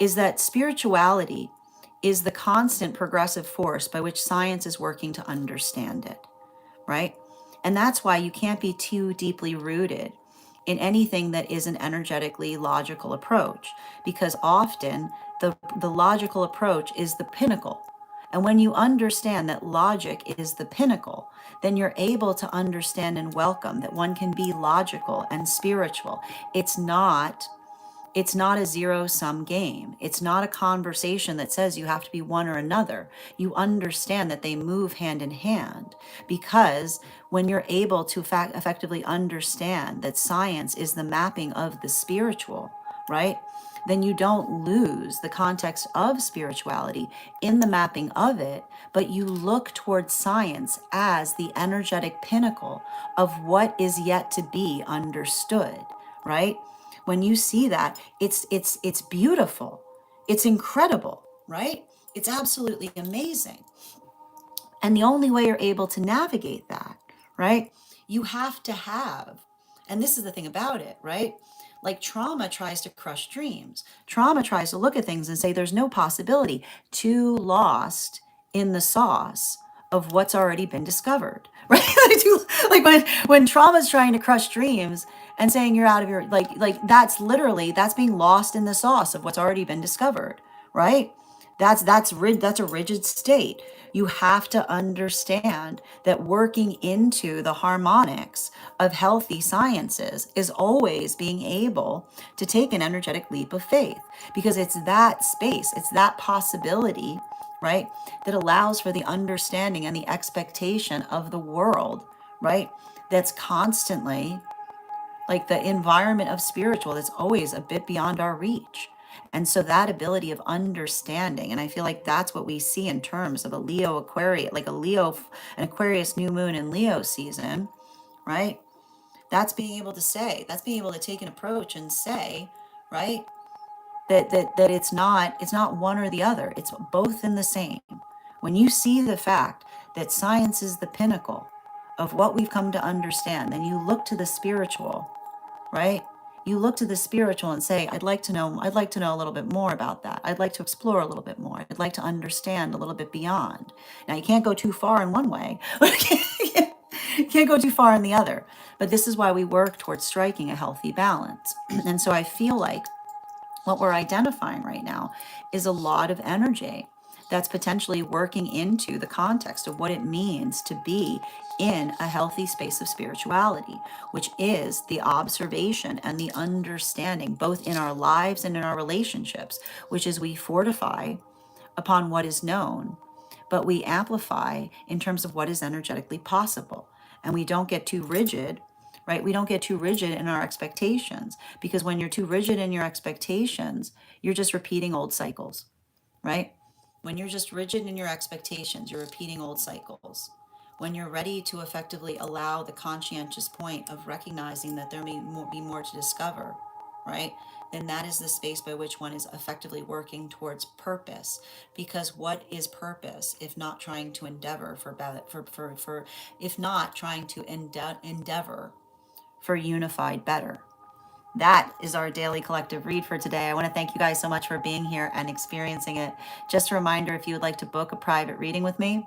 is that spirituality is the constant progressive force by which science is working to understand it, right? And that's why you can't be too deeply rooted in anything that is an energetically logical approach, because often the logical approach is the pinnacle. And when you understand that logic is the pinnacle, then you're able to understand and welcome that one can be logical and spiritual. It's not It's not a zero-sum game. It's not a conversation that says you have to be one or another. You understand that they move hand in hand, because when you're able to effectively understand that science is the mapping of the spiritual, right? Then you don't lose the context of spirituality in the mapping of it, but you look towards science as the energetic pinnacle of what is yet to be understood, right? When you see that, it's beautiful. It's incredible, right? It's absolutely amazing. And the only way you're able to navigate that, right? You have to have, and this is the thing about it, right? Like trauma tries to crush dreams. Trauma tries to look at things and say there's no possibility. Too lost in the sauce of what's already been discovered, right? Like when trauma's trying to crush dreams and saying you're out of your, like that's literally, that's being lost in the sauce of what's already been discovered, right? That's a rigid state. You have to understand that working into the harmonics of healthy sciences is always being able to take an energetic leap of faith, because it's that space, it's that possibility, right, that allows for the understanding and the expectation of the world, right, that's constantly like the environment of spiritual that's always a bit beyond our reach. And so that ability of understanding, and I feel like that's what we see in terms of a Leo Aquarius, like an Aquarius new moon in Leo season, right? That's being able to say, that's being able to take an approach and say, right, that it's not one or the other, it's both in the same. When you see the fact that science is the pinnacle of what we've come to understand, then you look to the spiritual, right? You look to the spiritual and say, I'd like to know a little bit more about that. I'd like to explore a little bit more. I'd like to understand a little bit beyond. Now, you can't go too far in one way, but you can't go too far in the other. But this is why we work towards striking a healthy balance. And so I feel like what we're identifying right now is a lot of energy that's potentially working into the context of what it means to be in a healthy space of spirituality, which is the observation and the understanding, both in our lives and in our relationships, which is we fortify upon what is known, but we amplify in terms of what is energetically possible. And we don't get too rigid, right? We don't get too rigid in our expectations, because when you're too rigid in your expectations, you're just repeating old cycles, right? When you're just rigid in your expectations, you're repeating old cycles. When you're ready to effectively allow the conscientious point of recognizing that there may be more to discover, right? Then that is the space by which one is effectively working towards purpose. Because what is purpose if not trying to endeavor for if not trying to endeavor for unified better? That is our daily collective read for today. I want to thank you guys so much for being here and experiencing it. Just a reminder, if you would like to book a private reading with me,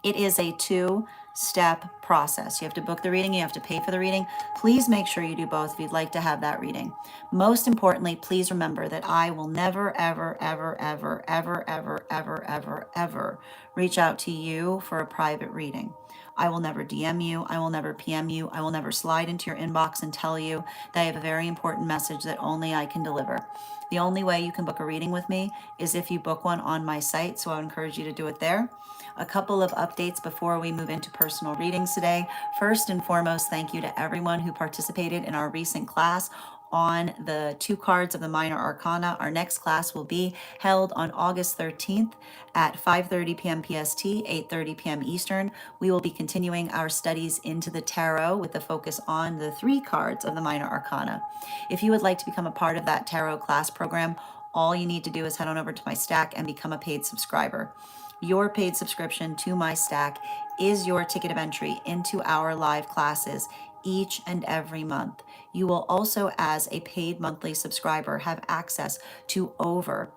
it is a two-step process. You have to book the reading, you have to pay for the reading. Please make sure you do both if you'd like to have that reading. Most importantly, please remember that I will never, ever, ever, ever, ever, ever, ever, ever, ever reach out to you for a private reading. I will never DM you. I will never PM you. I will never slide into your inbox and tell you that I have a very important message that only I can deliver. The only way you can book a reading with me is if you book one on my site, so I would encourage you to do it there. A couple of updates before we move into personal readings today. First and foremost, thank you to everyone who participated in our recent class on the two cards of the minor arcana. Our next class will be held on August 13th at 5:30 p.m. PST, 8:30 p.m. Eastern. We will be continuing our studies into the tarot with the focus on the three cards of the minor arcana. If you would like to become a part of that tarot class program, all you need to do is head on over to my stack and become a paid subscriber. Your paid subscription to my stack is your ticket of entry into our live classes each and every month. You will also, as a paid monthly subscriber, have access to over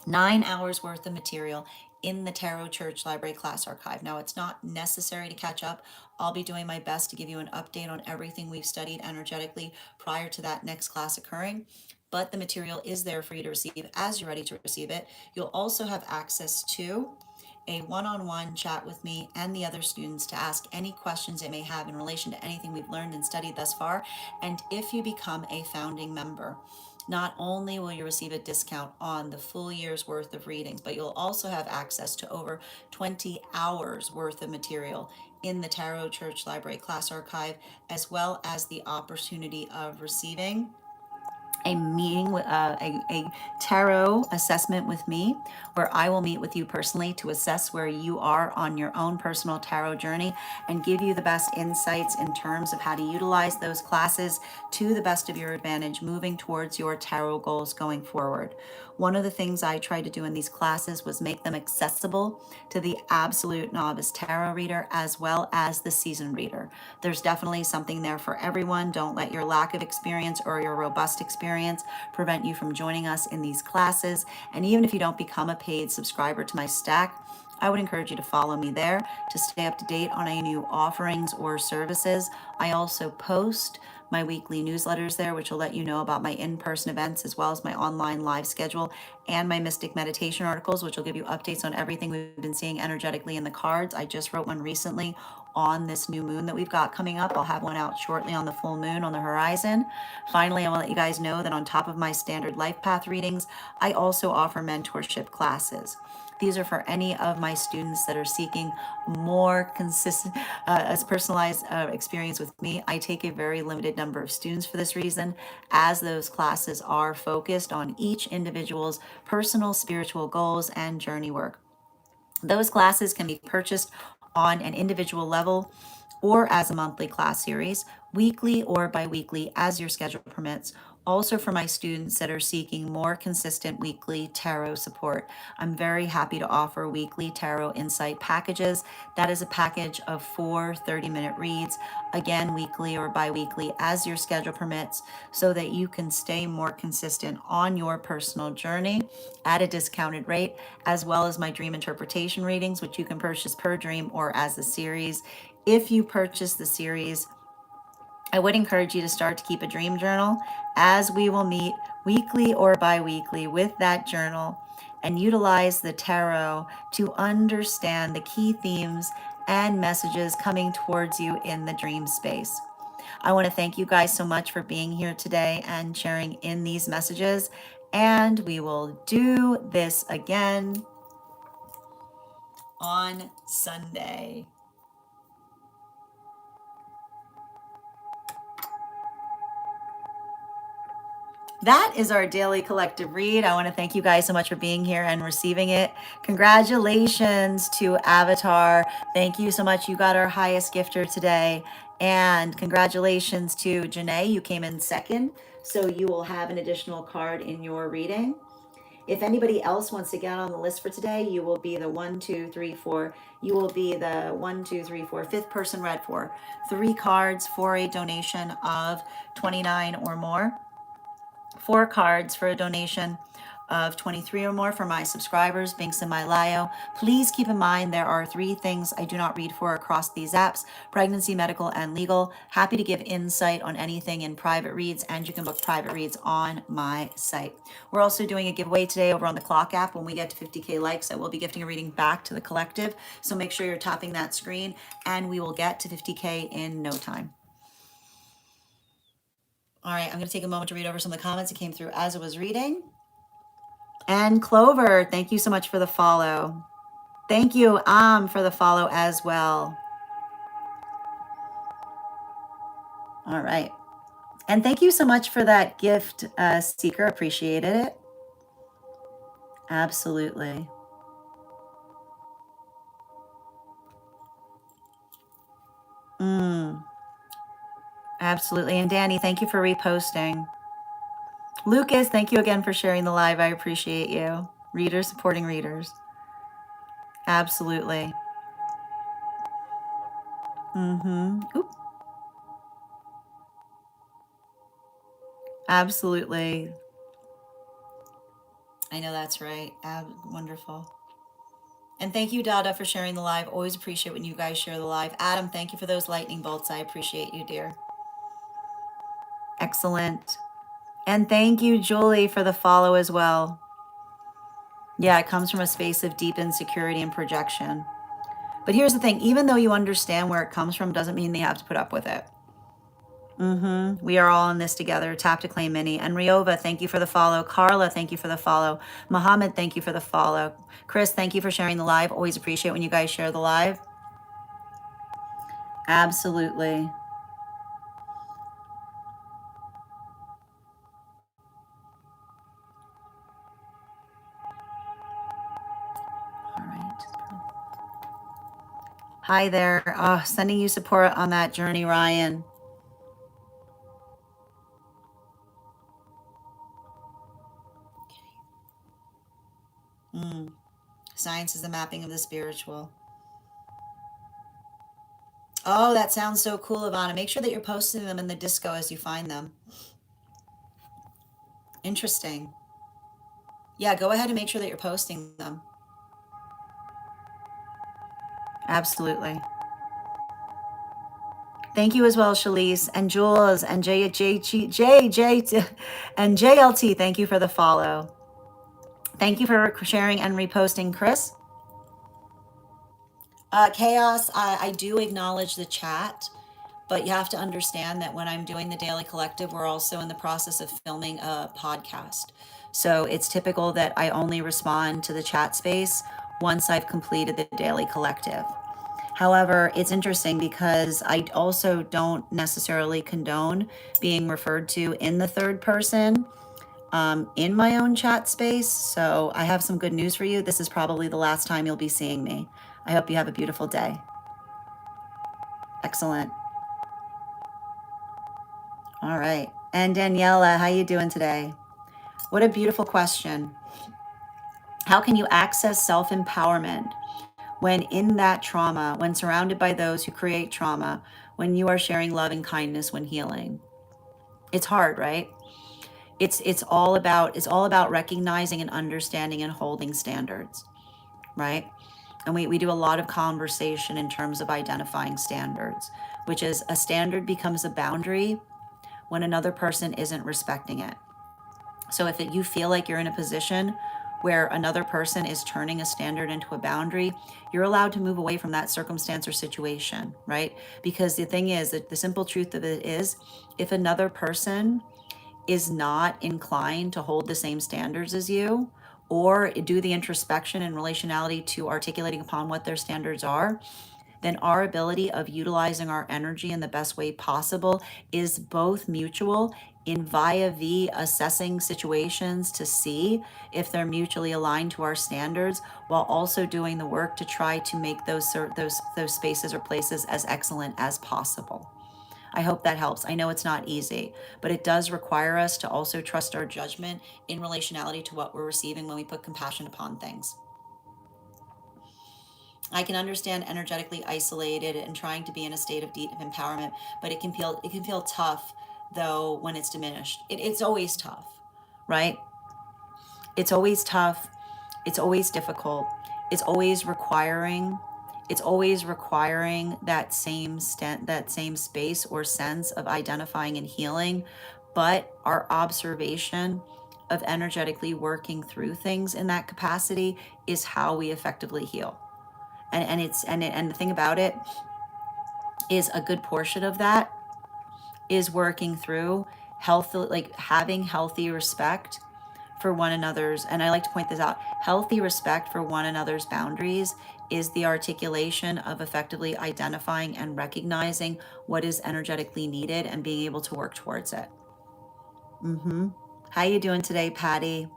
9 hours worth of material in the Tarot Church Library Class Archive. Now, it's not necessary to catch up. I'll be doing my best to give you an update on everything we've studied energetically prior to that next class occurring. But the material is there for you to receive as you're ready to receive it. You'll also have access to a one-on-one chat with me and the other students to ask any questions they may have in relation to anything we've learned and studied thus far. And if you become a founding member, Not only will you receive a discount on the full year's worth of readings, but you'll also have access to over 20 hours worth of material in the Tarot Church Library class archive, as well as the opportunity of receiving a meeting with a tarot assessment with me, where I will meet with you personally to assess where you are on your own personal tarot journey and give you the best insights in terms of how to utilize those classes to the best of your advantage moving towards your tarot goals going forward. One of the things I tried to do in these classes was make them accessible to the absolute novice tarot reader as well as the seasoned reader. There's definitely something there for everyone. Don't let your lack of experience or your robust experience prevent you from joining us in these classes. And even if you don't become a paid subscriber to my stack, I would encourage you to follow me there to stay up to date on any new offerings or services. I also post my weekly newsletters there, which will let you know about my in-person events as well as my online live schedule, and my mystic meditation articles, which will give you updates on everything we've been seeing energetically in the cards. I just wrote one recently on this new moon that we've got coming up. I'll have one out shortly on the full moon on the horizon. Finally, I want to let you guys know that on top of my standard life path readings, I also offer mentorship classes. These are for any of my students that are seeking more consistent, as personalized experience with me. I take a very limited number of students for this reason, as those classes are focused on each individual's personal spiritual goals and journey work. Those classes can be purchased on an individual level or as a monthly class series, weekly or bi-weekly as your schedule permits. Also for my students that are seeking more consistent weekly tarot support, I'm very happy to offer weekly tarot insight packages. That is a package of 4 30-minute reads, again, weekly or bi-weekly as your schedule permits, so that you can stay more consistent on your personal journey at a discounted rate, as well as my dream interpretation readings, which you can purchase per dream or as a series. If you purchase the series, I would encourage you to start to keep a dream journal, as we will meet weekly or bi-weekly with that journal and utilize the tarot to understand the key themes and messages coming towards you in the dream space. I want to thank you guys so much for being here today and sharing in these messages. And we will do this again on Sunday. That is our daily collective read. I want to thank you guys so much for being here and receiving it. Congratulations to Avatar. Thank you so much. You got our highest gifter today. And congratulations to Janae. You came in second, so you will have an additional card in your reading. If anybody else wants to get on the list for today, you will be the 1, 2, 3, 4. You will be the 1, 2, 3, 4, fifth person read for 3 cards for a donation of $29 or more. 4 cards for a donation of $23 or more for my subscribers, links in my bio. Please keep in mind there are 3 things I do not read for across these apps: pregnancy, medical, and legal. Happy to give insight on anything in private reads, and you can book private reads on my site. We're also doing a giveaway today over on the Clock app. When we get to 50K likes, I will be gifting a reading back to the collective. So make sure you're tapping that screen, and we will get to 50K in no time. All right, I'm going to take a moment to read over some of the comments that came through as I was reading. And Clover, thank you so much for the follow. Thank you, for the follow as well. All right. And thank you so much for that gift, Seeker. Appreciated it. Absolutely. Absolutely. And Danny, thank you for reposting. Lucas, thank you again for sharing the live. I appreciate you. Readers supporting readers. Absolutely. Oop. Absolutely. I know that's right. Wonderful. And thank you, Dada, for sharing the live. Always appreciate when you guys share the live. Adam, thank you for those lightning bolts. I appreciate you, dear. Excellent. And thank you, Julie, for the follow as well. Yeah, it comes from a space of deep insecurity and projection. But here's the thing, even though you understand where it comes from, doesn't mean that you have to put up with it. We are all in this together. Tap to claim mini. And Riova, thank you for the follow. Carla, thank you for the follow. Mohammed, thank you for the follow. Chris, thank you for sharing the live. Always appreciate when you guys share the live. Absolutely. All right. Hi there. Sending you support on that journey, Ryan. Science is the mapping of the spiritual. Oh, that sounds so cool, Ivana. Make sure that you're posting them in the disco as you find them. Interesting. Yeah, go ahead and make sure that you're posting them. Absolutely. Thank you as well, Shalise and Jules and and JLT. Thank you for the follow. Thank you for sharing and reposting, Chris. Chaos, I do acknowledge the chat, but you have to understand that when I'm doing the Daily Collective, we're also in the process of filming a podcast. So it's typical that I only respond to the chat space once I've completed the Daily Collective. However, it's interesting because I also don't necessarily condone being referred to in the third person in my own chat space. So I have some good news for you. This is probably the last time you'll be seeing me. I hope you have a beautiful day. Excellent. All right. And Daniela, how you doing today? What a beautiful question. How can you access self-empowerment when in that trauma, when surrounded by those who create trauma, when you are sharing love and kindness when healing? It's hard, right? It's all about recognizing and understanding and holding standards, right? And we do a lot of conversation in terms of identifying standards, which is a standard becomes a boundary when another person isn't respecting it. So if you feel like you're in a position where another person is turning a standard into a boundary, you're allowed to move away from that circumstance or situation, right? Because the thing is that the simple truth of it is, if another person is not inclined to hold the same standards as you or do the introspection and relationality to articulating upon what their standards are, then our ability of utilizing our energy in the best way possible is both mutual in via v assessing situations to see if they're mutually aligned to our standards, while also doing the work to try to make those spaces or places as excellent as possible. I hope that helps. I know it's not easy, but it does require us to also trust our judgment in relationality to what we're receiving when we put compassion upon things. I can understand energetically isolated and trying to be in a state of deep empowerment, but it can feel tough though when it's diminished. It's always tough, right? It's always tough. It's always difficult. It's always requiring. It's always requiring that same space or sense of identifying and healing, but our observation of energetically working through things in that capacity is how we effectively heal. And the thing about it is a good portion of that is working through health, like having healthy respect for one another's, and I like to point this out, healthy respect for one another's boundaries is the articulation of effectively identifying and recognizing what is energetically needed and being able to work towards it. How you doing today, Patty?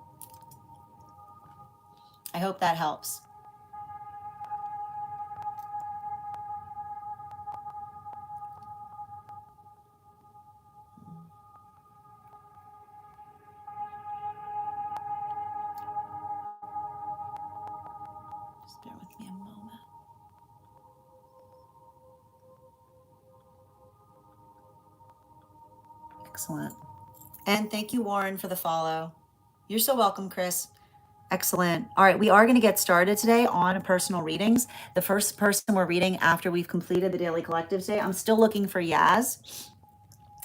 I hope that helps. Just bear with me a moment. Excellent. And thank you, Warren, for the follow. You're so welcome, Chris. Excellent. All right, we are going to get started today on personal readings. The first person we're reading after we've completed the Daily Collective today, I'm still looking for Yaz.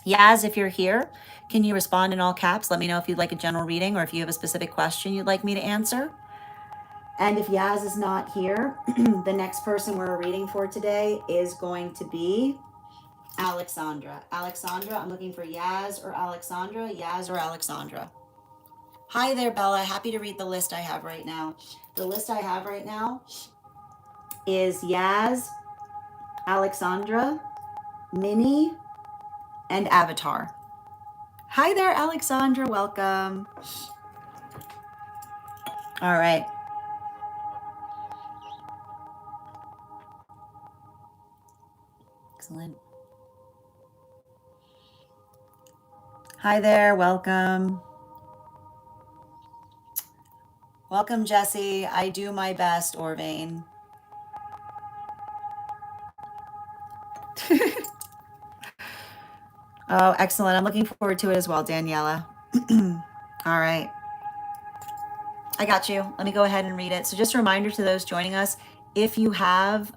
Yaz, if you're here, can you respond in all caps? Let me know if you'd like a general reading or if you have a specific question you'd like me to answer. And if Yaz is not here, the next person we're reading for today is going to be Alexandra. Alexandra, I'm looking for Yaz or Alexandra. Yaz or Alexandra. Hi there, Bella. Happy to read the list I have right now. The list I have right now is Yaz, Alexandra, Minnie, and Avatar. Hi there, Alexandra. Welcome. All right. Excellent. Hi there. Welcome. Welcome, Jesse. I do my best, Orvain. Oh, excellent. I'm looking forward to it as well, Daniela. All right. I got you. Let me go ahead and read it. So just a reminder to those joining us, if you have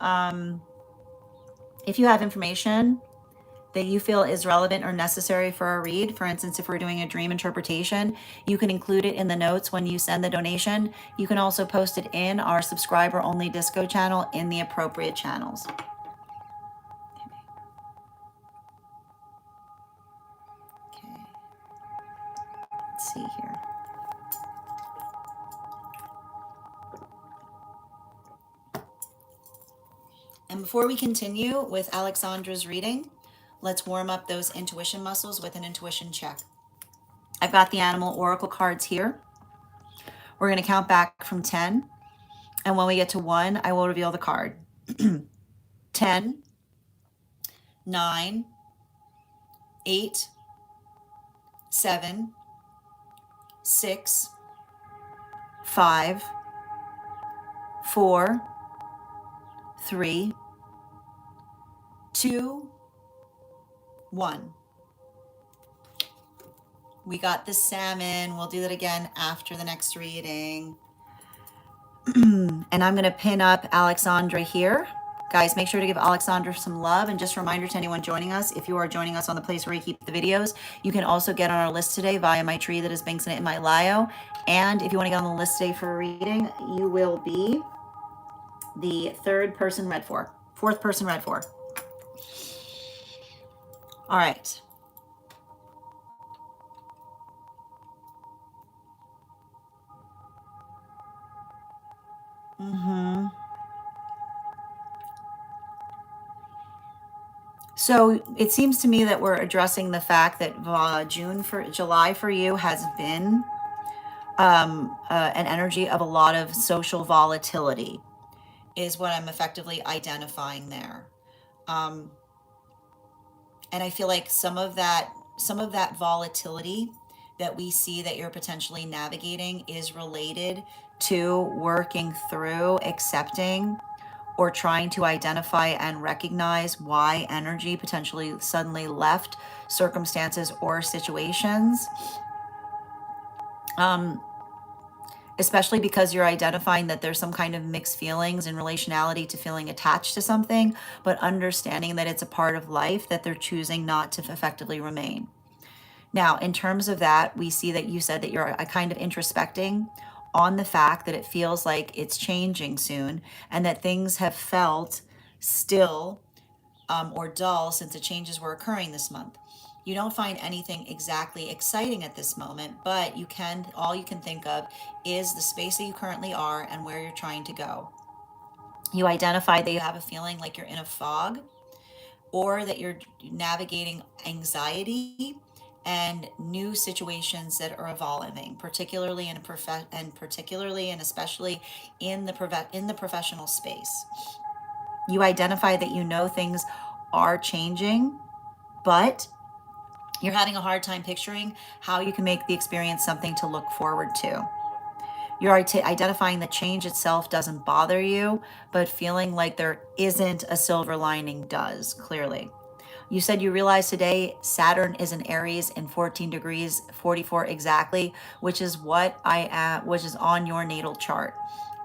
information that you feel is relevant or necessary for a read, for instance, if we're doing a dream interpretation, you can include it in the notes when you send the donation. You can also post it in our subscriber only disco channel in the appropriate channels. Okay. Let's see here. And before we continue with Alexandra's reading, let's warm up those intuition muscles with an intuition check. I've got the animal oracle cards here. We're going to count back from 10. And when we get to 1, I will reveal the card. 10, 9, 8, 7, 6, 5, 4, 3, 2, 1. We got the salmon. We'll do that again after the next reading. And I'm going to pin up Alexandra here. Guys, make sure to give Alexandra some love. And just a reminder to anyone joining us, if you are joining us on the place where we keep the videos, you can also get on our list today via my tree that is Binks in my bio. And if you want to get on the list today for a reading, you will be the fourth person read for. All right. So it seems to me that we're addressing the fact that July for you has been an energy of a lot of social volatility, is what I'm effectively identifying there. And I feel like some of that volatility that we see that you're potentially navigating is related to working through accepting or trying to identify and recognize why energy potentially suddenly left circumstances or situations. Especially because you're identifying that there's some kind of mixed feelings in relationality to feeling attached to something, but understanding that it's a part of life that they're choosing not to effectively remain. Now, in terms of that, we see that you said that you're a kind of introspecting on the fact that it feels like it's changing soon and that things have felt still or dull since the changes were occurring this month. You don't find anything exactly exciting at this moment, but all you can think of is the space that you currently are and where you're trying to go. You identify that you have a feeling like you're in a fog or that you're navigating anxiety and new situations that are evolving, particularly and especially in the professional space. You identify that you know things are changing, but you're having a hard time picturing how you can make the experience something to look forward to. You're identifying the change itself doesn't bother you, but feeling like there isn't a silver lining does, clearly. You said you realized today Saturn is in Aries in 14 degrees 44 exactly, which is which is on your natal chart.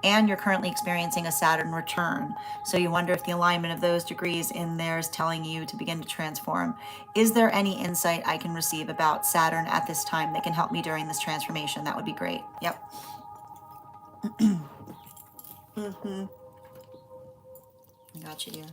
And you're currently experiencing a Saturn return. So you wonder if the alignment of those degrees in there is telling you to begin to transform. Is there any insight I can receive about Saturn at this time that can help me during this transformation? That would be great. Yep. I got you, dear.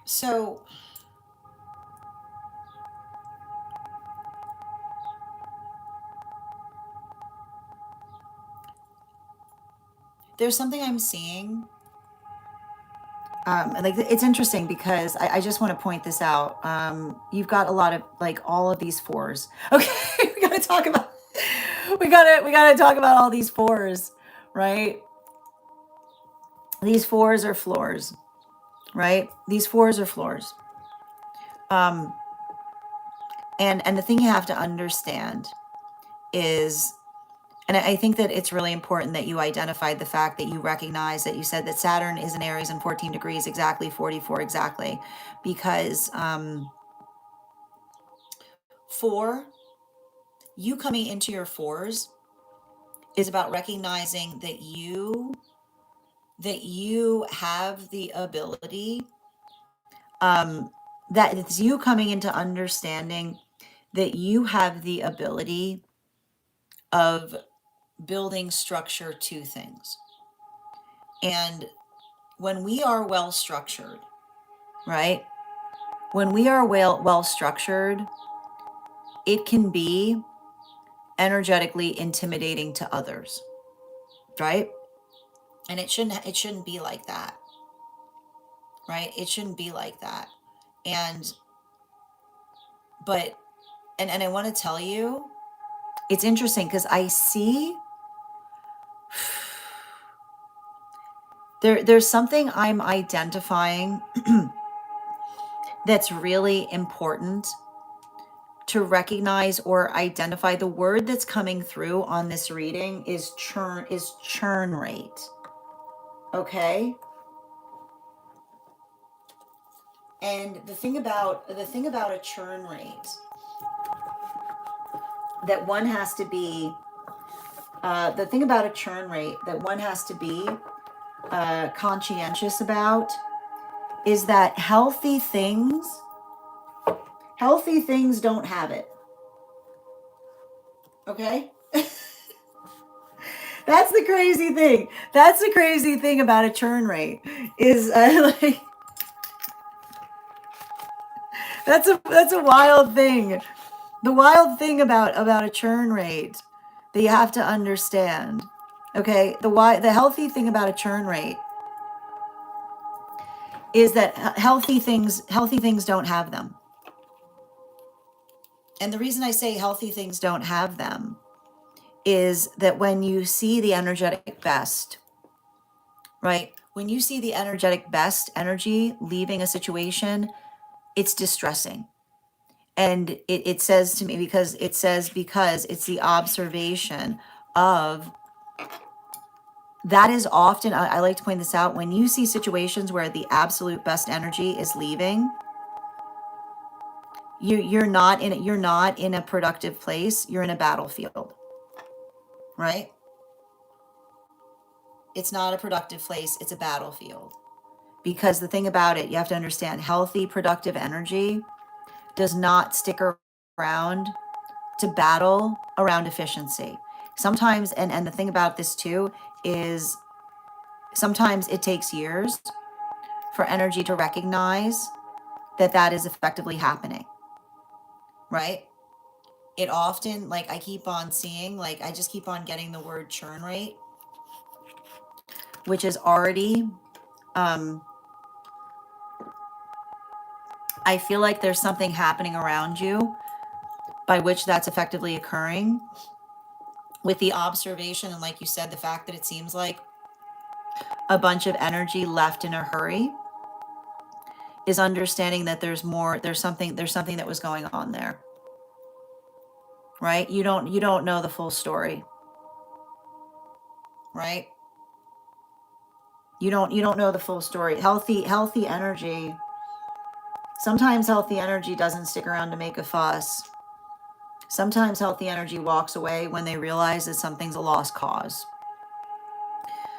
So there's something I'm seeing. Like it's interesting because I just want to point this out. You've got a lot of like all of these fours. Okay, we gotta talk about we gotta talk about all these fours, right? These fours are floors, right? These fours are floors. Um, and the thing you have to understand is, and I think that it's really important that you identified the fact that you recognize that you said that Saturn is in Aries and 14 degrees exactly, 44 exactly, because four, you coming into your fours is about recognizing that you have the ability, that it's you coming into understanding that you have the ability of building structure to things. And when we are well structured, right? When we are well structured, it can be energetically intimidating to others, right? And it shouldn't be like that, right? It shouldn't be like that. And but and I want to tell you, it's interesting because I see there's something I'm identifying that's really important to recognize or identify. The word that's coming through on this reading is churn rate. Okay? And the thing about a churn rate that one has to be the thing about a churn rate that one has to be conscientious about is that healthy things don't have it. Okay? That's the crazy thing. That's the crazy thing about a churn rate is like that's a wild thing. The wild thing about a churn rate that you have to understand. Okay, the healthy thing about a churn rate is that healthy things don't have them. And the reason I say healthy things don't have them is that when you see the energetic best, right? When you see the energetic best energy leaving a situation, it's distressing. And it says to me, because it's the observation of that is often, I like to point this out, when you see situations where the absolute best energy is leaving, you're not in a productive place, you're in a battlefield, right? It's not a productive place, it's a battlefield. Because the thing about it, you have to understand, healthy, productive energy does not stick around to battle around efficiency. Sometimes, and the thing about this too is sometimes it takes years for energy to recognize that that is effectively happening, right? It often, like I keep on seeing, like I just keep on getting the word churn rate, which is already, I feel like there's something happening around you by which that's effectively occurring, with the observation and, like you said, the fact that it seems like a bunch of energy left in a hurry, is understanding that there's something that was going on there, right? You don't know the full story, right? You don't know the full story. Healthy energy, sometimes healthy energy doesn't stick around to make a fuss. Sometimes healthy energy walks away when they realize that something's a lost cause.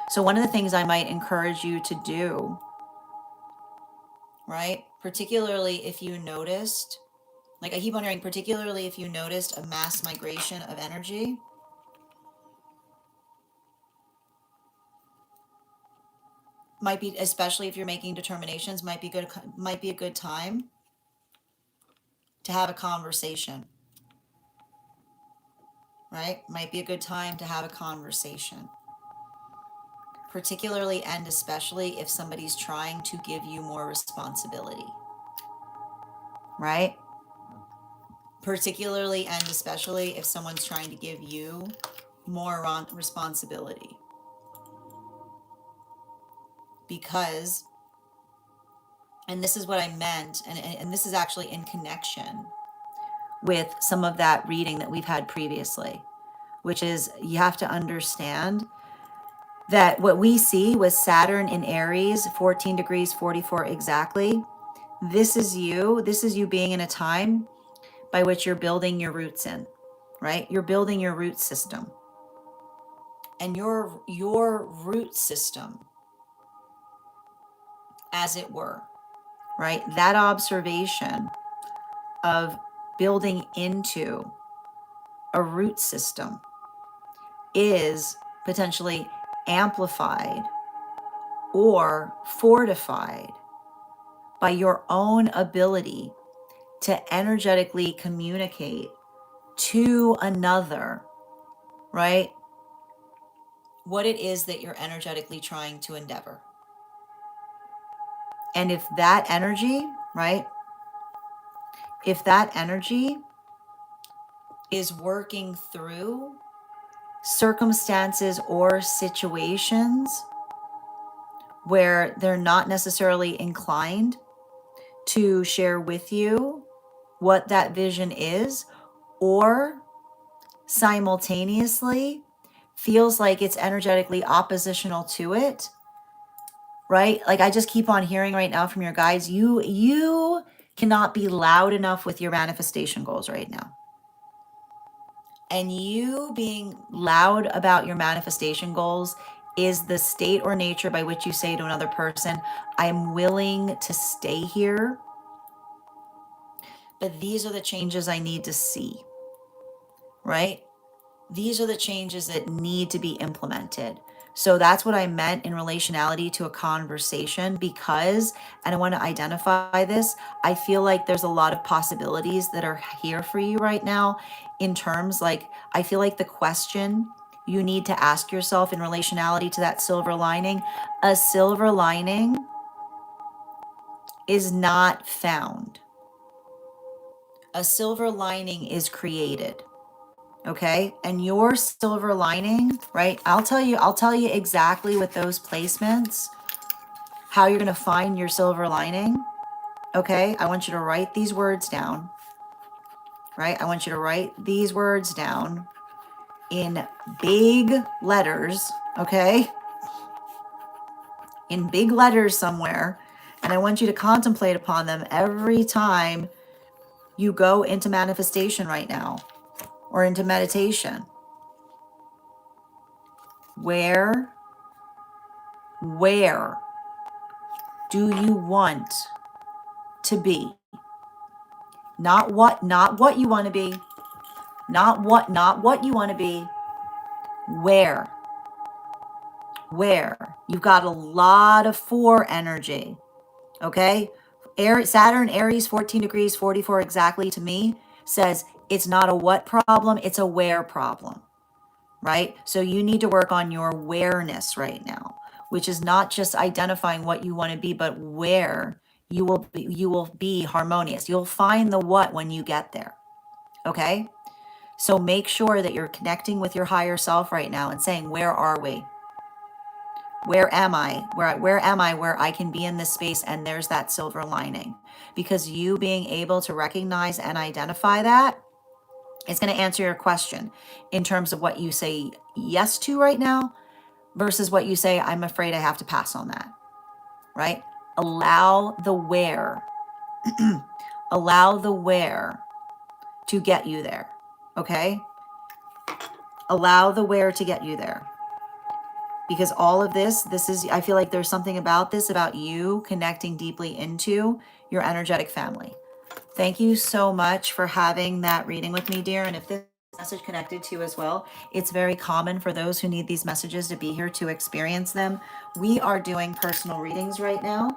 So one of the things I might encourage you to do, right? Particularly if you noticed, like I keep on hearing, particularly if you noticed a mass migration of energy, might be, especially if you're making determinations, might be a good time to have a conversation, right? Might be a good time to have a conversation. Particularly and especially if somebody's trying to give you more responsibility, right? Particularly and especially if someone's trying to give you more responsibility. Because, and this is what I meant, and this is actually in connection with some of that reading that we've had previously, which is you have to understand that what we see with Saturn in Aries, 14 degrees 44 exactly, this is you being in a time by which you're building your roots in, right? You're building your root system. And your root system, as it were, right? That observation of building into a root system is potentially amplified or fortified by your own ability to energetically communicate to another, right? What it is that you're energetically trying to endeavor. And if that energy, right? If that energy is working through circumstances or situations where they're not necessarily inclined to share with you what that vision is, or simultaneously feels like it's energetically oppositional to it, right? Like I just keep on hearing right now from your guides, you cannot be loud enough with your manifestation goals right now. And you being loud about your manifestation goals is the state or nature by which you say to another person, I'm willing to stay here, but these are the changes I need to see, right? These are the changes that need to be implemented. So that's what I meant in relationality to a conversation, because, and I want to identify this, I feel like there's a lot of possibilities that are here for you right now in terms, like, I feel like the question you need to ask yourself in relationality to that silver lining, a silver lining is not found. A silver lining is created. Okay. And your silver lining, right? I'll tell you exactly with those placements, how you're going to find your silver lining. Okay. I want you to write these words down, right? I want you to write these words down in big letters. Okay. In big letters somewhere. And I want you to contemplate upon them every time you go into manifestation right now or into meditation. Where do you want to be? Not what you want to be. Not what you want to be. Where? You've got a lot of 4 energy. Okay? Saturn, Aries, 14 degrees, 44 exactly to me says it's not a what problem, it's a where problem. Right? So you need to work on your awareness right now, which is not just identifying what you want to be, but where you will be harmonious. You'll find the what when you get there. Okay? So make sure that you're connecting with your higher self right now and saying, where are we? Where am I? Where am I where I can be in this space and there's that silver lining? Because you being able to recognize and identify that is going to answer your question in terms of what you say yes to right now versus what you say, I'm afraid I have to pass on that, right? Allow the where, allow the where to get you there. okay? Allow the where to get you there. Because all of this is, I feel like there's something about this, about you connecting deeply into your energetic family. Thank you so much for having that reading with me, dear. And if this message connected to you as well, it's very common for those who need these messages to be here to experience them. We are doing personal readings right now.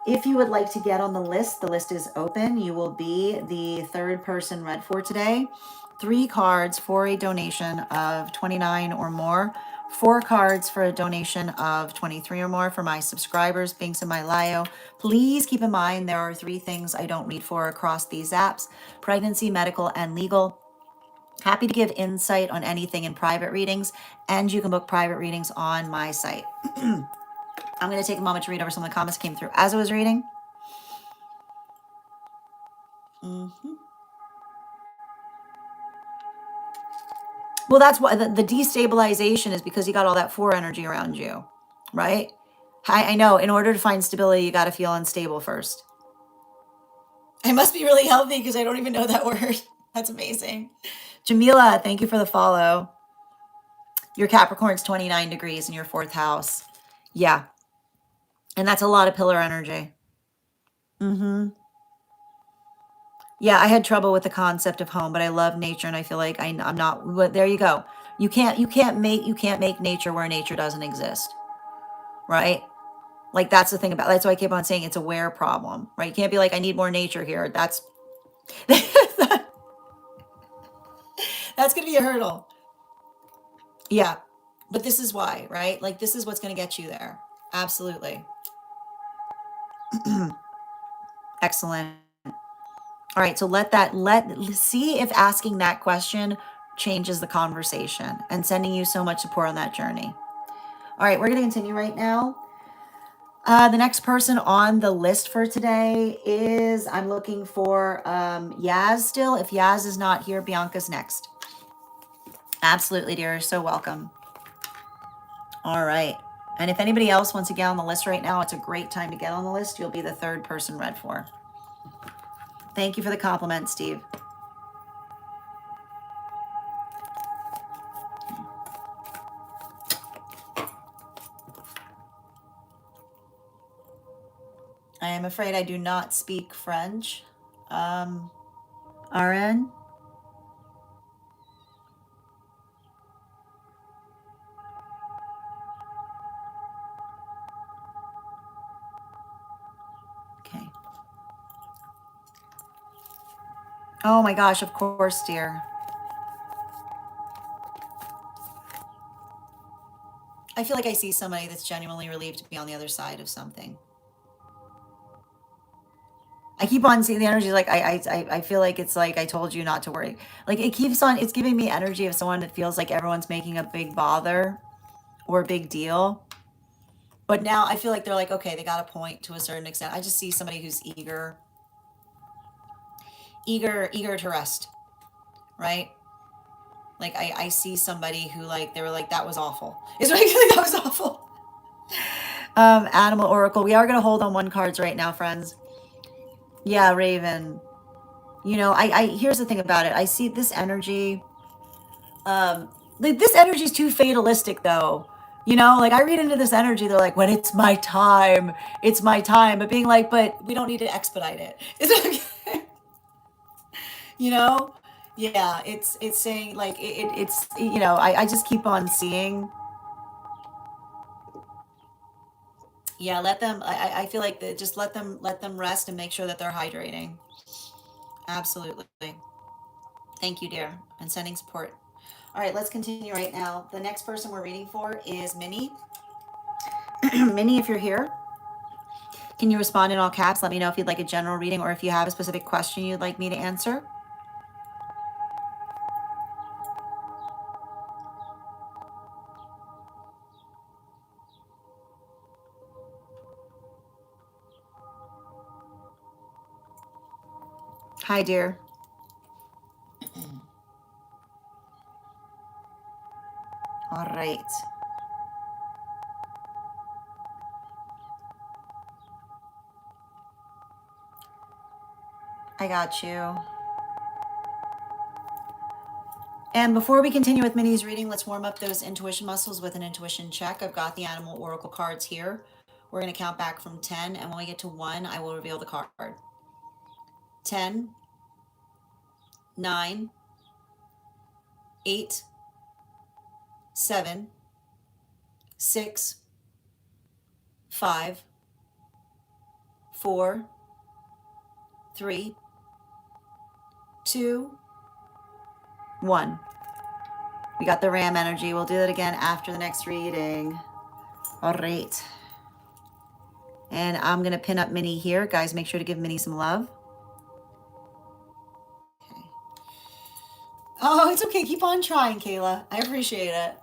If you would like to get on the list is open. You will be the third person read for today. 3 cards for a donation of 29 or more. 4 cards for a donation of 23 or more for my subscribers, Binks and my Lio. Please keep in mind there are 3 things I don't read for across these apps: pregnancy, medical, and legal. Happy to give insight on anything in private readings, and you can book private readings on my site. I'm going to take a moment to read over some of the comments that came through as I was reading. Well, that's why the destabilization is because you got all that 4 energy around you, right? I know, in order to find stability, you got to feel unstable first. I must be really healthy because I don't even know that word. That's amazing. Jamila, thank you for the follow. Your Capricorn's 29 degrees in your 4th house. Yeah. And that's a lot of pillar energy. Yeah, I had trouble with the concept of home, but I love nature, and I feel like I'm not. But there you go. You can't make nature where nature doesn't exist, right? Like that's the thing about. That's why I keep on saying it's a where problem, right? You can't be like, I need more nature here. That's that's gonna be a hurdle. Yeah, but this is why, right? Like this is what's gonna get you there. Absolutely. Excellent. All right, so see if asking that question changes the conversation, and sending you so much support on that journey. All right, we're going to continue right now. The next person on the list for today is, I'm looking for Yaz still. If Yaz is not here, Bianca's next. Absolutely, dear. You're so welcome. All right. And if anybody else wants to get on the list right now, it's a great time to get on the list. You'll be the 3rd person read for. Thank you for the compliment, Steve. I am afraid I do not speak French. RN? Okay. Oh my gosh, of course, dear. I feel like I see somebody that's genuinely relieved to be on the other side of something. I keep on seeing the energy, like I feel like it's like I told you not to worry. Like it keeps on, it's giving me energy of someone that feels like everyone's making a big bother or a big deal. But now I feel like they're like, okay, they got a point to a certain extent. I just see somebody who's eager to rest, right? Like I see somebody who, like, they were like, that was awful. It's like, that was awful. Animal Oracle. We are going to hold on 1 cards right now, friends. Yeah, Raven. You know, I here's the thing about it. I see this energy. Like this energy is too fatalistic, though. You know, like I read into this energy. They're like, when it's my time, it's my time. But being like, but we don't need to expedite it. It's okay. You know, yeah. It's saying like it's you know. I just keep on seeing. Yeah, let them. I feel like just let them rest and make sure that they're hydrating. Absolutely. Thank you, dear, and sending support. All right, let's continue right now. The next person we're reading for is Minnie. Minnie, if you're here, can you respond in all caps? Let me know if you'd like a general reading or if you have a specific question you'd like me to answer. Hi, dear. All right. I got you. And before we continue with Minnie's reading, let's warm up those intuition muscles with an intuition check. I've got the animal oracle cards here. We're going to count back from 10, and when we get to 1, I will reveal the card. 10, 9, 8, 7, 6, 5, 4, 3, 2, 1. We got the ram energy. We'll do that again after the next reading. All right. And I'm going to pin up Minnie here. Guys, make sure to give Minnie some love. Okay. Oh, it's okay. Keep on trying, Kayla. I appreciate it.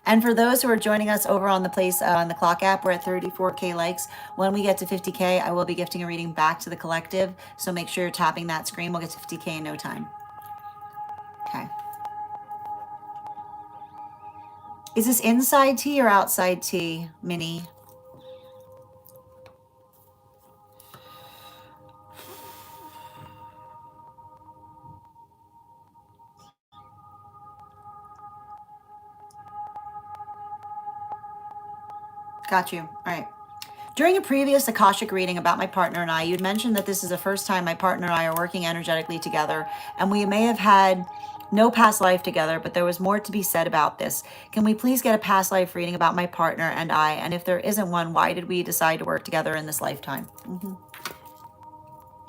And for those who are joining us over on the place on the clock app, we're at 34K likes. When we get to 50K, I will be gifting a reading back to the collective. So make sure you're tapping that screen. We'll get to 50K in no time. Okay. Is this inside tea or outside tea, Minnie? Got you. All right. During a previous Akashic reading about my partner and I, you'd mentioned that this is the first time my partner and I are working energetically together, and we may have had no past life together, but there was more to be said about this. Can we please get a past life reading about my partner and I? And if there isn't one, why did we decide to work together in this lifetime?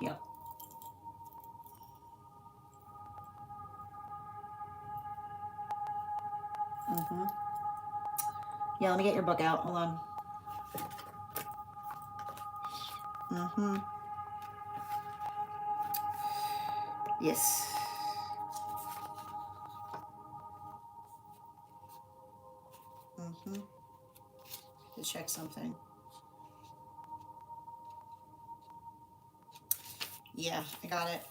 Yeah. Yeah, let me get your book out. Hold on. Yes. To check something. Yeah, I got it.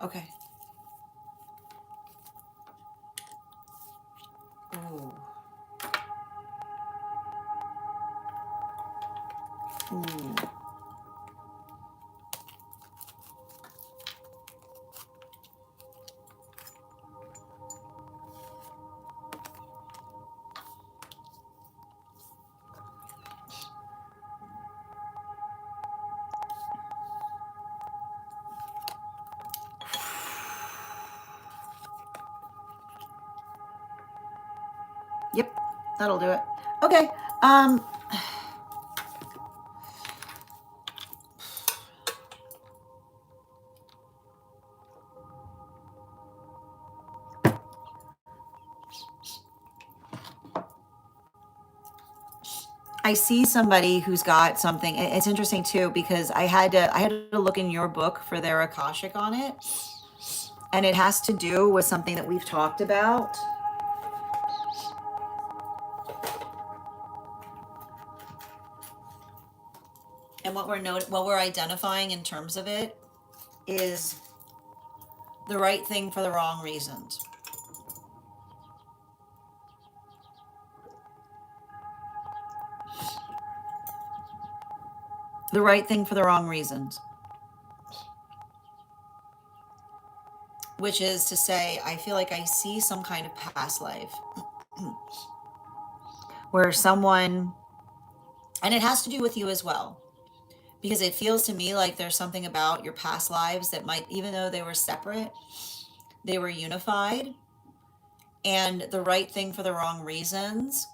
Okay. Ooh. Ooh. Yep, that'll do it. Okay. I see somebody who's got something. It's interesting too, because I had to look in your book for their Akashic on it. And it has to do with something that we've talked about. And what we're identifying in terms of it is the right thing for the wrong reasons. The right thing for the wrong reasons. Which is to say, I feel like I see some kind of past life where someone, and it has to do with you as well, because it feels to me like there's something about your past lives that might, even though they were separate, they were unified, and the right thing for the wrong reasons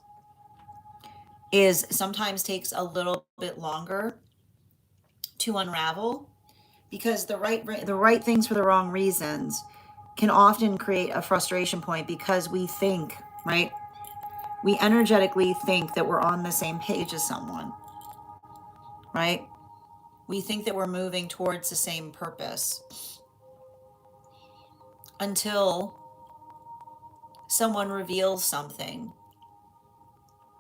is sometimes takes a little bit longer to unravel, because the right things for the wrong reasons can often create a frustration point, because we think, right? We energetically think that we're on the same page as someone, right? We think that we're moving towards the same purpose until someone reveals something,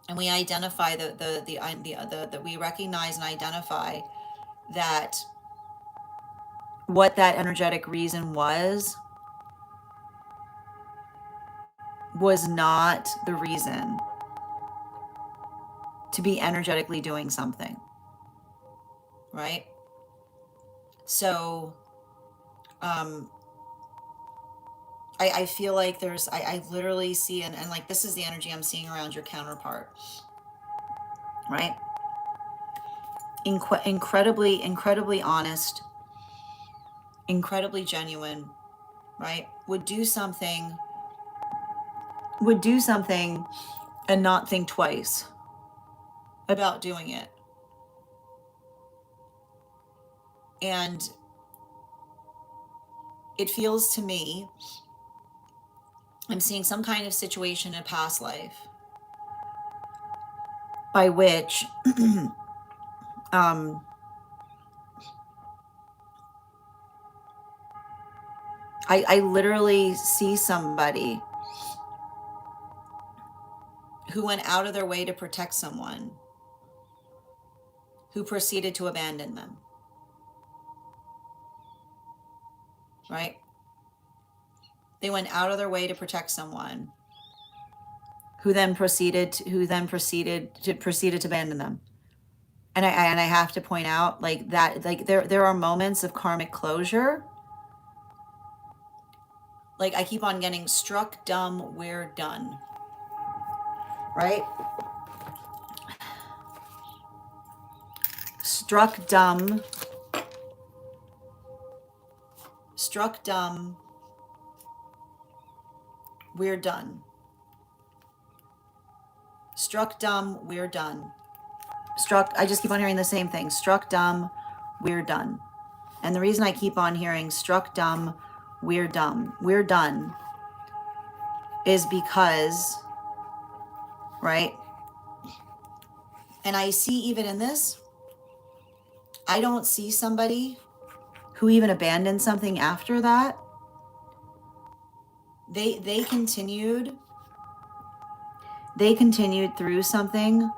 and we identify that we recognize and identify that what that energetic reason was not the reason to be energetically doing something, right? So I feel like I literally see, and like this is the energy I'm seeing around your counterpart, right? Incredibly honest, incredibly genuine, right? Would do something and not think twice about doing it. And it feels to me, I'm seeing some kind of situation in a past life by which I literally see somebody who went out of their way to protect someone who proceeded to abandon them, right? They went out of their way to protect someone who then proceeded to abandon them. And I have to point out, like, that, like, there are moments of karmic closure. Like, I keep on getting struck dumb, we're done, right? Struck dumb, we're done. Struck dumb, we're done. I just keep on hearing the same thing. Struck dumb, we're done. And the reason I keep on hearing struck dumb, we're done is because, right? And I see even in this, I don't see somebody who even abandoned something after that. They continued through something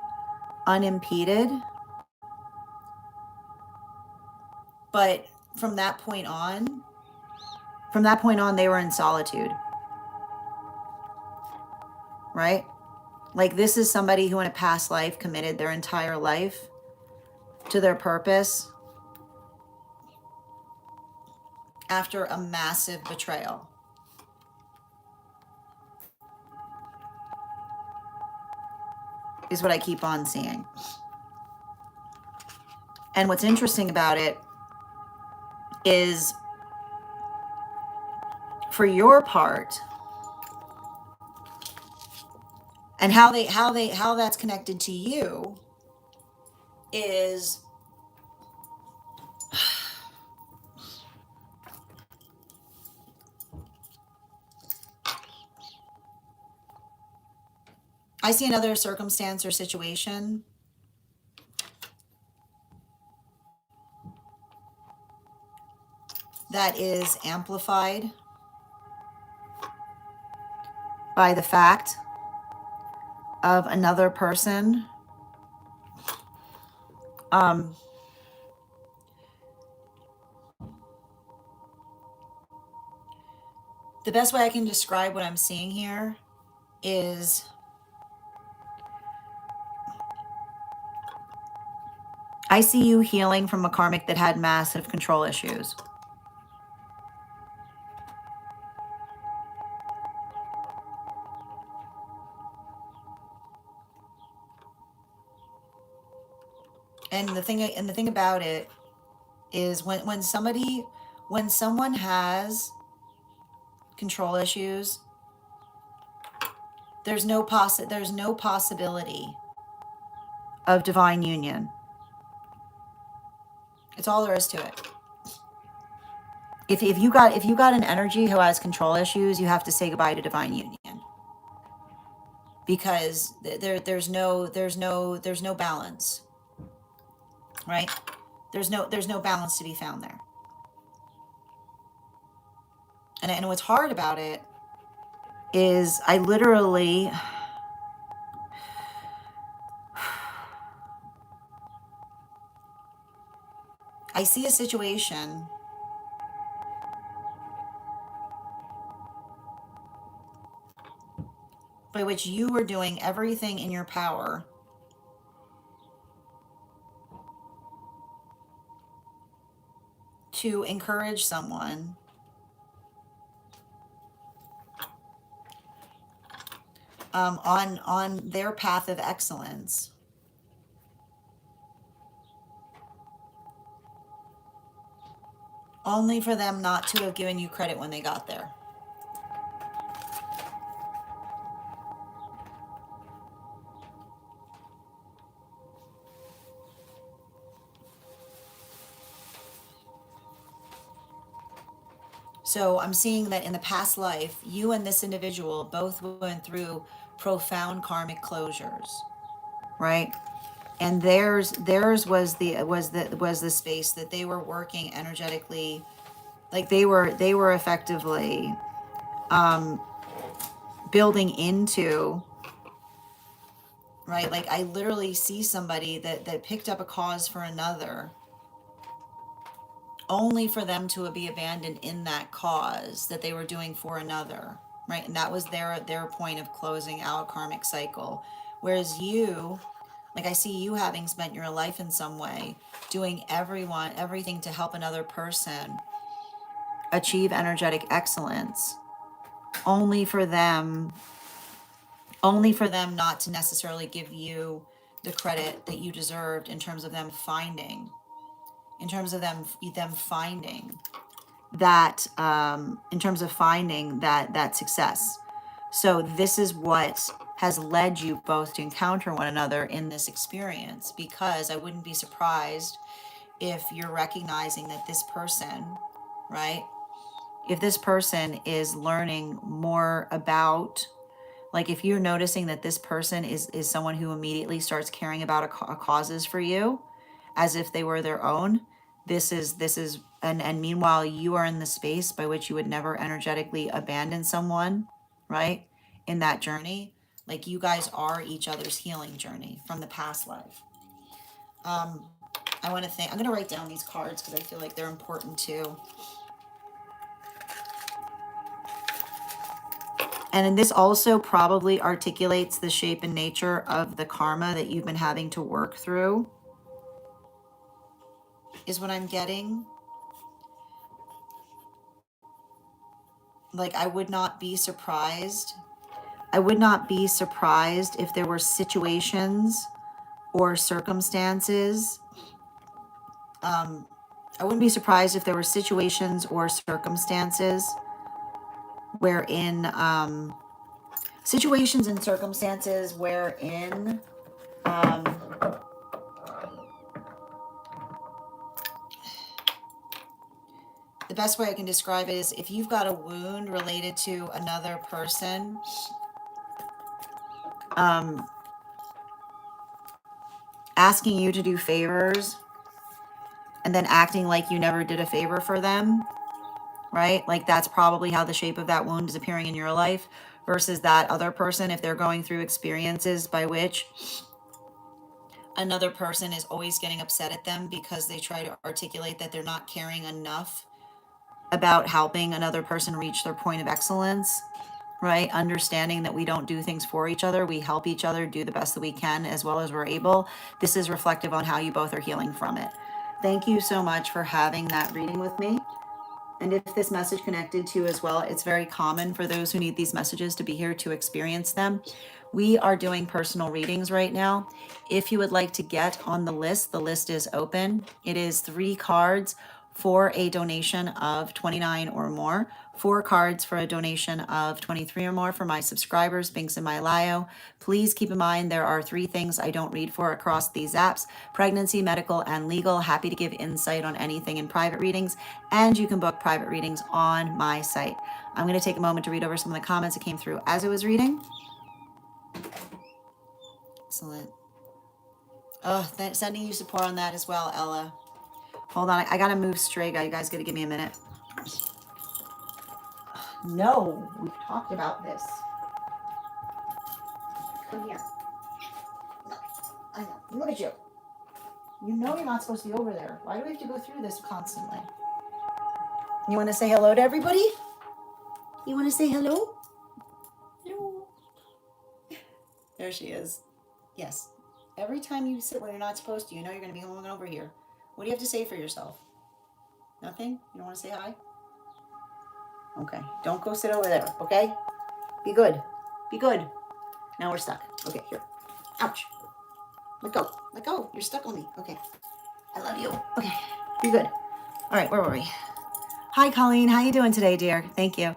unimpeded. But from that point on, they were in solitude, right? Like, this is somebody who in a past life committed their entire life to their purpose after a massive betrayal. Is what I keep on seeing. And what's interesting about it is, for your part, and how that's connected to you is, I see another circumstance or situation that is amplified by the fact of another person the best way I can describe what I'm seeing here is, I see you healing from a karmic that had massive control issues. And the thing about it is, when someone has control issues, there's no possibility of divine union. It's all there is to it. If you got an energy who has control issues, you have to say goodbye to divine union, because there's no balance, right? There's no balance to be found there. And what's hard about it is, I see a situation by which you were doing everything in your power to encourage someone on their path of excellence, only for them not to have given you credit when they got there. So I'm seeing that in the past life, you and this individual both went through profound karmic closures, right? And theirs was the space that they were working energetically, like they were effectively building into, right? Like I literally see somebody that picked up a cause for another, only for them to be abandoned in that cause that they were doing for another, right? And that was their point of closing out karmic cycle. Whereas you, like I see you having spent your life in some way doing everything to help another person achieve energetic excellence, only for them not to necessarily give you the credit that you deserved in terms of them finding that that success. So this is what has led you both to encounter one another in this experience, because I wouldn't be surprised if you're recognizing that this person, right, if this person is learning more about, like if you're noticing that this person is someone who immediately starts caring about causes for you as if they were their own, this is and meanwhile you are in the space by which you would never energetically abandon someone, right, in that journey. Like you guys are each other's healing journey from the past life. I want to think, I'm going to write down these cards because I feel like they're important too. And then this also probably articulates the shape and nature of the karma that you've been having to work through, is what I'm getting. Like I would not be surprised if there were situations or circumstances. I wouldn't be surprised if there were situations or circumstances wherein situations and circumstances wherein the best way I can describe it is if you've got a wound related to another person, asking you to do favors and then acting like you never did a favor for them, right? Like that's probably how the shape of that wound is appearing in your life, versus that other person, if they're going through experiences by which another person is always getting upset at them because they try to articulate that they're not caring enough about helping another person reach their point of excellence, right? Understanding that we don't do things for each other. We help each other do the best that we can as well as we're able. This is reflective on how you both are healing from it. Thank you so much for having that reading with me. And if this message connected to you as well, it's very common for those who need these messages to be here to experience them. We are doing personal readings right now. If you would like to get on the list is open. It is 3 cards for a donation of $29 or more, 4 cards for a donation of $23 or more for my subscribers, Binks and Mylayo. Please keep in mind there are 3 things I don't read for across these apps: pregnancy, medical, and legal. Happy to give insight on anything in private readings, and you can book private readings on my site. I'm going to take a moment to read over some of the comments that came through as I was reading. Excellent. Oh, sending you support on that as well, Ella. Hold on, I gotta move Strega. You guys gotta give me a minute. No, we've talked about this. Come here. No, I know. Look at you. You know you're not supposed to be over there. Why do we have to go through this constantly? You want to say hello to everybody? You want to say hello? Hello. There she is. Yes. Every time you sit where you're not supposed to, you know you're going to be going over here. What do you have to say for yourself? Nothing? You don't want to say hi? Okay. Don't go sit over there, okay? Be good. Be good. Now we're stuck. Okay, here. Ouch. Let go. Let go. You're stuck on me. Okay. I love you. Okay. Be good. All right, where were we? Hi, Colleen. How you doing today, dear? Thank you.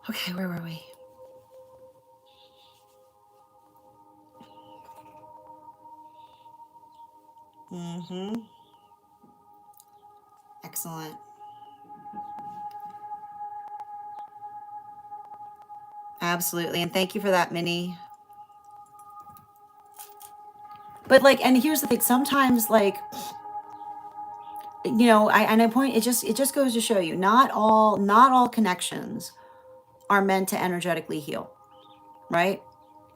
Okay, where were we? Mm-hmm. Excellent. Absolutely. And thank you for that, Minnie. But like, and here's the thing, sometimes like, you know, I point, it just goes to show you, not all connections are meant to energetically heal, right?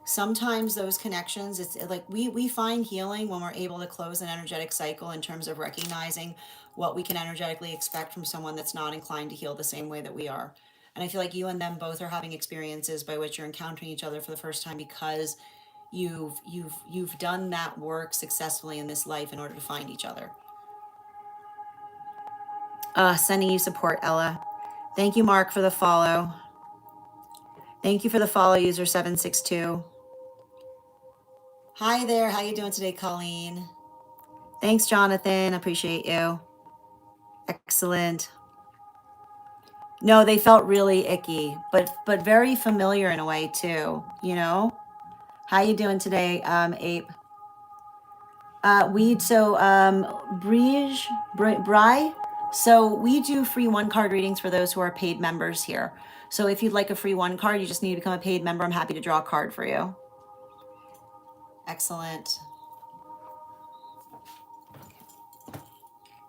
Sometimes those connections, it's like we find healing when we're able to close an energetic cycle in terms of recognizing what we can energetically expect from someone that's not inclined to heal the same way that we are. And I feel like you and them both are having experiences by which you're encountering each other for the first time because you've done that work successfully in this life in order to find each other. Sending you support, Ella. Thank you, Mark, for the follow. Thank you for the follow, user 762. Hi there. How you doing today, Colleen? Thanks, Jonathan. Appreciate you. Excellent. No, they felt really icky, but very familiar in a way too. You know. How you doing today, Ape? Bry. So we do free one card readings for those who are paid members here. So if you'd like a free one card, you just need to become a paid member. I'm happy to draw a card for you. Excellent.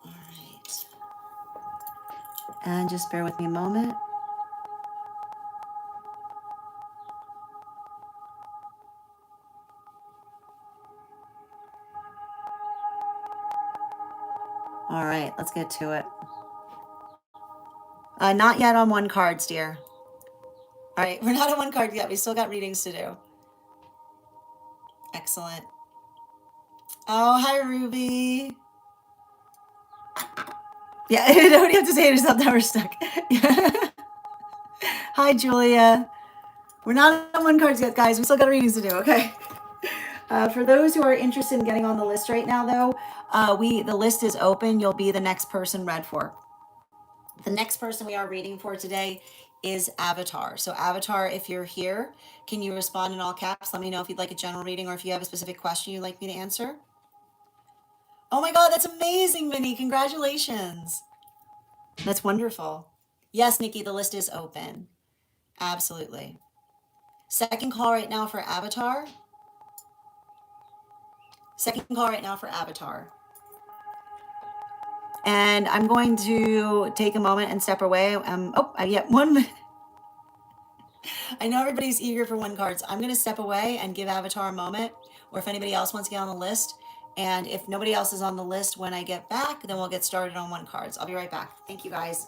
All right. And just bear with me a moment. All right, let's get to it. Not yet on one cards, dear. All right, we're not on one card yet. We still got readings to do. Excellent. Oh, hi, Ruby. Yeah, don't have to say it yourself. Now we're stuck. Hi, Julia. We're not on one cards yet, guys. We still got readings to do. Okay. For those who are interested in getting on the list right now, though, the list is open. You'll be the next person read for. The next person we are reading for today is Avatar. So, Avatar, if you're here, can you respond in all caps? Let me know if you'd like a general reading or if you have a specific question you'd like me to answer. Oh my God, that's amazing, Minnie. Congratulations. That's wonderful. Yes, Nikki, the list is open. Absolutely. Second call right now for Avatar. Second call right now for Avatar. And I'm going to take a moment and step away. Yeah, 1 minute. I know everybody's eager for one cards. I'm going to step away and give Avatar a moment, or if anybody else wants to get on the list. And if nobody else is on the list when I get back, then we'll get started on one cards. I'll be right back. Thank you, guys.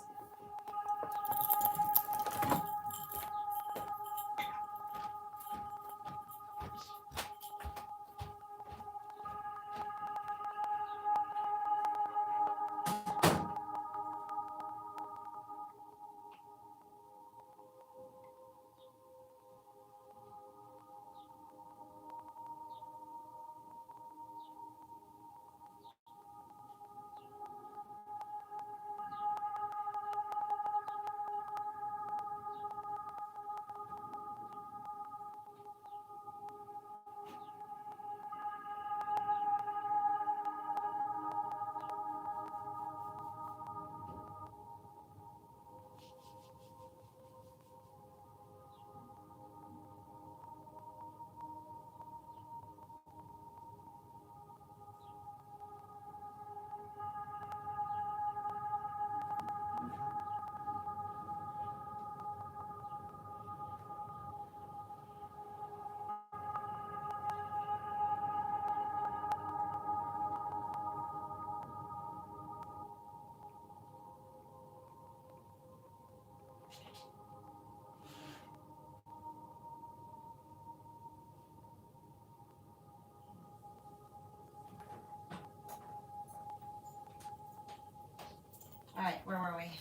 Sorry.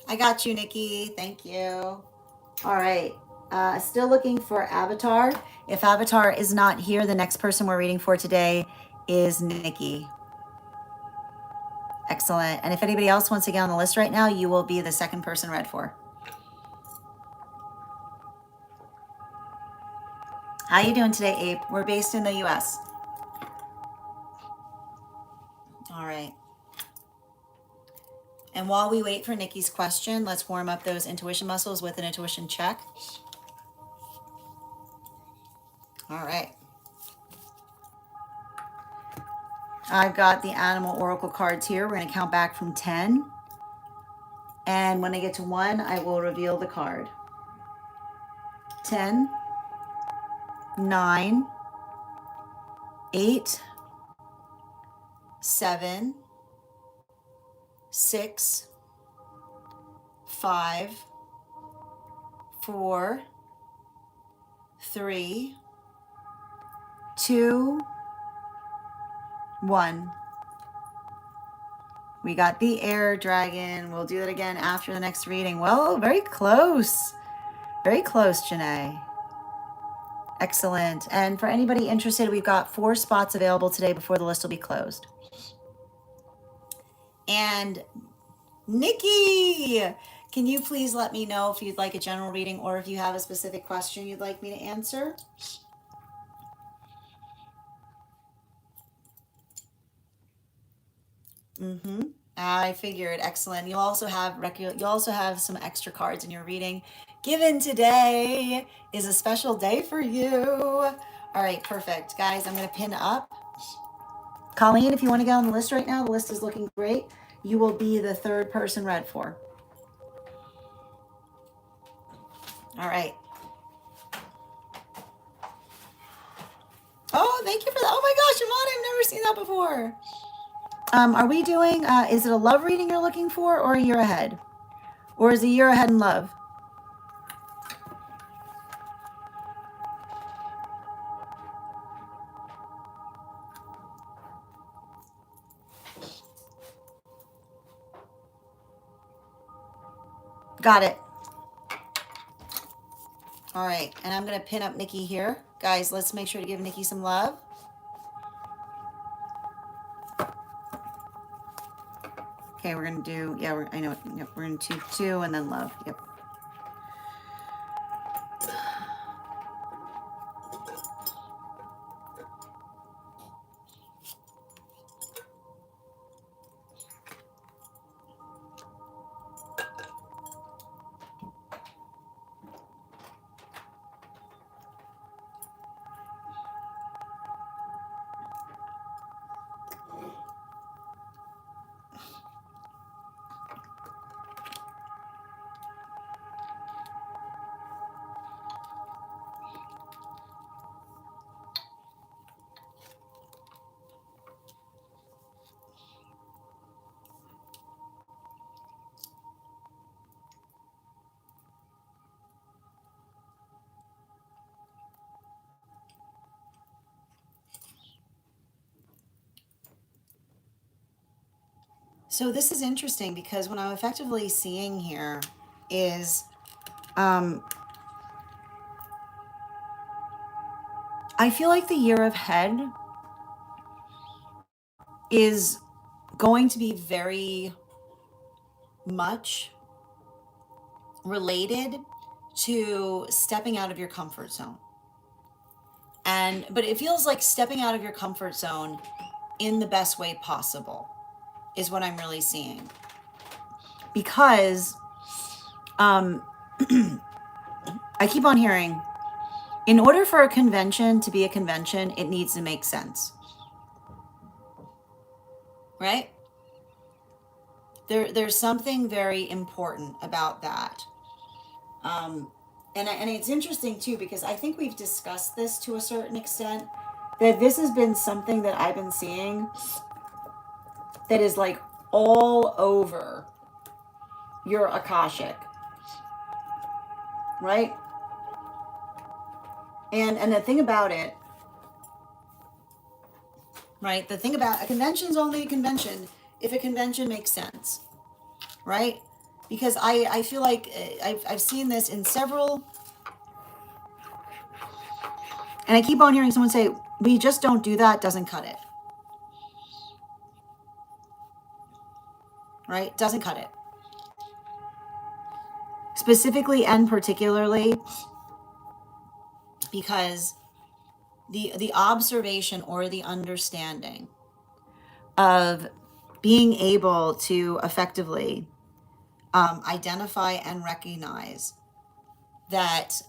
I got you, Nikki. Thank you. All right. Still looking for Avatar. If Avatar is not here, the next person we're reading for today is Nikki. Excellent. And if anybody else wants to get on the list right now, you will be the second person read for. How you doing today, Abe? We're based in the U.S. All right. And while we wait for Nikki's question, let's warm up those intuition muscles with an intuition check. All right. I've got the animal oracle cards here. We're going to count back from 10. And when I get to 1, I will reveal the card. 10, 9, 8, 7, 6, 5, 4, 3, 2, 1. We got the air dragon. We'll do it again after the next reading. Well, very close. Very close, Janae. Excellent. And for anybody interested, we've got 4 spots available today before the list will be closed. And Nikki, can you please let me know if you'd like a general reading or if you have a specific question you'd like me to answer? I figured. Excellent. You'll also have some extra cards in your reading. Given today is a special day for you. All right, perfect. Guys, I'm going to pin up. Colleen, if you want to get on the list right now, the list is looking great. You will be the third person read for. All right. Oh, thank you for that. Oh my gosh, Amanda, I've never seen that before. Are we doing, is it a love reading you're looking for or a year ahead? Or is a year ahead in love? Got it. All right, and I'm going to pin up Nikki here. Guys, let's make sure to give Nikki some love. Okay, we're going to do, yeah, I know, yep, we're going to do 2 and then love. Yep. So this is interesting because what I'm effectively seeing here is I feel like the year ahead is going to be very much related to stepping out of your comfort zone. But it feels like stepping out of your comfort zone in the best way possible is what I'm really seeing. Because I keep on hearing, in order for a convention to be a convention, it needs to make sense. Right? There's something very important about that. And it's interesting too, because I think we've discussed this to a certain extent, that this has been something that I've been seeing that is like all over your Akashic, right? And the thing about it, right? The thing about a convention's only a convention if a convention makes sense, right? Because I feel like I've seen this in several, and I keep on hearing someone say, we just don't do that, doesn't cut it, right? Doesn't cut it. Specifically and particularly because the observation or the understanding of being able to effectively identify and recognize that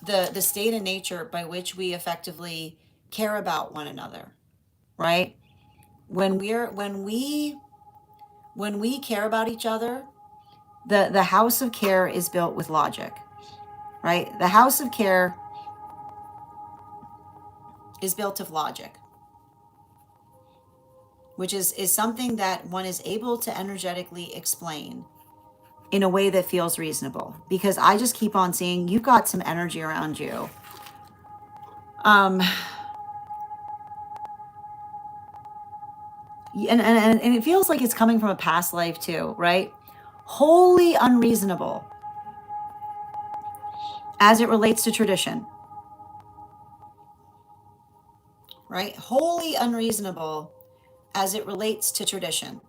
the state and nature by which we effectively care about one another, right? When we care about each other, the house of care is built with logic, right? The house of care is built of logic, which is something that one is able to energetically explain in a way that feels reasonable. Because I just keep on seeing you've got some energy around you. And it feels like it's coming from a past life too, right? Wholly unreasonable as it relates to tradition, right? Wholly unreasonable as it relates to tradition,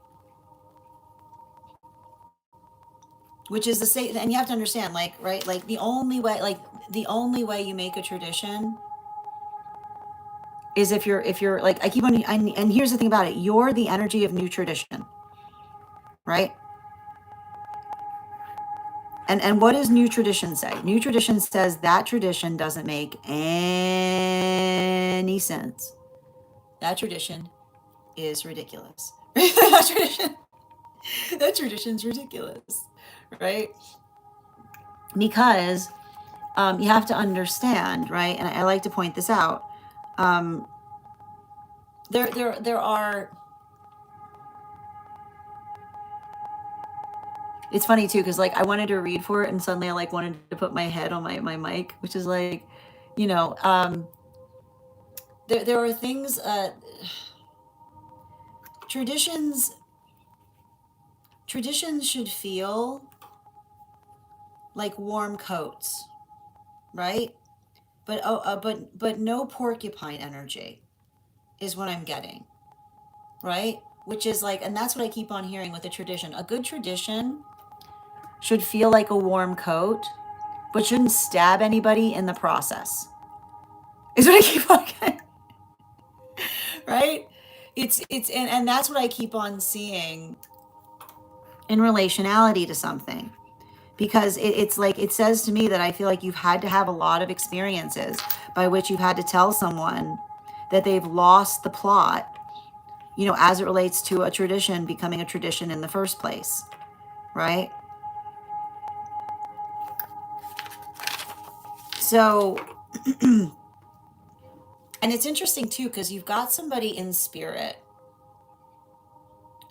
which is the same. And you have to understand, like, right, like the only way you make a tradition is if you're like, I keep on, and here's the thing about it, you're the energy of new tradition, right? And what does new tradition say? New tradition says that tradition doesn't make any sense. That tradition is ridiculous. that tradition's ridiculous, right? Because you have to understand, right? And I like to point this out. There are. It's funny too, because like I wanted to read for it, and suddenly I like wanted to put my head on my mic, which is like, you know, there are things. Traditions should feel like warm coats, right? But no porcupine energy is what I'm getting, right? Which is like, and that's what I keep on hearing with a tradition. A good tradition should feel like a warm coat, but shouldn't stab anybody in the process. Is what I keep on getting, right? And that's what I keep on seeing in relationality to something. Because it's like, it says to me that I feel like you've had to have a lot of experiences by which you've had to tell someone that they've lost the plot, you know, as it relates to a tradition becoming a tradition in the first place, right? So, and it's interesting too, because you've got somebody in spirit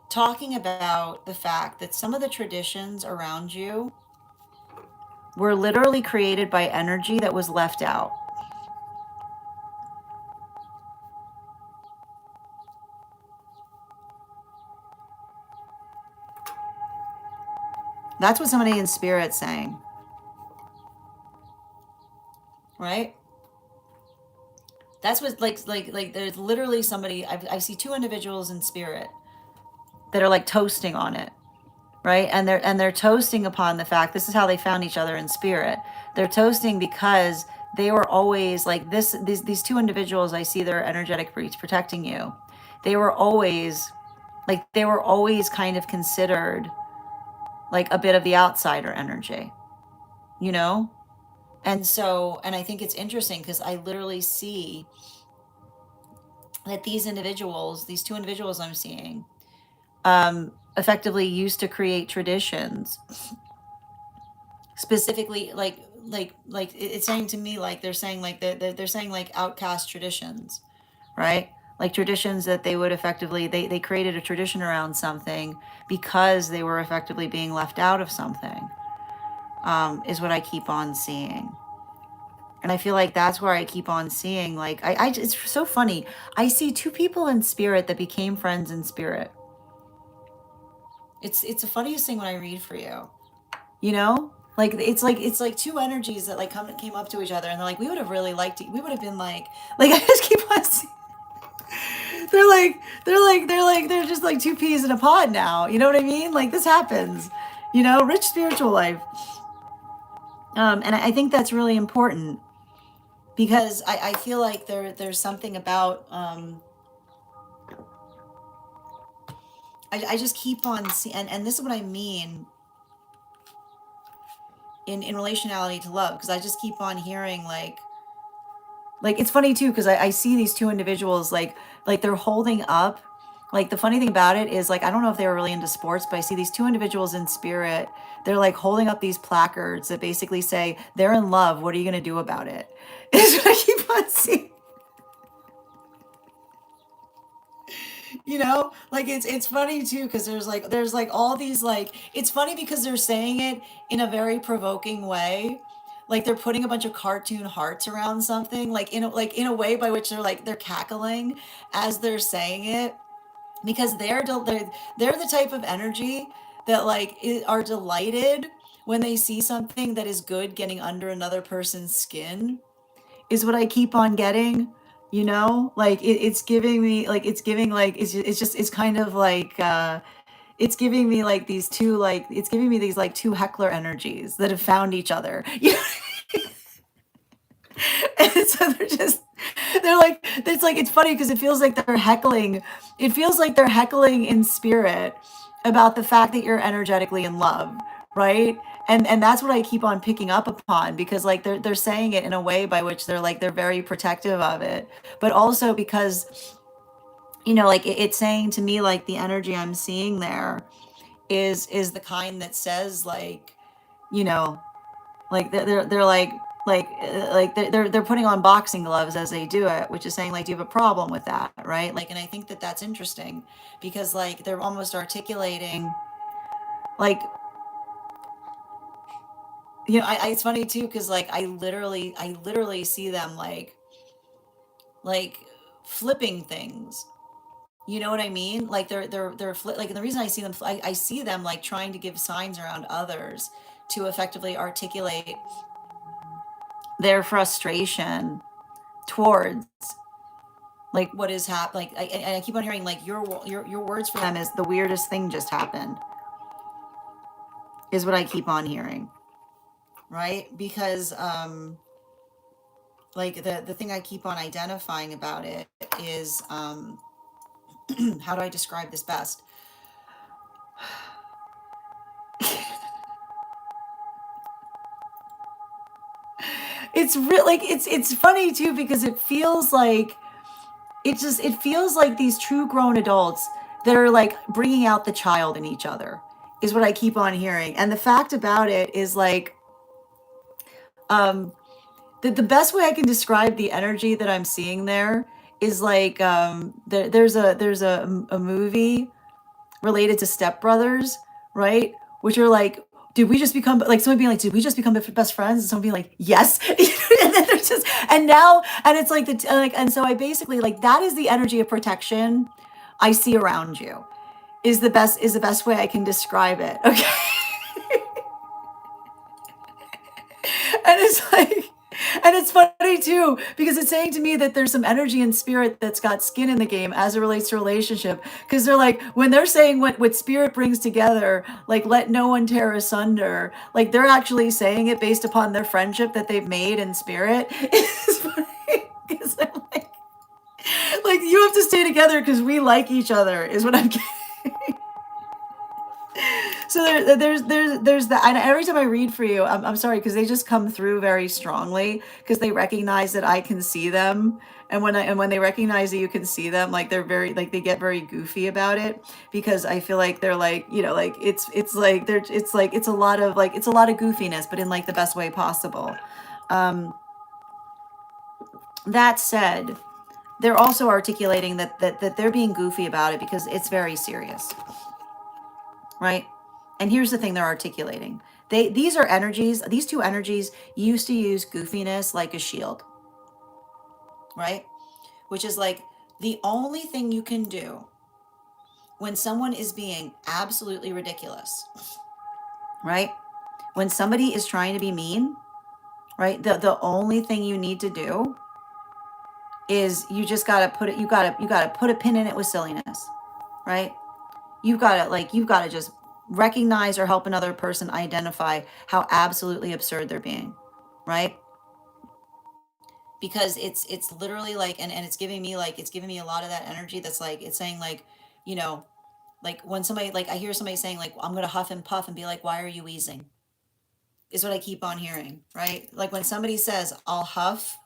talking about the fact that some of the traditions around you were literally created by energy that was left out. That's what somebody in spirit's saying, right? That's what like there's literally somebody, I see two individuals in spirit that are like toasting on it, right? And they're toasting upon the fact this is how they found each other in spirit. They're toasting because they were always like this. These two individuals, I see their energetic protecting you. They were always kind of considered like a bit of the outsider energy, you know? And so, and I think it's interesting because I literally see that these two individuals I'm seeing, effectively used to create traditions, specifically like it's saying to me, like they're saying like they're saying like outcast traditions, right? like traditions that they would effectively, they created a tradition around something because they were effectively being left out of something, is what I keep on seeing. And I feel like that's where I keep on seeing, like, it's so funny. I see two people in spirit that became friends in spirit. It's the funniest thing when I read for you. You know? Like it's like two energies that like came up to each other, and they're like, we would have really liked it. We would have been like I just keep on seeing, they're just like two peas in a pod now. You know what I mean? Like this happens. You know, rich spiritual life. And I think that's really important because I feel like there's something about I just keep on seeing, and this is what I mean in relationality to love, because I just keep on hearing like it's funny too, because I see these two individuals like they're holding up, like the funny thing about it is, like, I don't know if they were really into sports, but I see these two individuals in spirit. They're like holding up these placards that basically say they're in love, what are you going to do about it? Is what I keep on seeing. You know, like it's funny too, because there's like all these, like, it's funny because they're saying it in a very provoking way, like they're putting a bunch of cartoon hearts around something, like in a way by which they're cackling as they're saying it, because they're the type of energy that are delighted when they see something that is good getting under another person's skin, is what I keep on getting. You know, like it's giving me, like it's giving, like it's just it's kind of like it's giving me like these two, like it's giving me these like two heckler energies that have found each other. You know? And so they're like, it's like, it's funny because it feels like they're heckling. It feels like they're heckling in spirit about the fact that you're energetically in love, right? And that's what I keep on picking up upon, because like they're saying it in a way by which they're very protective of it, but also because, you know, like it's saying to me, like the energy I'm seeing there is the kind that says, like, you know, like they're they're putting on boxing gloves as they do it, which is saying, like, do you have a problem with that, right? Like, and I think that that's interesting because like they're almost articulating, like, you know, it's funny too because like I literally see them like flipping things. You know what I mean? Like like, and the reason I see them, I see them like trying to give signs around others to effectively articulate their frustration towards like what is happening. Like I keep on hearing like your words for them is the weirdest thing just happened, is what I keep on hearing, right? Because like the thing I keep on identifying about it is how do I describe this best? It's real, like it's funny too because it feels like it feels like these true grown adults that are like bringing out the child in each other, is what I keep on hearing. And the fact about it is like um the best way I can describe the energy that I'm seeing there is like there's a movie related to stepbrothers, right? Which are like, did we just become, like, someone being like, did we just become best friends? And someone being like, yes. And then there's just, and now, and it's like and so I basically, like, that is the energy of protection I see around you, is the best way I can describe it. Okay. And it's like, and it's funny too because it's saying to me that there's some energy and spirit that's got skin in the game as it relates to relationship, because they're like, when they're saying what spirit brings together, like, let no one tear asunder, like they're actually saying it based upon their friendship that they've made in spirit. It's funny because I'm like you have to stay together because we like each other, is what I'm getting. So there's that, and every time I read for you, I'm sorry, because they just come through very strongly because they recognize that I can see them, and when they recognize that you can see them, like they're very, like, they get very goofy about it, because I feel like they're like, you know, like it's like they're it's like it's a lot of, like, it's a lot of goofiness, but in like the best way possible. That said, they're also articulating that they're being goofy about it because it's very serious, right? And here's the thing they're articulating. These are energies, these two energies used to use goofiness like a shield, right? Which is like the only thing you can do when someone is being absolutely ridiculous, right? When somebody is trying to be mean, right? The only thing you need to do is you just gotta put it, you gotta put a pin in it with silliness, right? You've gotta just recognize or help another person identify how absolutely absurd they're being, right? Because it's literally like, and it's giving me like, it's giving me a lot of that energy that's like, it's saying like, you know, like when somebody, like I hear somebody saying like, I'm gonna huff and puff and be like, why are you wheezing? Is what I keep on hearing, right? Like when somebody says, I'll huff,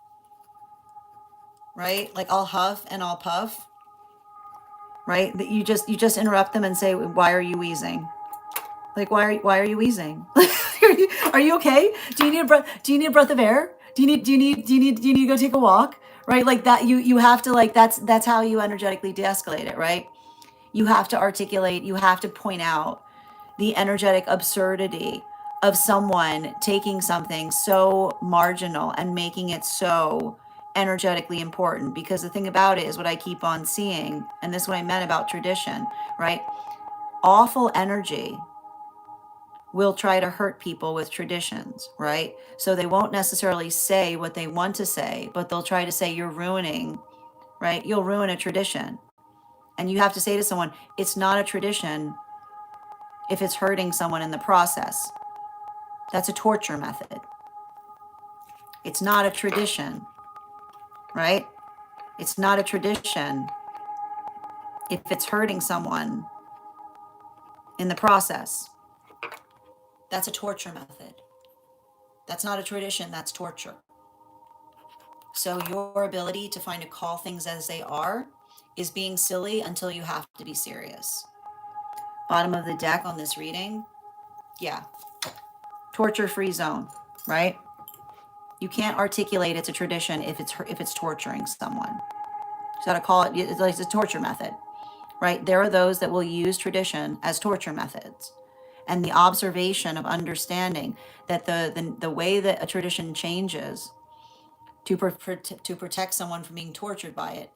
right? Like I'll huff and I'll puff, right? That you just interrupt them and say, why are you wheezing? Like why are you wheezing? Are you okay? Do you need a breath? Do you need a breath of air? Do you need to go take a walk? Right? Like that you have to, like, that's how you energetically de-escalate it, right? You have to articulate, you have to point out the energetic absurdity of someone taking something so marginal and making it so energetically important. Because the thing about it is what I keep on seeing, and this is what I meant about tradition, right? Awful energy will try to hurt people with traditions, right? So they won't necessarily say what they want to say, but they'll try to say you're ruining, right? You'll ruin a tradition. And you have to say to someone, it's not a tradition if it's hurting someone in the process. That's a torture method. It's not a tradition, right? It's not a tradition if it's hurting someone in the process. That's a torture method. That's not a tradition, that's torture. So your ability to find to call things as they are is being silly until you have to be serious. Bottom of the deck on this reading, yeah, torture-free zone, right? You can't articulate it's a tradition if it's torturing someone. You got to call it, it's like a torture method, right? There are those that will use tradition as torture methods. And the observation of understanding that the way that a tradition changes to protect someone from being tortured by it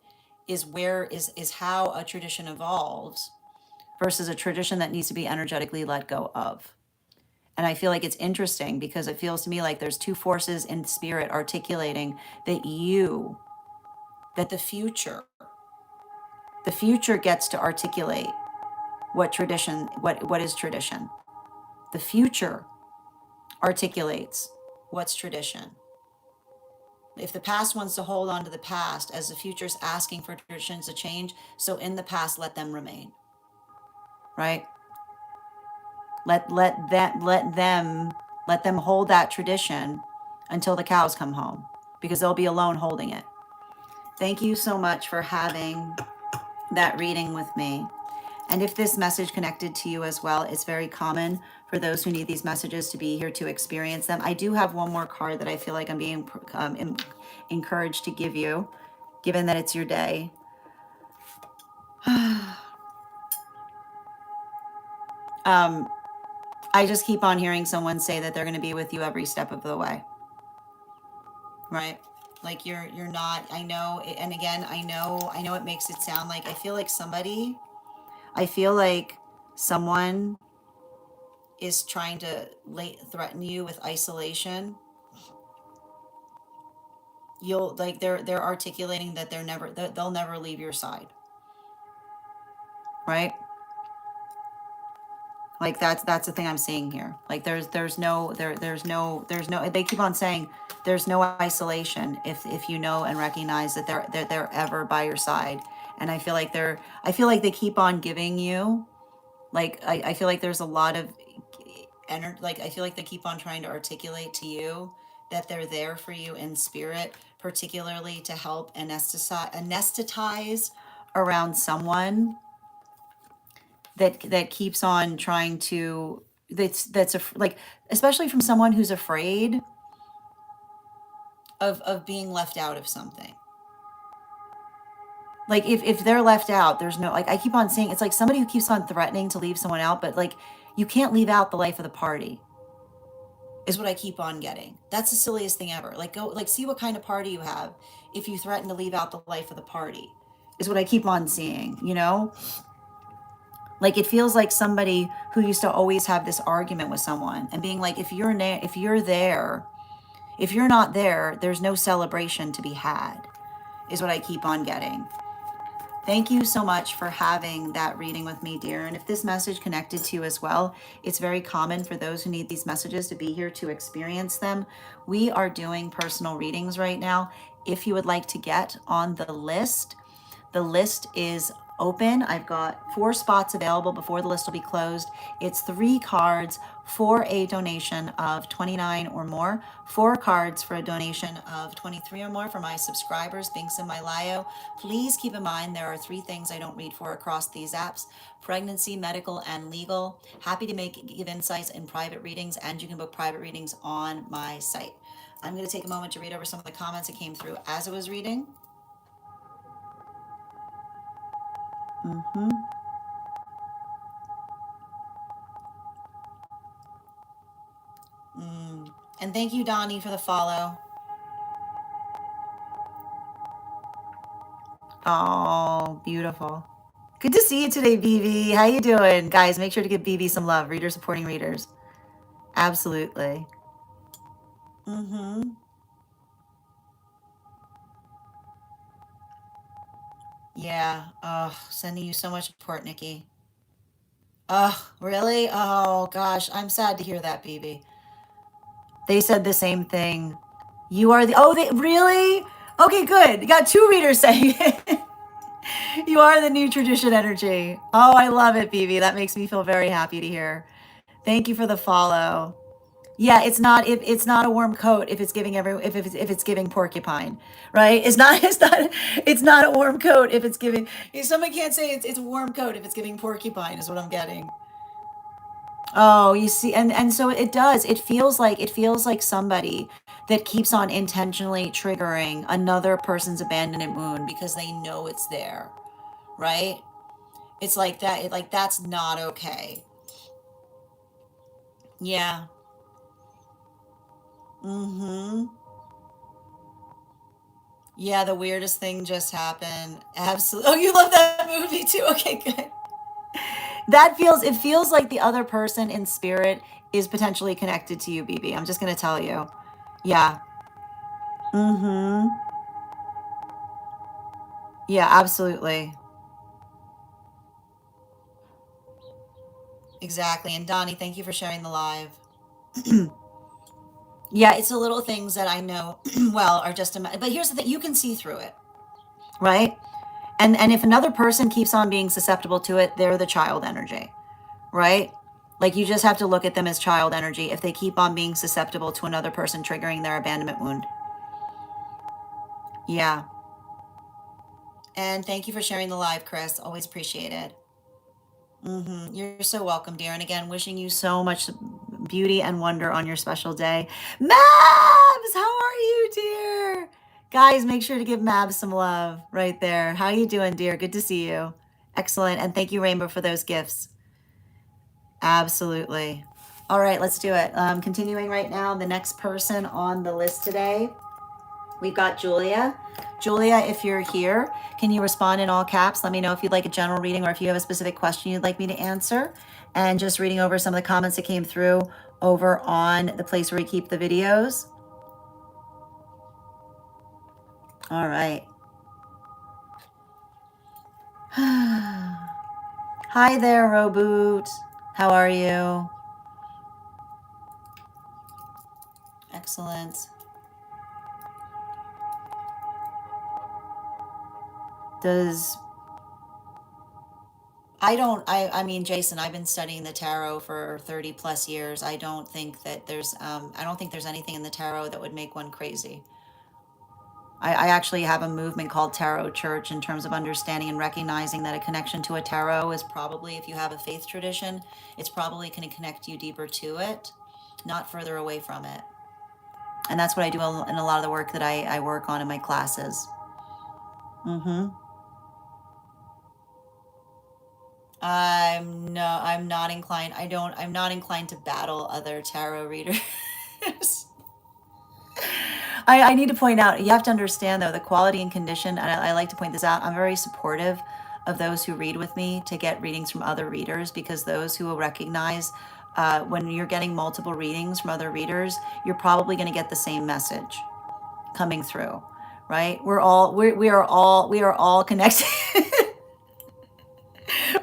is how a tradition evolves versus a tradition that needs to be energetically let go of. And I feel like it's interesting because it feels to me like there's two forces in spirit articulating that the future gets to articulate what is tradition. The future articulates what's tradition. If the past wants to hold on to the past, as the future is asking for traditions to change, so in the past let them remain, right? Let them hold that tradition until the cows come home, because they'll be alone holding it. Thank you so much for having that reading with me. And if this message connected to you as well, it's very common for those who need these messages to be here to experience them. I do have one more card that I feel like I'm being encouraged to give you, given that it's your day. I just keep on hearing someone say that they're going to be with you every step of the way, right? Like you're not. I know, and again, I know it makes it sound like, I feel like someone is trying to threaten you with isolation. You'll, like, they're articulating that they'll never leave your side, right? Like that's the thing I'm seeing here. Like there's no, they keep on saying there's no isolation if you know and recognize that they're ever by your side. And I feel like they keep on giving you, like, I feel like there's a lot of energy. Like I feel like they keep on trying to articulate to you that they're there for you in spirit, particularly to help anesthetize around someone that keeps on trying to, like, especially from someone who's afraid of being left out of something, Like if they're left out, there's no, like I keep on saying, it's like somebody who keeps on threatening to leave someone out, but like you can't leave out the life of the party, is what I keep on getting. That's the silliest thing ever. Like go, like see what kind of party you have if you threaten to leave out the life of the party, is what I keep on seeing, you know? Like it feels like somebody who used to always have this argument with someone and being like, if you're there, if you're not there, there's no celebration to be had, is what I keep on getting. Thank you so much for having that reading with me, dear. And if this message connected to you as well, it's very common for those who need these messages to be here to experience them. We are doing personal readings right now. If you would like to get on the list is open. I've got 4 spots available before the list will be closed. It's 3 cards for a donation of 29 or more, 4 cards for a donation of 23 or more for my subscribers, Binks and Mylayo. Please keep in mind there are 3 things I don't read for across these apps: pregnancy, medical, and legal. Happy to give insights in private readings, and you can book private readings on my site. I'm going to take a moment to read over some of the comments that came through as I was reading. And thank you, Donnie, for the follow. Oh, beautiful. Good to see you today, BB. How you doing? Guys, make sure to give BB some love. Readers supporting readers. Absolutely. Yeah. Oh, sending you so much support, Nikki. Oh, really? Oh, gosh. I'm sad to hear that, BB. They said the same thing. You are the... Oh, they... Really? Okay, good. You got 2 readers saying it. You are the new tradition energy. Oh, I love it, BB. That makes me feel very happy to hear. Thank you for the follow. Yeah, it's not, if it's not a warm coat if it's giving if it's giving porcupine, right? It's not a warm coat if it's giving. Someone can't say it's a warm coat if it's giving porcupine, is what I'm getting. Oh, you see, and so it does. It feels like somebody that keeps on intentionally triggering another person's abandonment wound because they know it's there, right? It's like that. Like that's not okay. Yeah. Mm-hmm. Yeah, the weirdest thing just happened. Absolutely. Oh, you love that movie too. Okay, good. It feels like the other person in spirit is potentially connected to you, BB. I'm just gonna tell you. Yeah. Mm-hmm. Yeah, absolutely. Exactly. And Donnie, thank you for sharing the live. Yeah, it's the little things that I know well are just but here's the thing, you can see through it, right? And if another person keeps on being susceptible to it, they're the child energy, right? Like you just have to look at them as child energy if they keep on being susceptible to another person triggering their abandonment wound. Yeah. And thank you for sharing the live, Chris. Always appreciate it. You're so welcome, dear. And again, wishing you so much beauty and wonder on your special day. Mabs, how are you, dear? Guys, make sure to give Mabs some love right there. How you doing, dear? Good to see you. Excellent. And thank you, Rainbow, for those gifts. Absolutely. All right, let's do it. Continuing right now, the next person on the list today, we've got Julia. Julia, if you're here, can you respond in all caps? Let me know if you'd like a general reading or if you have a specific question you'd like me to answer. And just reading over some of the comments that came through over on the place where we keep the videos. All right. Hi there, Roboot. How are you? Excellent. Does I mean, Jason, I've been studying the tarot for 30 plus years. I don't think there's anything in the tarot that would make one crazy. I actually have a movement called Tarot Church in terms of understanding and recognizing that a connection to a tarot is probably, if you have a faith tradition, it's probably going to connect you deeper to it, not further away from it. And that's what I do in a lot of the work that I work on in my classes. Mm-hmm. I'm not inclined. I'm not inclined to battle other tarot readers. I need to point out, you have to understand though, the quality and condition, and I like to point this out, I'm very supportive of those who read with me to get readings from other readers, because those who will recognize when you're getting multiple readings from other readers, you're probably going to get the same message coming through, right? We are all connected.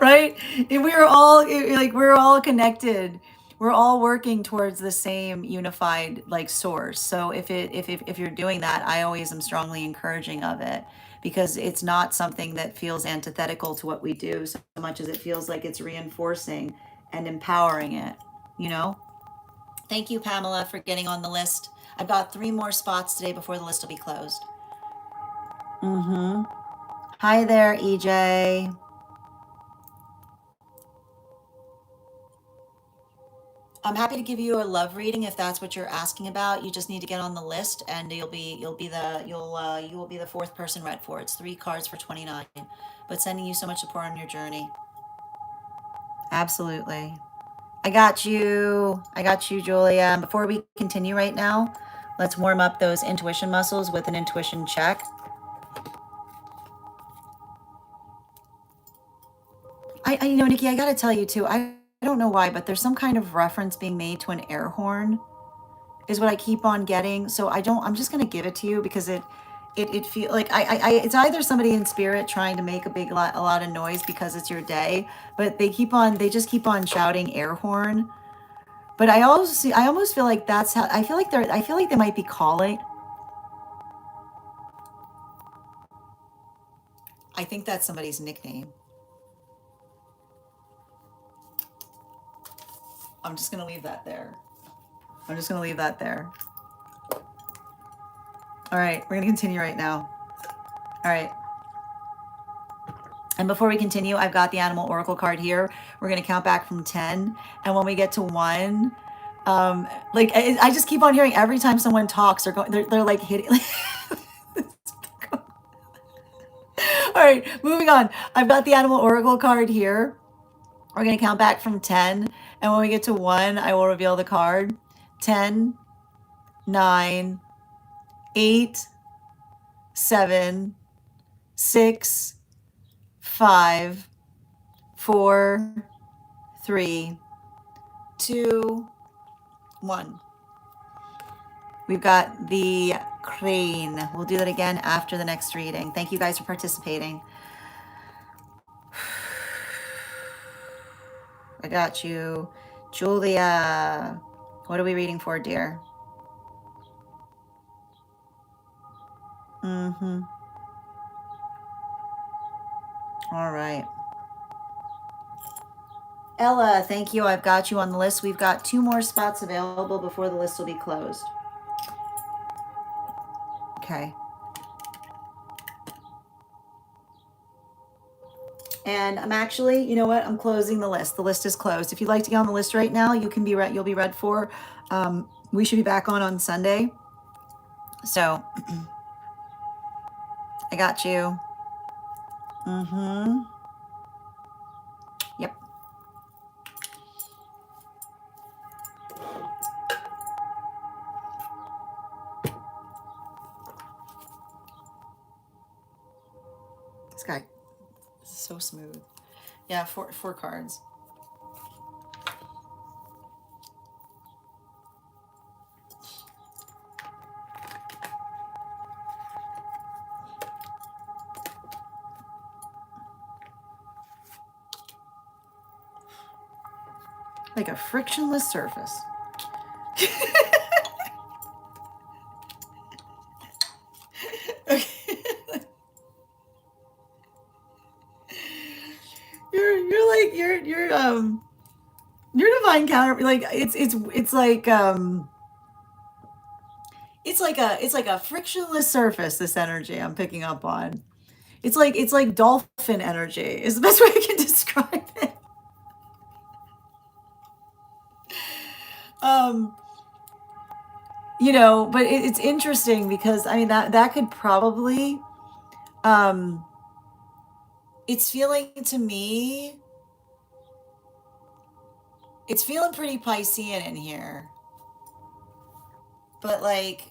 Right? We are all like, we're all connected. We're all working towards the same unified like source. So if you're doing that, I always am strongly encouraging of it, because it's not something that feels antithetical to what we do so much as it feels like it's reinforcing and empowering it, you know? Thank you, Pamela, for getting on the list. I've got 3 more spots today before the list will be closed. Mm-hmm. Hi there, EJ. I'm happy to give you a love reading if that's what you're asking about. You just need to get on the list, and you will be the 4th person read for. It's 3 cards for 29. But sending you so much support on your journey. Absolutely. I got you, Julia. Before we continue right now, let's warm up those intuition muscles with an intuition check. Nikki, I gotta tell you too, I don't know why, but there's some kind of reference being made to an air horn, is what I keep on getting. So I'm just going to give it to you, because it feel like it's either somebody in spirit trying to make a lot of noise because it's your day, but they just keep on shouting air horn. But I almost feel like that's how, I feel like they might be calling. I think that's somebody's nickname. I'm just going to leave that there. I'm just going to leave that there. All right, we're going to continue right now. All right. And before we continue, I've got the Animal Oracle card here. We're going to count back from 10. And when we get to 1, I just keep on hearing every time someone talks, they're like hitting. All right, moving on. I've got the Animal Oracle card here. We're going to count back from 10. And when we get to 1, I will reveal the card. 10, 9, 8, 7, 6, 5, 4, 3, 2, 1. We've got the crane. We'll do that again after the next reading. Thank you guys for participating. I got you. Julia, what are we reading for, dear? Mm-hmm. All right. Ella, thank you. I've got you on the list. We've got 2 more spots available before the list will be closed. Okay. And I'm actually, you know what? I'm closing the list. The list is closed. If you'd like to get on the list right now, you can be read. You'll be read for. We should be back on Sunday. So I got you. Mm-hmm. Yep. This guy is so smooth. Yeah, 4 cards. Like a frictionless surface. Okay. Your divine counter, like it's like a frictionless surface, this energy I'm picking up on. It's like dolphin energy is the best way I can describe it. Um but it's interesting, because I mean that could probably it's feeling to me It's feeling pretty Piscean in here. But like,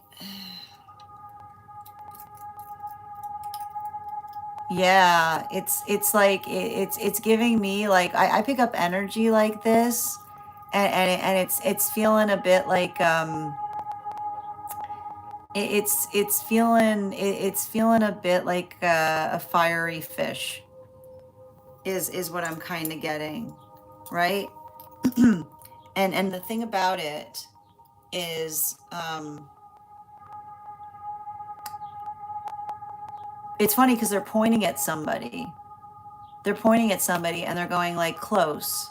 yeah, it's like it's giving me like I pick up energy like this, and it's feeling a bit like it's feeling a bit like a fiery fish is what I'm kind of getting, right? And the thing about it is it's funny because they're pointing at somebody. They're pointing at somebody and they're going like close.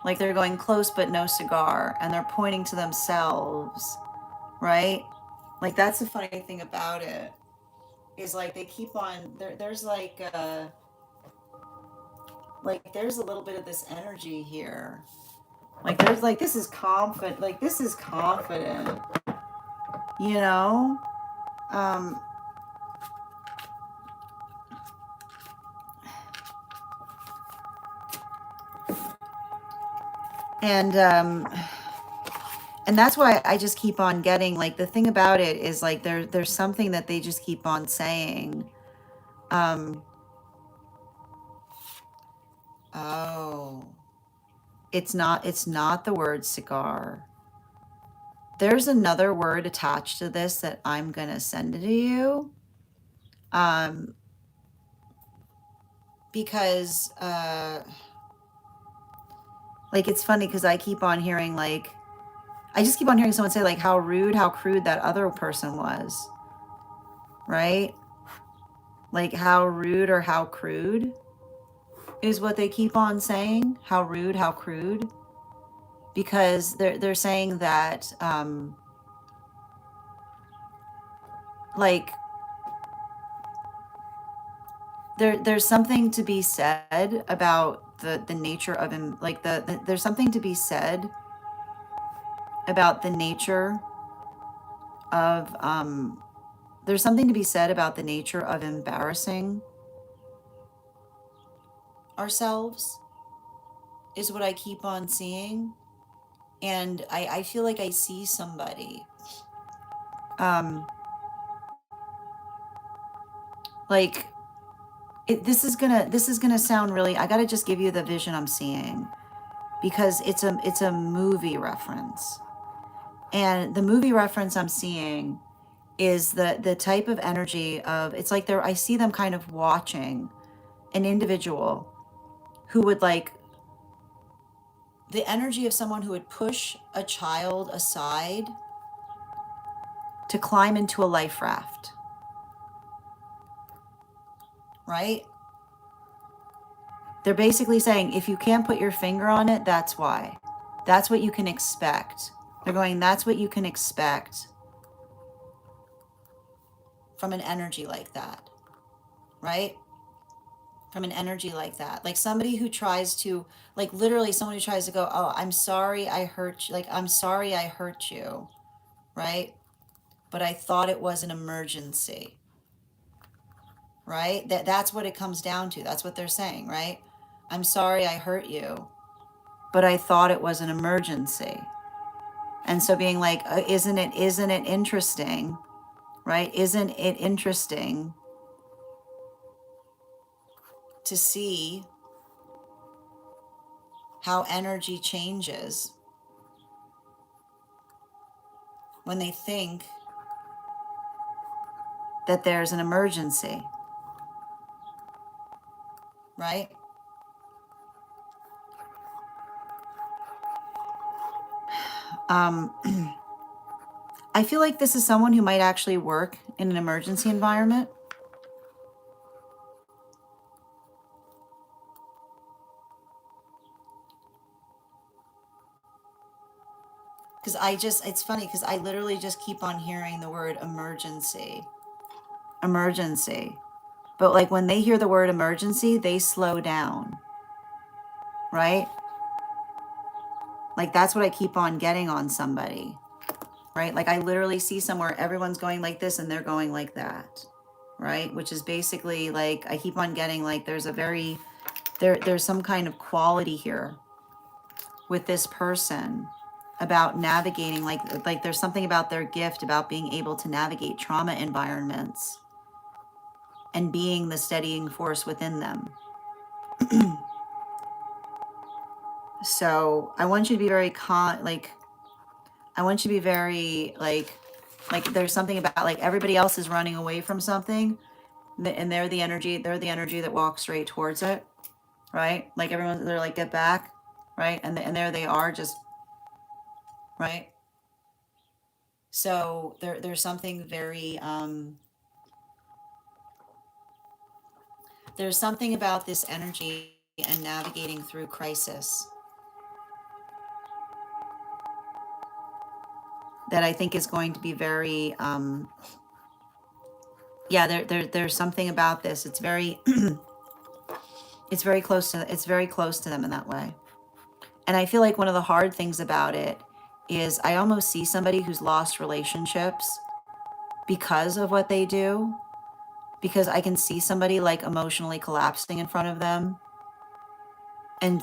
Like they're going close but no cigar, and they're pointing to themselves, right? Like that's the funny thing about it is like they keep on there's like there's a little bit of this energy here. Like there's like this is confident, like this is confident, you know? Um and um and that's why I just keep on getting like the thing about it is like there's something that they just keep on saying. Um oh, it's not the word cigar. There's another word attached to this that I'm going to send it to you. Um because like it's funny because I keep on hearing like I just keep on hearing someone say like how rude, how crude that other person was, right? Like how rude or how crude is what they keep on saying. How rude, how crude, because they're saying that like there's something to be said about the nature of him, like there's something to be said about the nature of there's something to be said about the nature of embarrassing ourselves is what I keep on seeing. And I feel like I see somebody um like this is gonna sound really, I gotta just give you the vision I'm seeing because it's a movie reference. And the movie reference I'm seeing is the type of energy of it's like they're I see them kind of watching an individual who would like the energy of someone who would push a child aside to climb into a life raft, right? They're basically saying if you can't put your finger on it, that's why. That's what you can expect. They're going, that's what you can expect from an energy like that, right? From an energy like that. Like somebody who tries to, like literally someone who tries to go, oh, I'm sorry I hurt you. Like, I'm sorry I hurt you, right? But I thought it was an emergency, right? That's what it comes down to. That's what they're saying, right? I'm sorry I hurt you, but I thought it was an emergency. And so being like, isn't it interesting, right? Isn't it interesting to see how energy changes when they think that there's an emergency, right? Um, I feel like this is someone who might actually work in an emergency environment. Because it's funny because I literally just keep on hearing the word emergency, emergency. But like when they hear the word emergency, they slow down, right? Like that's what I keep on getting on somebody, right? Like I literally see somewhere everyone's going like this and they're going like that, right? Which is basically like I keep on getting like there's a very there's some kind of quality here with this person about navigating, like there's something about their gift about being able to navigate trauma environments and being the steadying force within them. So I want you to be very I want you to be very there's something about like everybody else is running away from something, and they're the energy that walks straight towards it, right? Like they're like, get back, right? And there they are, just right. So there's something very there's something about this energy and navigating through crisis that I think is going to be very yeah, there's something about this. It's very it's very close to them in that way. And I feel like one of the hard things about it is I almost see somebody who's lost relationships because of what they do, because I can see somebody like emotionally collapsing in front of them, and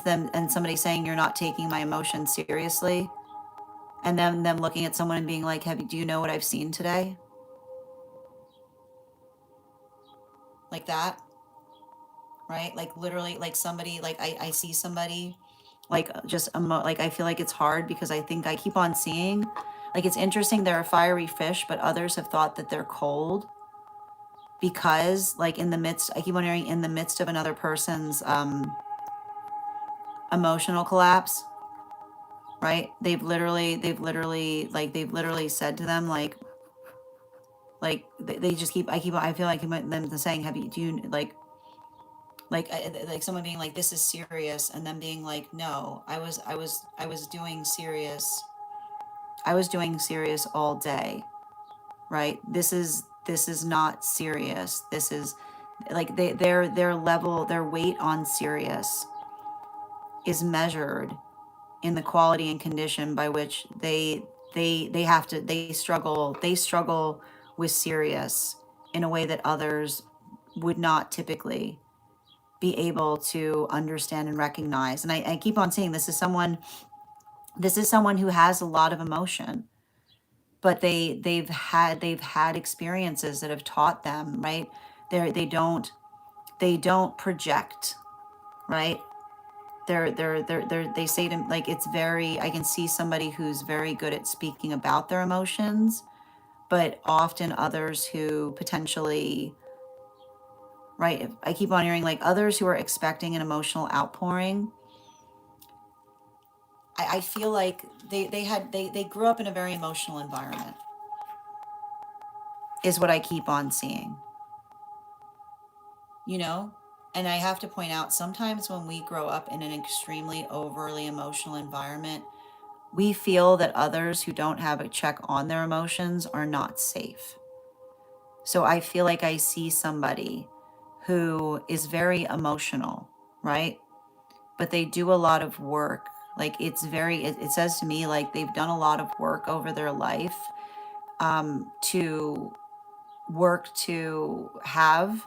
somebody saying, you're not taking my emotions seriously, and then them looking at someone and being like, do you know what I've seen today? Like that, right? Like literally, like somebody, like I see somebody like like I feel like it's hard because I think I keep on seeing, like, it's interesting, they're a fiery fish, but others have thought that they're cold because, like, in the midst, I keep on hearing, in the midst of another person's emotional collapse, right? They've literally said to them, they just keep, I feel like them saying, do you, like someone being like, this is serious, and them being like, no, I was doing serious, I was doing serious all day, right? This is not serious. This is like their level, their weight on serious is measured in the quality and condition by which they have to, they struggle with serious in a way that others would not typically be able to understand and recognize. And I keep on saying, this is someone who has a lot of emotion, but they've had experiences that have taught them, right? They don't project, right? They say to, like, it's very, I can see somebody who's very good at speaking about their emotions, but often others who potentially, right, I keep on hearing like others who are expecting an emotional outpouring. I feel like they grew up in a very emotional environment, is what I keep on seeing, you know? And I have to point out, sometimes when we grow up in an extremely overly emotional environment, we feel that others who don't have a check on their emotions are not safe. So I feel like I see somebody who is very emotional, right? But they do a lot of work. Like, it says to me like they've done a lot of work over their life to work to have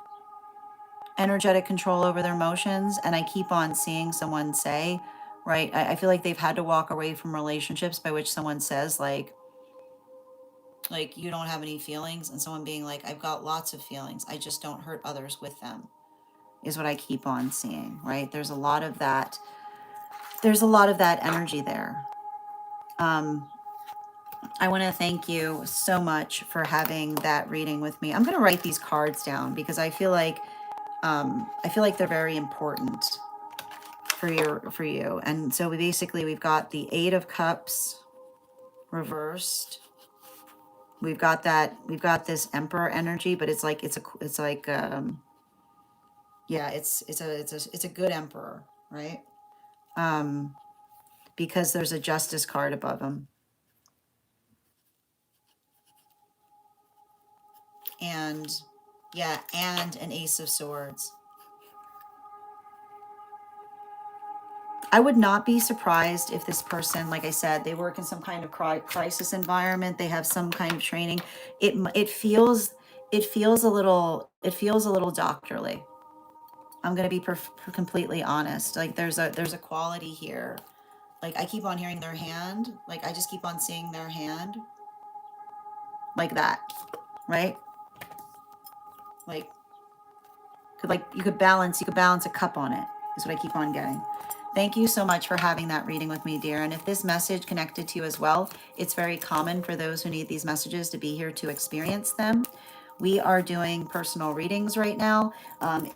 energetic control over their emotions. And I keep on seeing someone say, right, I feel like they've had to walk away from relationships by which someone says like you don't have any feelings, and someone being like, I've got lots of feelings, I just don't hurt others with them, is what I keep on seeing, right? There's a lot of that. There's a lot of that energy there. I want to thank you so much for having that reading with me. I'm going to write these cards down because I feel like they're very important for you. And so we've got the Eight of Cups reversed. We've got this Emperor energy, but it's like yeah, it's a good Emperor, right? Because there's a Justice card above him. And yeah, and an Ace of Swords. I would not be surprised if this person, like I said, they work in some kind of crisis environment. They have some kind of training. It feels it feels a little doctorly. I'm gonna be completely honest. Like there's a quality here Like I keep on hearing their hand. Like I just keep on seeing their hand. Like that, right? Like you could balance a cup on it, is what I keep on getting. Thank you so much for having that reading with me, dear. And if this message connected to you as well, it's very common for those who need these messages to be here to experience them. We are doing personal readings right now.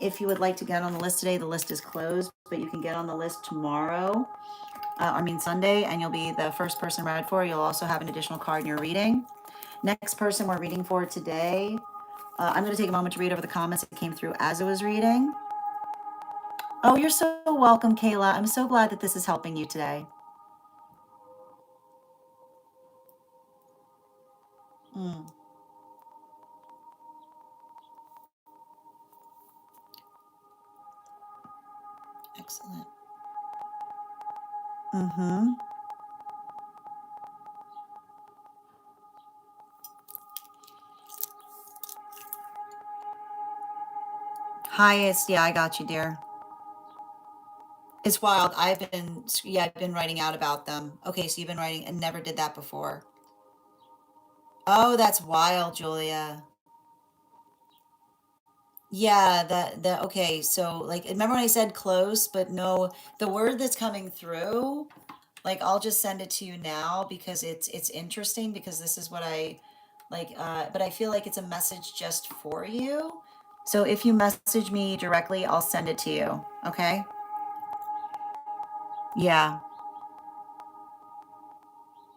If you would like to get on the list today, the list is closed, but you can get on the list tomorrow. Sunday, and you'll be the first person read for. You'll also have an additional card in your reading. Next person we're reading for today. I'm going to take a moment to read over the comments that came through as I was reading. Oh, you're so welcome, Kayla. I'm so glad that this is helping you today. Excellent. Mm-hmm. Highest. Yeah, I got you, dear. It's wild. I've been writing out about them. Okay, so you've been writing and never did that before. Oh, that's wild, Julia. Yeah, okay, so like remember when I said close, but no, the word that's coming through, like I'll just send it to you now because it's interesting because this is what I like but I feel like it's a message just for you. So if you message me directly, I'll send it to you. Okay? Yeah.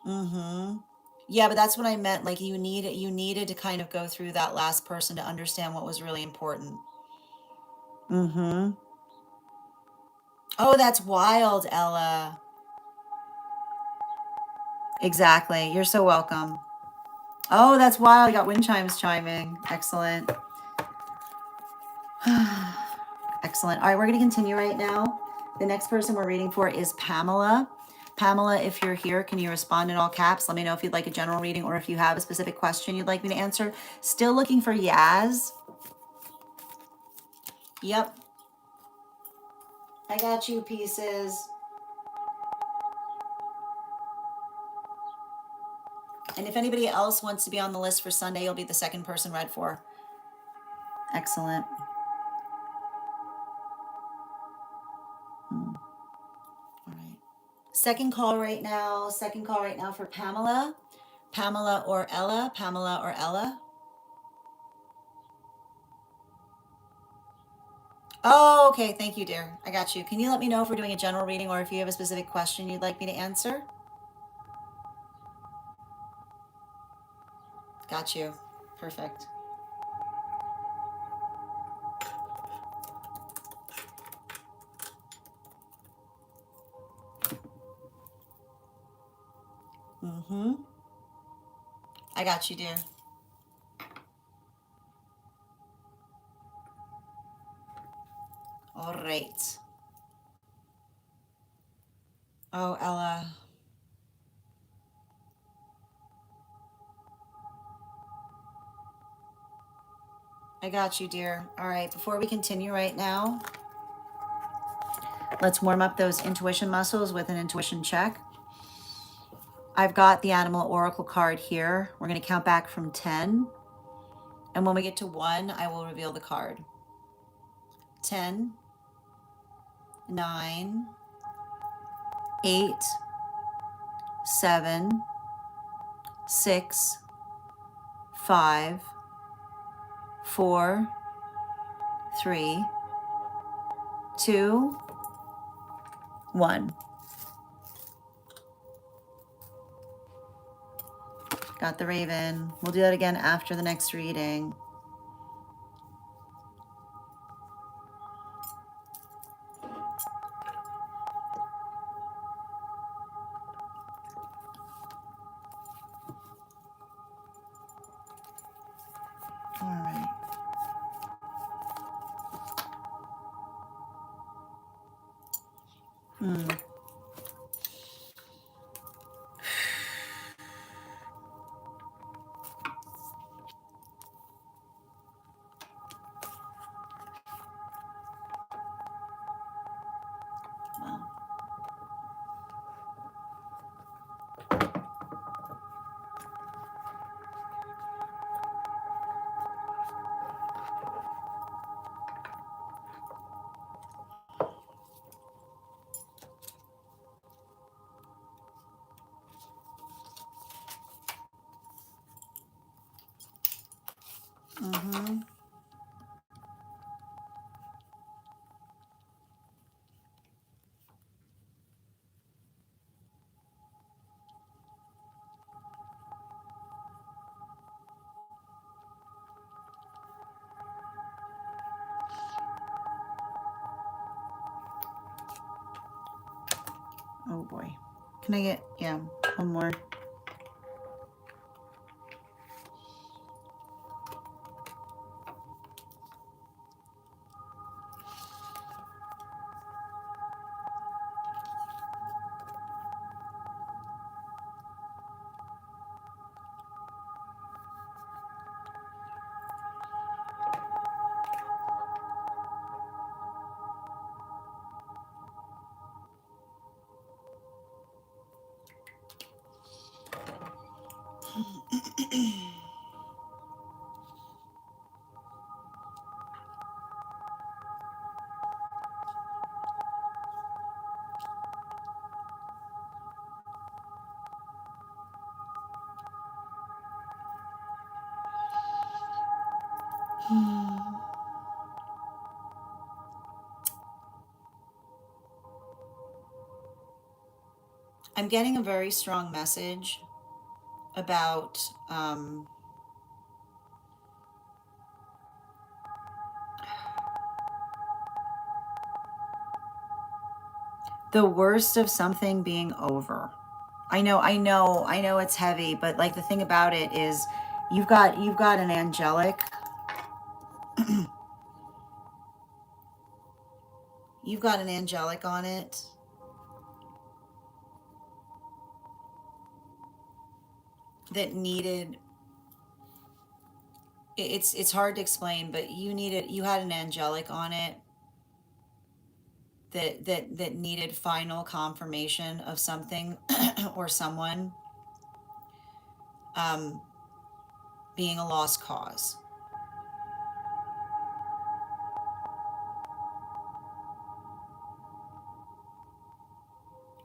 Mm-hmm. Yeah, but that's what I meant. Like you needed to kind of go through that last person to understand what was really important. Mm-hmm. Oh, that's wild, Ella. Exactly. You're so welcome. Oh, that's wild. You got wind chimes chiming. Excellent. Excellent. All right, we're going to continue right now. The next person we're reading for is Pamela. Pamela, if you're here, can you respond in all caps? Let me know if you'd like a general reading or if you have a specific question you'd like me to answer. Still looking for Yaz. Yep. I got you, pieces. And if anybody else wants to be on the list for Sunday, you'll be the second person read for. Excellent. All right. Second call right now. Second call right now for Pamela. Pamela or Ella. Pamela or Ella. Oh, okay. Thank you, dear. I got you. Can you let me know if we're doing a general reading or if you have a specific question you'd like me to answer? Got you. Perfect. Mm-hmm. I got you, dear. All right. Oh, Ella. I got you, dear. All right. Before we continue right now, let's warm up those intuition muscles with an intuition check. I've got the animal oracle card here. We're going to count back from 10. And when we get to 1, I will reveal the card. 10, 9, 8, 7, 6, 5, 4, 3, 2, 1. Got the raven. We'll do that again after the next reading. All right. Wow. Mm-hmm. Oh boy. Can I get, yeah, one more? I'm getting a very strong message about the worst of something being over. I know it's heavy, but like the thing about it is you've got an angelic, you've got an angelic on it that needed, it's hard to explain, but you had an angelic on it that needed final confirmation of something or someone um, being a lost cause,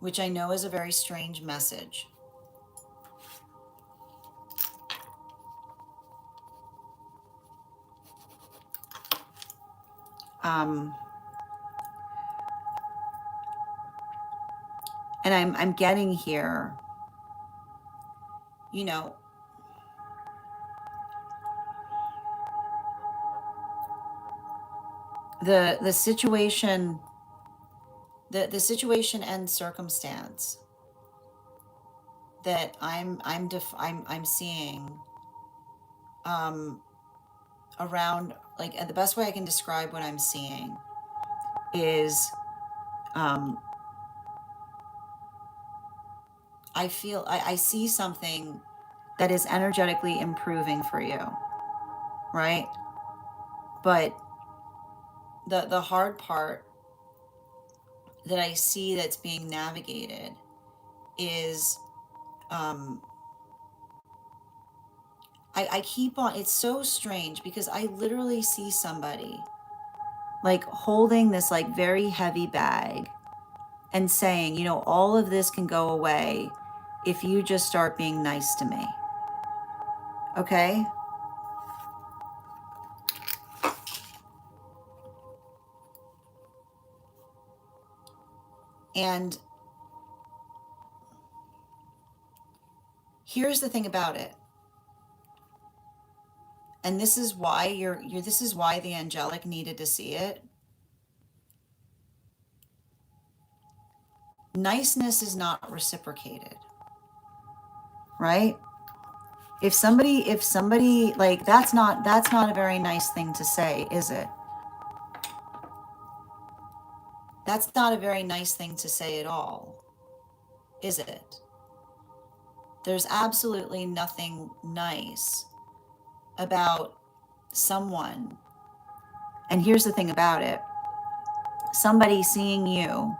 which I know is a very strange message. Um, and I'm getting here, you know, the situation, the situation and circumstance that I'm seeing um, around, like, and the best way I can describe what I'm seeing is um, I see something that is energetically improving for you, right? But the hard part that I see that's being navigated is um, I keep on, it's so strange because I literally see somebody like holding this like very heavy bag and saying, you know, all of this can go away if you just start being nice to me. Okay? And here's the thing about it. And this is why this is why the angelic needed to see it. Niceness is not reciprocated, right? If somebody like that's not a very nice thing to say, is it? That's not a very nice thing to say at all, is it? There's absolutely nothing nice about someone. And here's the thing about it. Somebody seeing you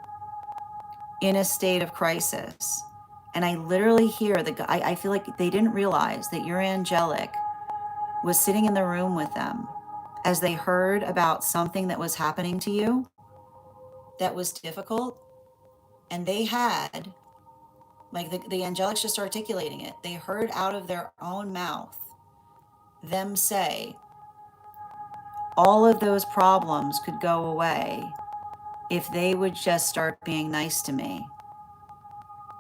in a state of crisis, and I literally hear the guy, I feel like they didn't realize that your angelic was sitting in the room with them as they heard about something that was happening to you that was difficult. And they had, like the angelics just articulating it, they heard out of their own mouth them say, all of those problems could go away if they would just start being nice to me.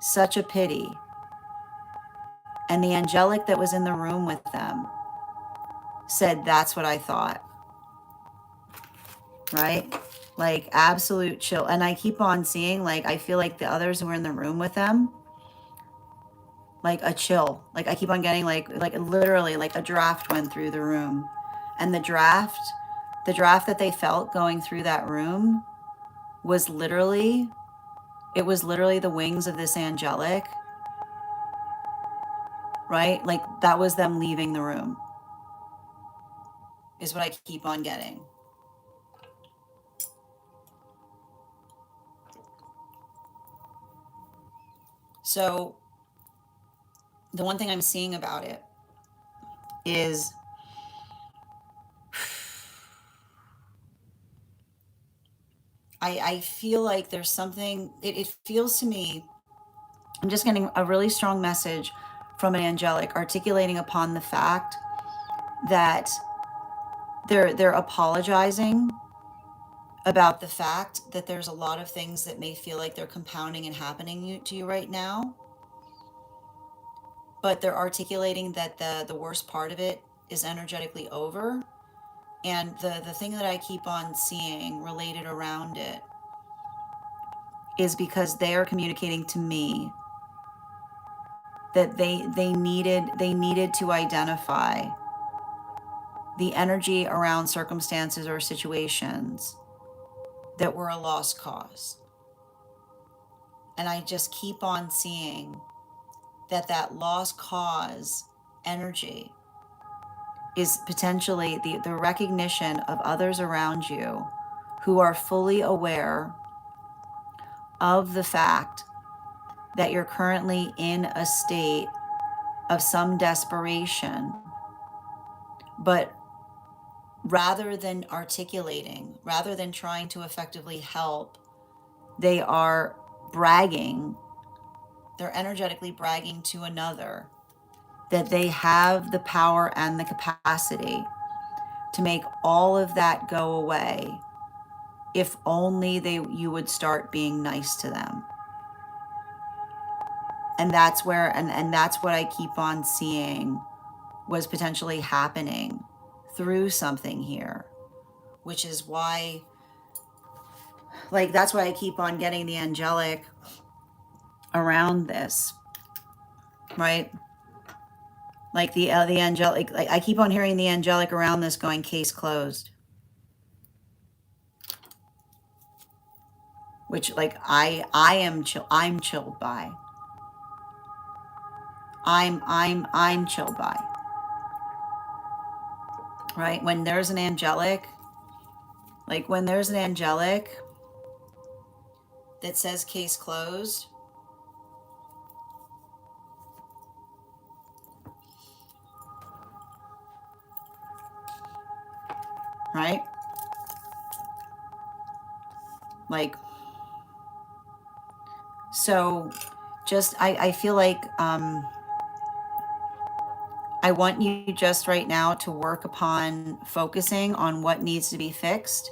Such a pity. And the angelic that was in the room with them said, that's what I thought. Right? Like absolute chill. And I keep on seeing, like, I feel like the others who were in the room with them, like a chill. Like I keep on getting like literally like a draft went through the room. And the draft that they felt going through that room was literally, it was literally the wings of this angelic, right? Like that was them leaving the room, is what I keep on getting. So the one thing I'm seeing about it is I feel like there's something, it feels to me, I'm just getting a really strong message from an angelic articulating upon the fact that they're apologizing about the fact that there's a lot of things that may feel like they're compounding and happening to you right now, but they're articulating that the worst part of it is energetically over. And the thing that I keep on seeing related around it is because they are communicating to me that they needed to identify the energy around circumstances or situations that were a lost cause. And I just keep on seeing that lost cause energy is potentially the recognition of others around you who are fully aware of the fact that you're currently in a state of some desperation, but rather than articulating, rather than trying to effectively help, they are bragging, they're energetically bragging to another that they have the power and the capacity to make all of that go away if only you would start being nice to them. And that's where, and that's what I keep on seeing was potentially happening through something here, which is why, like, that's why I keep on getting the angelic around this, right? Like the angelic, like I keep on hearing the angelic around this going, case closed, which like I'm chilled by. I'm chilled by. Right? When there's an angelic, like when there's an angelic that says case closed, right? Like, so just, I feel like, I want you just right now to work upon focusing on what needs to be fixed.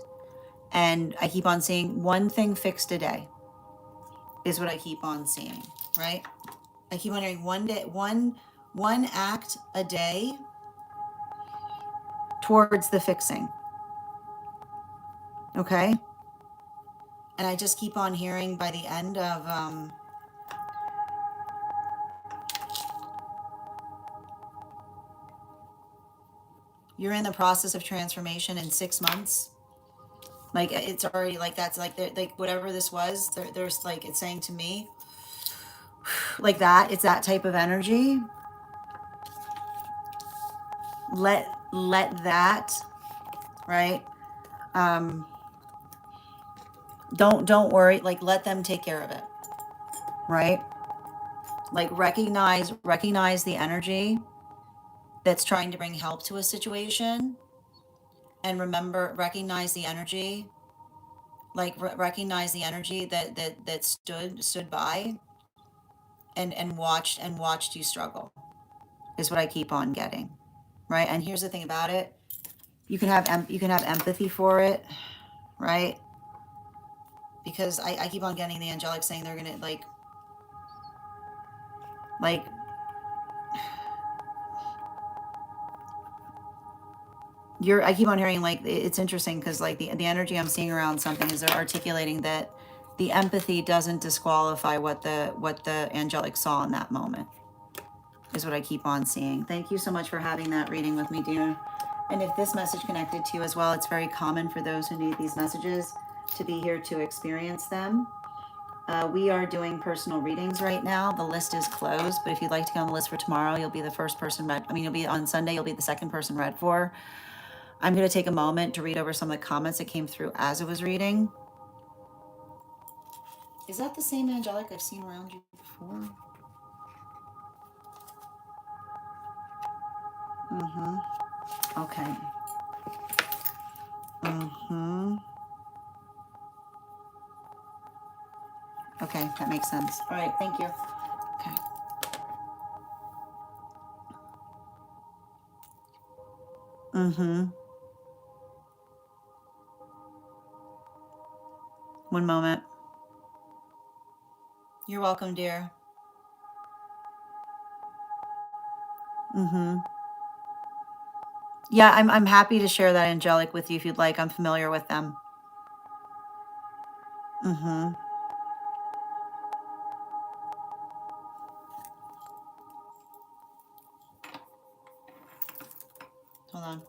And I keep on seeing one thing fixed a day is what I keep on seeing, right? I keep on hearing one act a day towards the fixing. Okay? And I just keep on hearing by the end of you're in the process of transformation in 6 months. Like it's already like that's like whatever this was, there's like it's saying to me like that, it's that type of energy. Let that, right? Don't worry, like let them take care of it, right? Like recognize the energy that's trying to bring help to a situation, and remember, recognize the energy, like recognize the energy that stood by and watched you struggle, is what I keep on getting, right? And here's the thing about it, You can have you can have empathy for it, right? Because I keep on getting the angelic saying they're gonna like I keep on hearing like it's interesting because like the energy I'm seeing around something is they're articulating that the empathy doesn't disqualify what the angelic saw in that moment is what I keep on seeing. Thank you so much for having that reading with me, dear. And if this message connected to you as well, it's very common for those who need these messages to be here to experience them. We are doing personal readings right now. The list is closed, but if you'd like to get on the list for tomorrow, you'll be the first person read. I mean, you'll be on Sunday, you'll be the second person read for. I'm going to take a moment to read over some of the comments that came through as it was reading. Is that the same angelic I've seen around you before? Mm-hmm. Okay. Mm-hmm. Okay, that makes sense. All right, thank you. Okay. Mm-hmm. One moment. You're welcome, dear. Mm-hmm. Yeah, I'm happy to share that angelic with you if you'd like. I'm familiar with them. Mm-hmm. Hold on.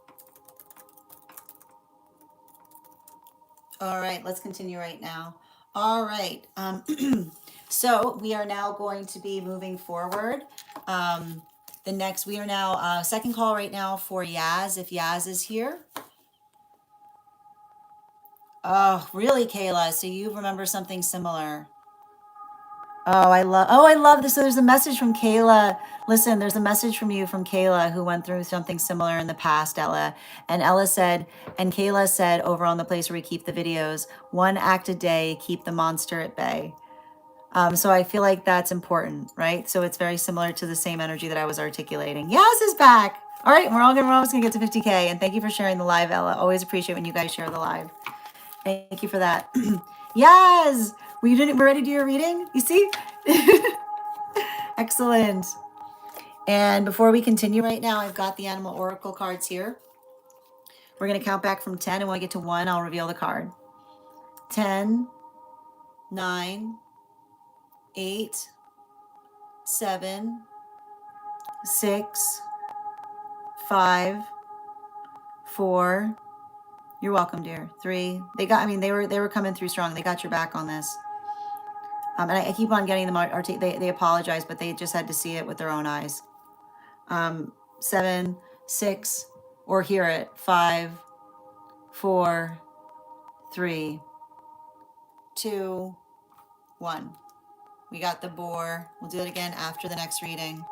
All right, let's continue right now. All right. So we are now going to be moving forward. The next, we are now second call right now for Yaz. If Yaz is here. Oh, really, Kayla? So you remember something similar? I love this. So there's a message from Kayla. Listen, there's a message from you from Kayla who went through something similar in the past, Ella. And Ella said, and Kayla said over on the place where we keep the videos, 1 act a day, keep the monster at bay. So I feel like that's important, right? So it's very similar to the same energy that I was articulating. Yaz is back. All right, we're almost gonna get to 50K. And thank you for sharing the live, Ella. Always appreciate when you guys share the live. Thank you for that. Yes, we're ready to do your reading. You see? Excellent. And before we continue right now, I've got the animal oracle cards here. We're going to count back from 10, and when I get to 1, I'll reveal the card. 10, 9, 8, 7, 6, 5, 4. You're welcome, dear. 3. They were coming through strong. They got your back on this. And I keep on getting them. They apologize, but they just had to see it with their own eyes. 7, 6, or hear it. 5, 4, 3, 2, 1. We got the boar. We'll do it again after the next reading.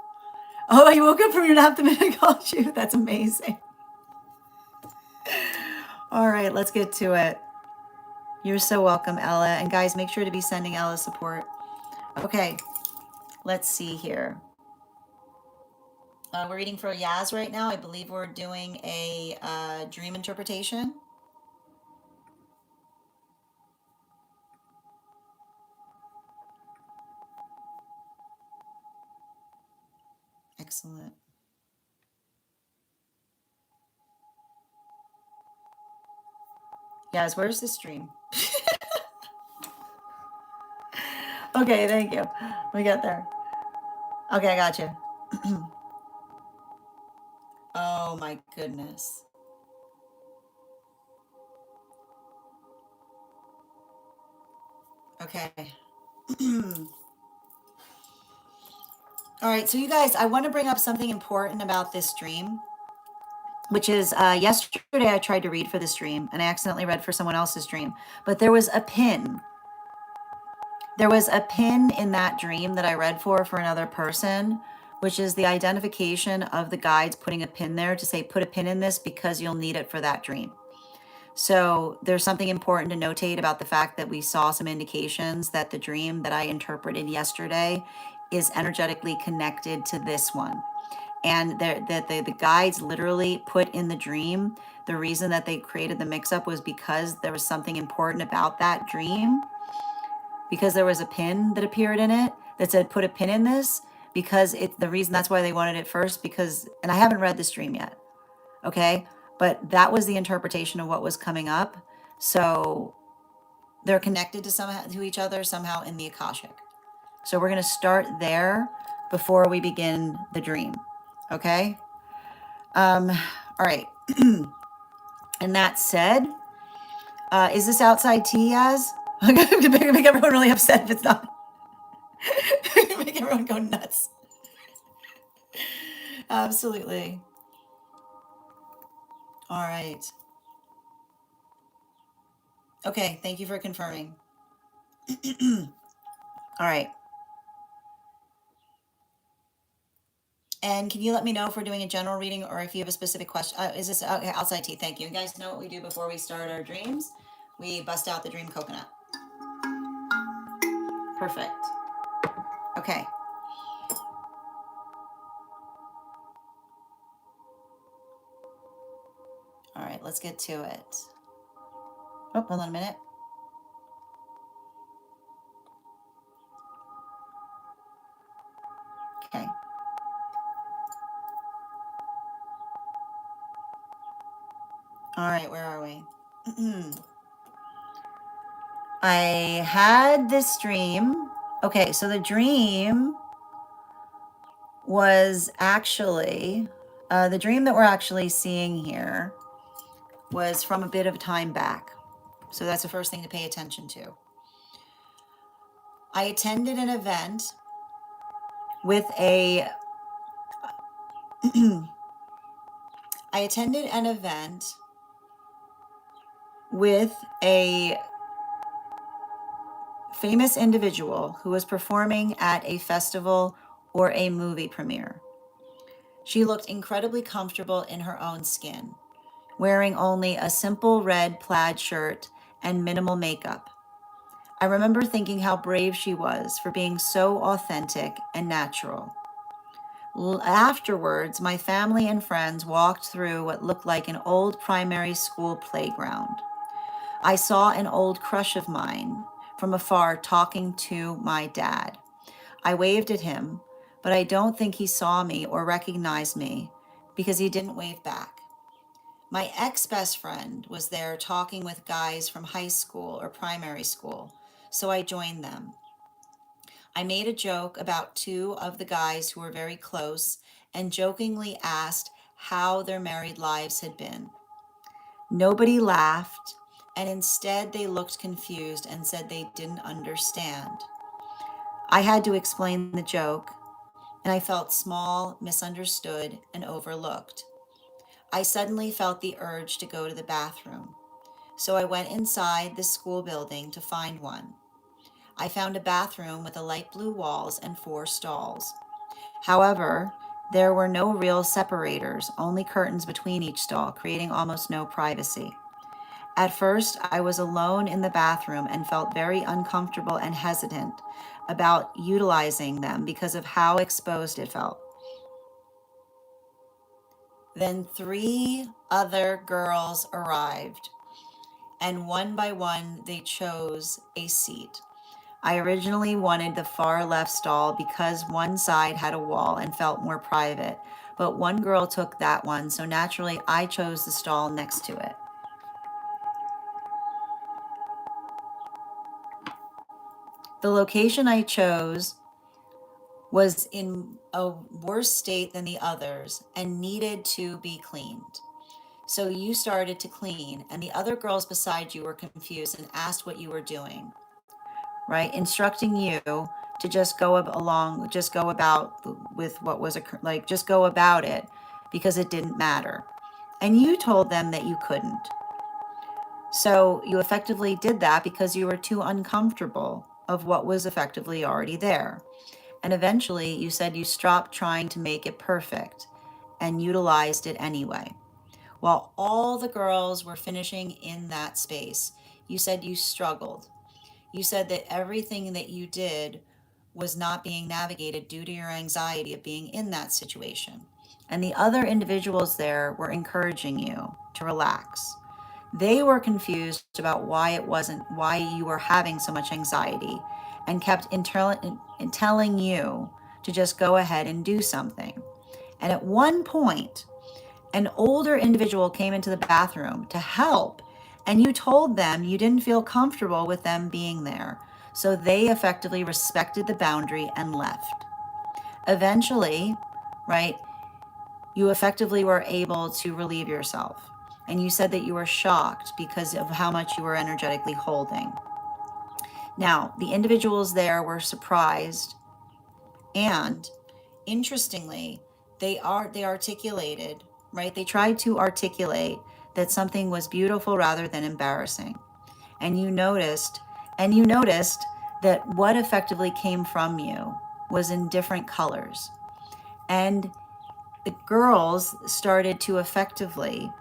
Oh, you woke up from your nap the minute I called you. That's amazing. All right, let's get to it. You're so welcome, Ella. And guys, make sure to be sending Ella support. Okay, let's see here. We're reading for Yaz right now. I believe we're doing a dream interpretation. Excellent. Yaz, where's the stream? Okay, thank you. We got there. Okay, I got you. Oh my goodness. Okay. All right, so you guys, I want to bring up something important about this dream, which is yesterday I tried to read for this dream and I accidentally read for someone else's dream, but there was a pin. There was a pin in that dream that I read for another person, which is the identification of the guides putting a pin there to say, put a pin in this because you'll need it for that dream. So there's something important to notate about the fact that we saw some indications that the dream that I interpreted yesterday is energetically connected to this one. And that the guides literally put in the dream, the reason that they created the mix-up was because there was something important about that dream, because there was a pin that appeared in it that said put a pin in this, because the reason that's why they wanted it first, because, and I haven't read this dream yet, okay, but that was the interpretation of what was coming up. So they're connected to each other somehow in the Akashic. So we're going to start there before we begin the dream. Okay. All right. And that said, is this outside tea, Yaz? I'm going to make everyone really upset if it's not. Make everyone go nuts. Absolutely. All right. Okay. Thank you for confirming. All right. And can you let me know if we're doing a general reading or if you have a specific question? Is this okay, outside tea? Thank you. You guys know what we do before we start our dreams? We bust out the dream coconut. Perfect. Okay. All right, let's get to it. Oh, hold on a minute. Okay. All right, where are we? I had this dream. Okay, so the dream was actually, the dream that we're actually seeing here was from a bit of time back. So that's the first thing to pay attention to. I attended an event with a, I attended an event with a famous individual who was performing at a festival or a movie premiere. She looked incredibly comfortable in her own skin, wearing only a simple red plaid shirt and minimal makeup. I remember thinking how brave she was for being so authentic and natural. Afterwards, my family and friends walked through what looked like an old primary school playground. I saw an old crush of mine from afar talking to my dad. I waved at him, but I don't think he saw me or recognized me because he didn't wave back. My ex-best friend was there talking with guys from high school or primary school, so I joined them. I made a joke about two of the guys who were very close and jokingly asked how their married lives had been. Nobody laughed, and instead they looked confused and said they didn't understand. I had to explain the joke, and I felt small, misunderstood, and overlooked. I suddenly felt the urge to go to the bathroom, so I went inside the school building to find one. I found a bathroom with a light blue walls and 4 stalls. However, there were no real separators, only curtains between each stall, creating almost no privacy. At first, I was alone in the bathroom and felt very uncomfortable and hesitant about utilizing them because of how exposed it felt. Then 3 other girls arrived, and one by one they chose a seat. I originally wanted the far left stall because one side had a wall and felt more private, but one girl took that one, so naturally I chose the stall next to it. The location I chose was in a worse state than the others and needed to be cleaned. So you started to clean, and the other girls beside you were confused and asked what you were doing, right? Instructing you to just go along, just go about with what was like, just go about it because it didn't matter. And you told them that you couldn't. So you effectively did that because you were too uncomfortable of what was effectively already there. And eventually you said you stopped trying to make it perfect and utilized it anyway. While all the girls were finishing in that space, you said you struggled. You said that everything that you did was not being navigated due to your anxiety of being in that situation. and the other individuals there were encouraging you to relax. They were confused about why you were having so much anxiety and kept telling you to just go ahead and do something. And at one point, an older individual came into the bathroom to help, and you told them you didn't feel comfortable with them being there. So they effectively respected the boundary and left. Eventually, right, you effectively were able to relieve yourself. And you said that you were shocked because of how much you were energetically holding. Now, the individuals there were surprised, and interestingly, they articulated, right? They tried to articulate that something was beautiful rather than embarrassing. And you noticed that what effectively came from you was in different colors. And the girls started to effectively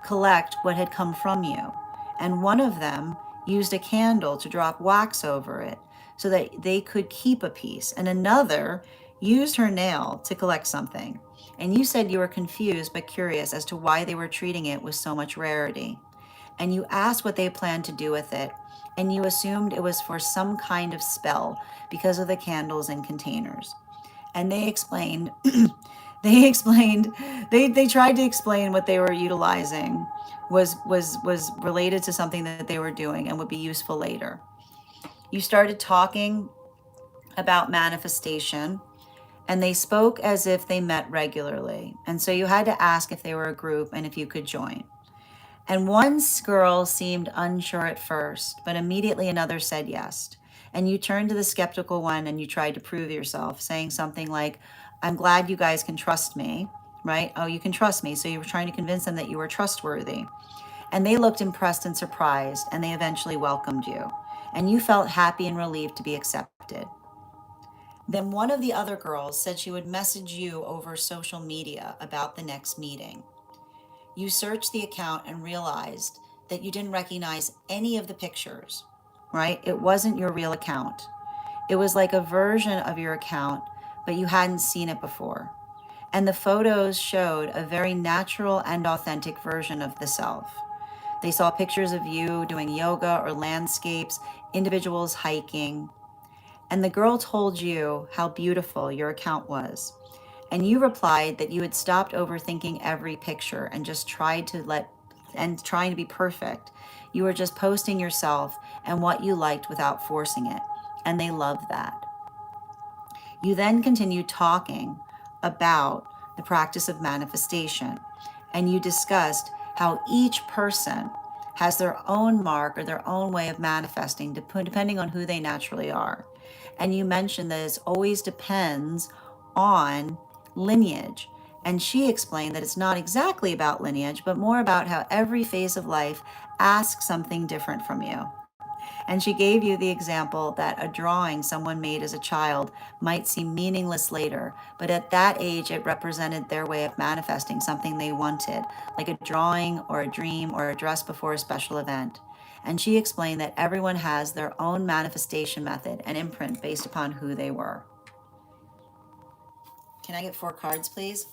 collect what had come from you. And one of them used a candle to drop wax over it so that they could keep a piece. And another used her nail to collect something. And you said you were confused but curious as to why they were treating it with so much rarity. And you asked what they planned to do with it. And you assumed it was for some kind of spell because of the candles and containers. And they explained they explained they tried to explain what they were utilizing was related to something that they were doing and would be useful later. You started talking about manifestation, and they spoke as if they met regularly, and so you had to ask if they were a group and if you could join. And one girl seemed unsure at first, but immediately another said yes. And you turned to the skeptical one and you tried to prove yourself, saying something like, I'm glad you guys can trust me, right? Oh, you can trust me. So you were trying to convince them that you were trustworthy. And they looked impressed and surprised, and they eventually welcomed you. And you felt happy and relieved to be accepted. Then one of the other girls said she would message you over social media about the next meeting. You searched the account and realized that you didn't recognize any of the pictures, right? It wasn't your real account. It was like a version of your account, but you hadn't seen it before. And the photos showed a very natural and authentic version of the self. They saw pictures of you doing yoga or landscapes, individuals hiking. And the girl told you how beautiful your account was. And you replied that you had stopped overthinking every picture and just trying to be perfect. You were just posting yourself and what you liked without forcing it. And they loved that. You then continued talking about the practice of manifestation. And you discussed how each person has their own mark or their own way of manifesting, depending on who they naturally are. And you mentioned that it always depends on lineage. And she explained that it's not exactly about lineage, but more about how every phase of life asks something different from you. And she gave you the example that a drawing someone made as a child might seem meaningless later, but at that age it represented their way of manifesting something they wanted, like a drawing or a dream or a dress before a special event. And she explained that everyone has their own manifestation method and imprint based upon who they were. Can I get 4 cards, please?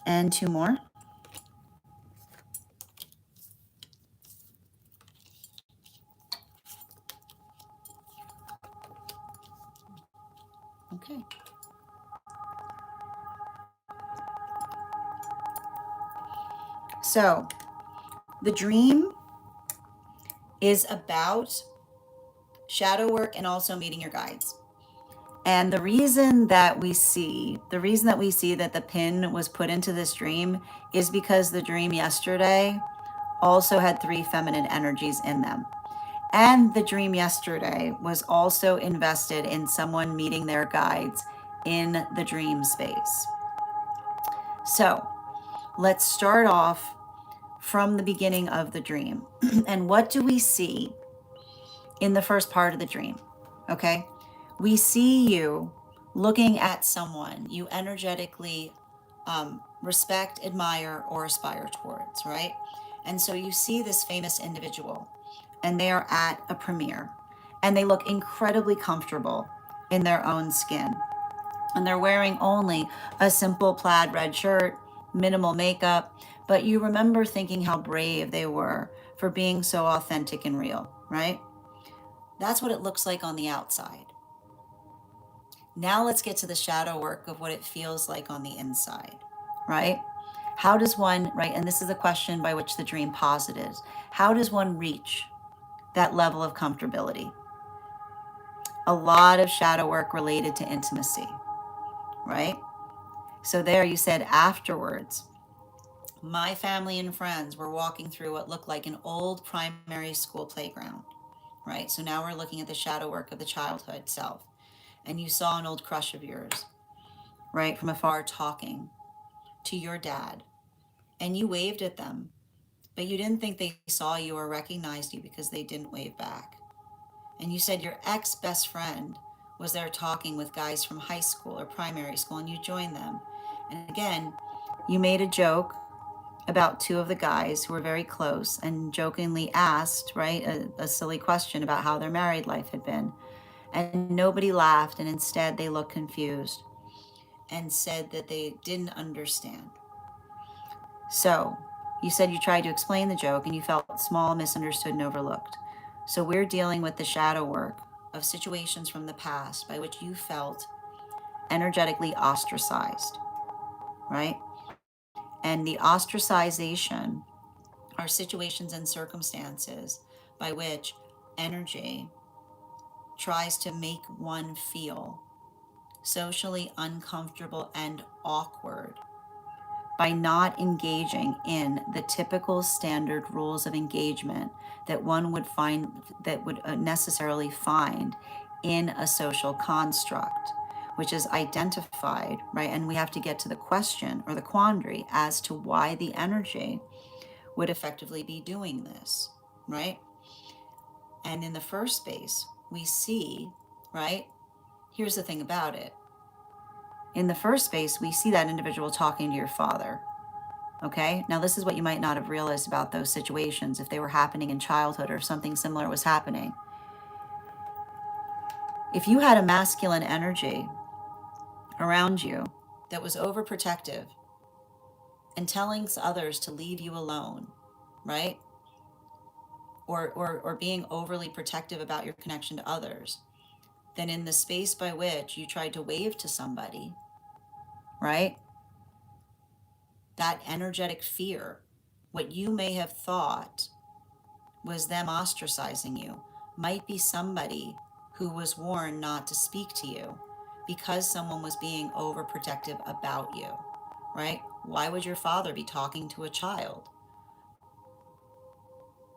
And 2 more. Okay. So, the dream is about shadow work and also meeting your guides. And the reason that we see that the pin was put into this dream is because the dream yesterday also had 3 feminine energies in them. And the dream yesterday was also invested in someone meeting their guides in the dream space. So let's start off from the beginning of the dream. And what do we see in the first part of the dream? Okay. We see you looking at someone you energetically respect, admire, or aspire towards, right? And so you see this famous individual, and they are at a premiere, and they look incredibly comfortable. in their own skin. And they're wearing only a simple plaid red shirt, minimal makeup, but you remember thinking how brave they were for being so authentic and real, right? That's what it looks like on the outside. Now let's get to the shadow work of what it feels like on the inside, right? How does one, right? And this is the question by which the dream posited. How does one reach that level of comfortability? A lot of shadow work related to intimacy, right? So there you said afterwards, my family and friends were walking through what looked like an old primary school playground, right? So now we're looking at the shadow work of the childhood self. And you saw an old crush of yours, right, from afar talking to your dad. And you waved at them, but you didn't think they saw you or recognized you because they didn't wave back. And you said your ex best friend was there talking with guys from high school or primary school, and you joined them. And again, you made a joke about two of the guys who were very close and jokingly asked, right, a silly question about how their married life had been. And nobody laughed, and instead they looked confused and said that they didn't understand. So you said you tried to explain the joke and you felt small, misunderstood, and overlooked. So we're dealing with the shadow work of situations from the past by which you felt energetically ostracized, right? And the ostracization are situations and circumstances by which energy tries to make one feel socially uncomfortable and awkward by not engaging in the typical standard rules of engagement that one would find, that would necessarily find in a social construct, which is identified, right? And we have to get to the question or the quandary as to why the energy would effectively be doing this, right? And in the first space, we see, right? Here's the thing about it. In the first space, we see that individual talking to your father. Okay? Now, this is what you might not have realized about those situations if they were happening in childhood or if something similar was happening. If you had a masculine energy around you that was overprotective and telling others to leave you alone, right? Or being overly protective about your connection to others, then in the space by which you tried to wave to somebody, right? That energetic fear, what you may have thought was them ostracizing you, might be somebody who was warned not to speak to you because someone was being overprotective about you, right? Why would your father be talking to a child?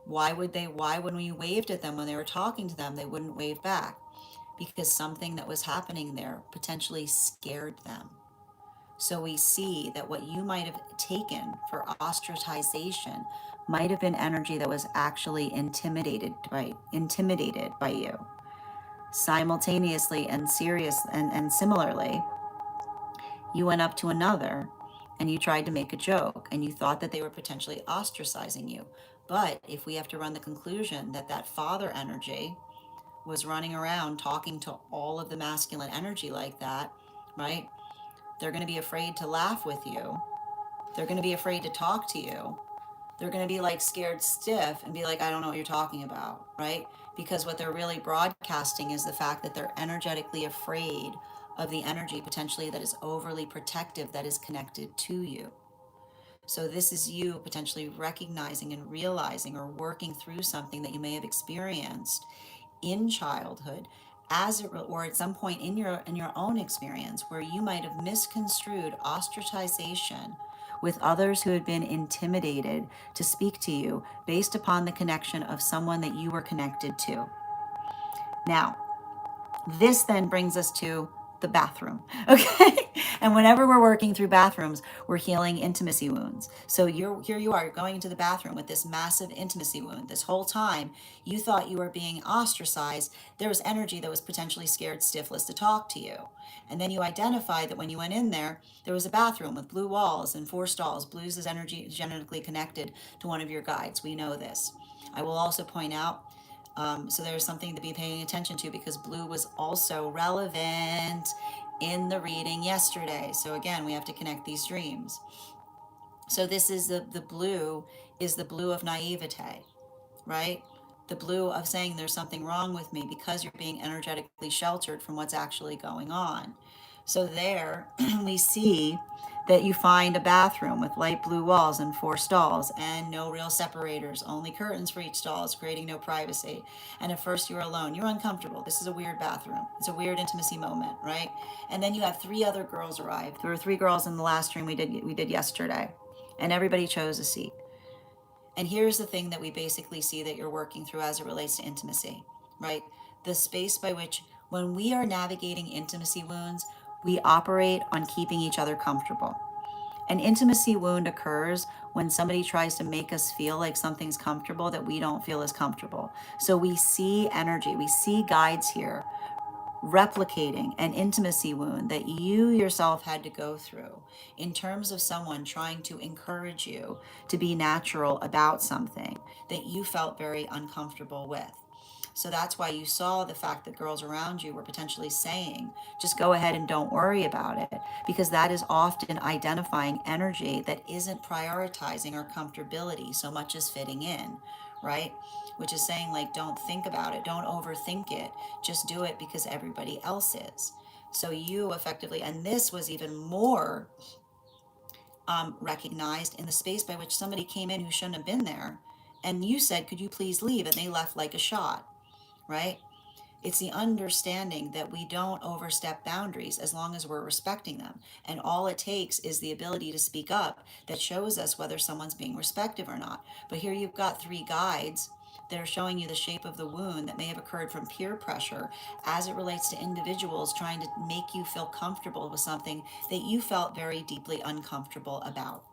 Why when we waved at them when they were talking to them, they wouldn't wave back? Because something that was happening there potentially scared them. So we see that what you might have taken for ostracization might have been energy that was actually intimidated by you. Simultaneously and similarly, you went up to another and you tried to make a joke and you thought that they were potentially ostracizing you. But if we have to run the conclusion that that father energy was running around talking to all of the masculine energy like that, right? They're going to be afraid to laugh with you. They're going to be afraid to talk to you. They're going to be like scared stiff and be like, I don't know what you're talking about, right? Because what they're really broadcasting is the fact that they're energetically afraid of the energy potentially that is overly protective that is connected to you. So this is you potentially recognizing and realizing or working through something that you may have experienced in childhood or at some point in your own experience where you might have misconstrued ostracization with others who had been intimidated to speak to you based upon the connection of someone that you were connected to. Now, this then brings us to the bathroom, okay? And whenever we're working through bathrooms, we're healing intimacy wounds. So here you are, you're going into the bathroom with this massive intimacy wound. This whole time, you thought you were being ostracized. There was energy that was potentially scared stiffless to talk to you. And then you identified that when you went in there, there was a bathroom with blue walls and 4 stalls. Blues is energy genetically connected to one of your guides. We know this. I will also point out So there's something to be paying attention to, because blue was also relevant in the reading yesterday. So again, we have to connect these dreams. So this is the blue is the blue of naivete, right? The blue of saying there's something wrong with me because you're being energetically sheltered from what's actually going on. So there we see that you find a bathroom with light blue walls and 4 stalls and no real separators, only curtains for each stall, creating no privacy. And at first you're alone. You're uncomfortable. This is a weird bathroom. It's a weird intimacy moment, right? And then you have 3 other girls arrive. There were 3 girls in the last stream we did yesterday, and everybody chose a seat. And here's the thing that we basically see that you're working through as it relates to intimacy, right? The space by which, when we are navigating intimacy wounds, we operate on keeping each other comfortable. An intimacy wound occurs when somebody tries to make us feel like something's comfortable that we don't feel is comfortable. So we see energy, we see guides here replicating an intimacy wound that you yourself had to go through in terms of someone trying to encourage you to be natural about something that you felt very uncomfortable with. So that's why you saw the fact that girls around you were potentially saying, just go ahead and don't worry about it, because that is often identifying energy that isn't prioritizing our comfortability so much as fitting in, right? Which is saying, like, don't think about it, don't overthink it, just do it because everybody else is. So you effectively, and this was even more recognized in the space by which somebody came in who shouldn't have been there. And you said, could you please leave? And they left like a shot, right? It's the understanding that we don't overstep boundaries as long as we're respecting them. And all it takes is the ability to speak up that shows us whether someone's being respectful or not. But here you've got 3 guides that are showing you the shape of the wound that may have occurred from peer pressure as it relates to individuals trying to make you feel comfortable with something that you felt very deeply uncomfortable about.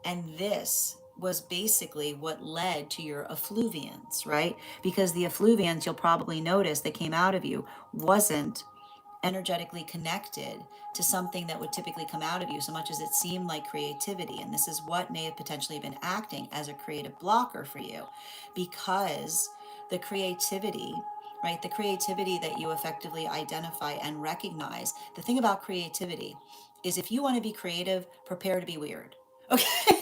And this was basically what led to your effluvians, right? Because the effluvians, you'll probably notice, that came out of you wasn't energetically connected to something that would typically come out of you so much as it seemed like creativity. And this is what may have potentially been acting as a creative blocker for you, because the creativity, right? The creativity that you effectively identify and recognize. The thing about creativity is, if you want to be creative, prepare to be weird. Okay?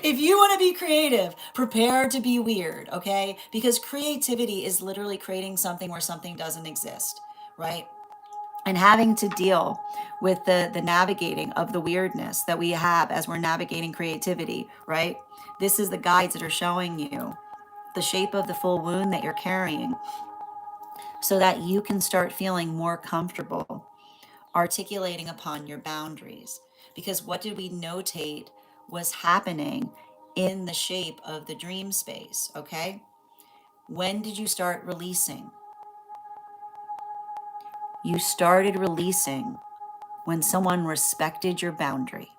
If you want to be creative, prepare to be weird, okay? Because creativity is literally creating something where something doesn't exist, right? And having to deal with the navigating of the weirdness that we have as we're navigating creativity, right? This is the guides that are showing you the shape of the full wound that you're carrying, so that you can start feeling more comfortable articulating upon your boundaries. Because what did we notate was happening in the shape of the dream space, okay? When did you start releasing? You started releasing when someone respected your boundary.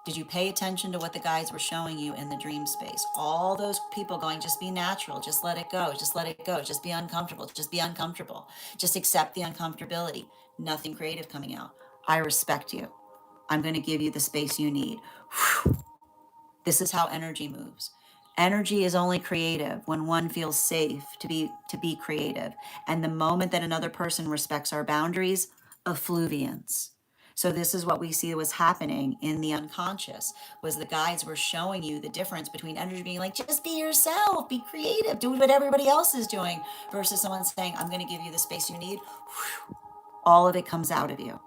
Did you pay attention to what the guides were showing you in the dream space? All those people going, just be natural, just let it go, just let it go, just be uncomfortable, just be uncomfortable, just accept the uncomfortability. Nothing creative coming out. I respect you. I'm going to give you the space you need. Whew. This is how energy moves. Energy is only creative when one feels safe to be creative. And the moment that another person respects our boundaries, effluviance. So this is what we see was happening in the unconscious, was the guides were showing you the difference between energy being like, just be yourself, be creative, do what everybody else is doing, versus someone saying, I'm going to give you the space you need. Whew. All of it comes out of you.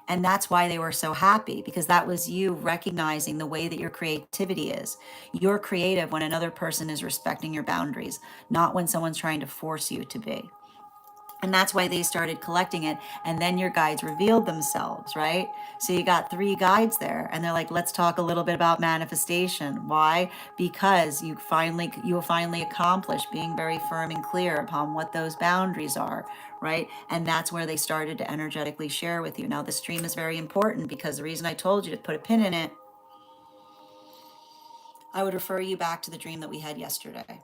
And that's why they were so happy, because that was you recognizing the way that your creativity is. You're creative when another person is respecting your boundaries, not when someone's trying to force you to be. And that's why they started collecting it. And then your guides revealed themselves, right? So you got 3 guides there, and they're like, let's talk a little bit about manifestation. Why? Because you will finally accomplish being very firm and clear upon what those boundaries are, right? And that's where they started to energetically share with you. Now, the stream is very important, because the reason I told you to put a pin in it, I would refer you back to the dream that we had yesterday,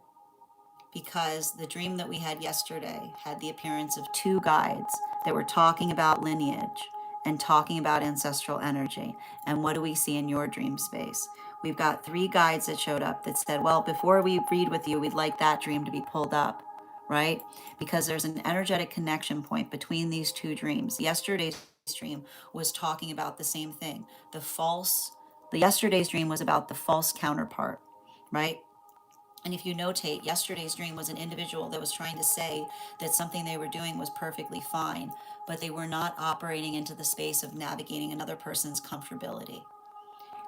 because the dream that we had yesterday had the appearance of 2 guides that were talking about lineage and talking about ancestral energy. And what do we see in your dream space? we've got 3 guides that showed up that said, well, before we read with you, we'd like that dream to be pulled up, right? Because there's an energetic connection point between these 2 dreams. Yesterday's dream was talking about the same thing. The yesterday's dream was about the false counterpart, right? And if you notate, yesterday's dream was an individual that was trying to say that something they were doing was perfectly fine, but they were not operating into the space of navigating another person's comfortability.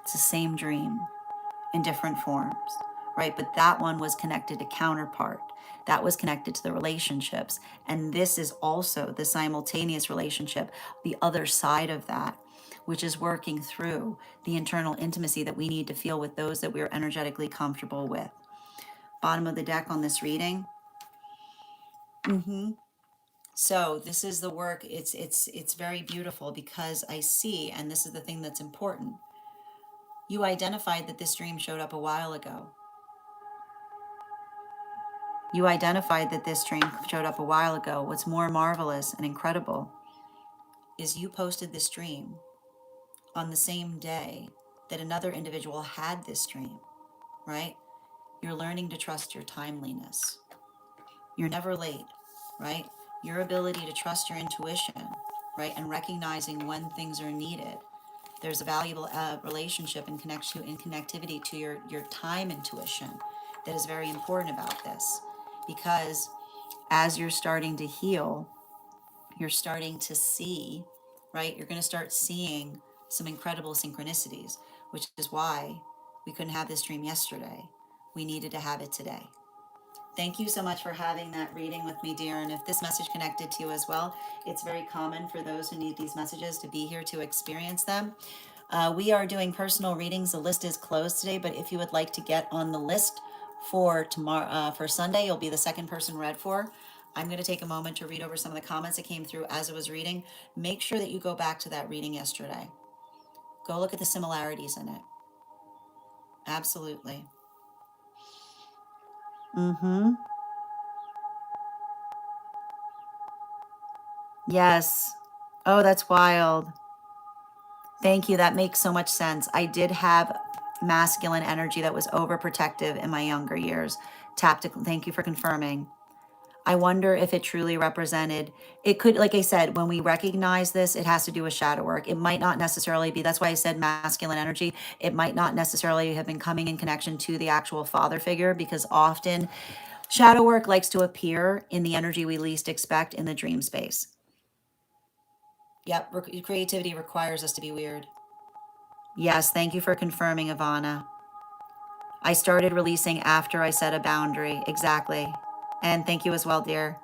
It's the same dream in different forms, right? But that one was connected to counterpart. That was connected to the relationships. And this is also the simultaneous relationship, the other side of that, which is working through the internal intimacy that we need to feel with those that we're energetically comfortable with. Bottom of the deck on this reading. So this is the work. It's very beautiful because I see, and this is the thing that's important. You identified that this dream showed up a while ago. You identified that this dream showed up a while ago. What's more marvelous and incredible is you posted this dream on the same day that another individual had this dream, right? You're learning to trust your timeliness. You're never late, right? Your ability to trust your intuition, right? And recognizing when things are needed. There's a valuable relationship and connectivity to your time intuition that is very important about this, because as you're starting to heal, you're starting to see, right? You're going to start seeing some incredible synchronicities, which is why we couldn't have this dream yesterday. We needed to have it today. Thank you so much for having that reading with me, dear. And if this message connected to you as well, it's very common for those who need these messages to be here to experience them. We are doing personal readings. The list is closed today, but if you would like to get on the list for tomorrow, for Sunday, you'll be the second person read for. I'm going to take a moment to read over some of the comments that came through as I was reading. Make sure that you go back to that reading yesterday. Go look at the similarities in it. Absolutely. Yes. Oh, that's wild. Thank you. That makes so much sense. I did have masculine energy that was overprotective in my younger years. Tactical. Thank you for confirming. I wonder if it truly represented, it could, like I said, when we recognize this, it has to do with shadow work. It might not necessarily be, that's why I said masculine energy. It might not necessarily have been coming in connection to the actual father figure, because often shadow work likes to appear in the energy we least expect in the dream space. Yep, creativity requires us to be weird. Yes, thank you for confirming, Ivana. I started releasing after I set a boundary. Exactly. And thank you as well, dear.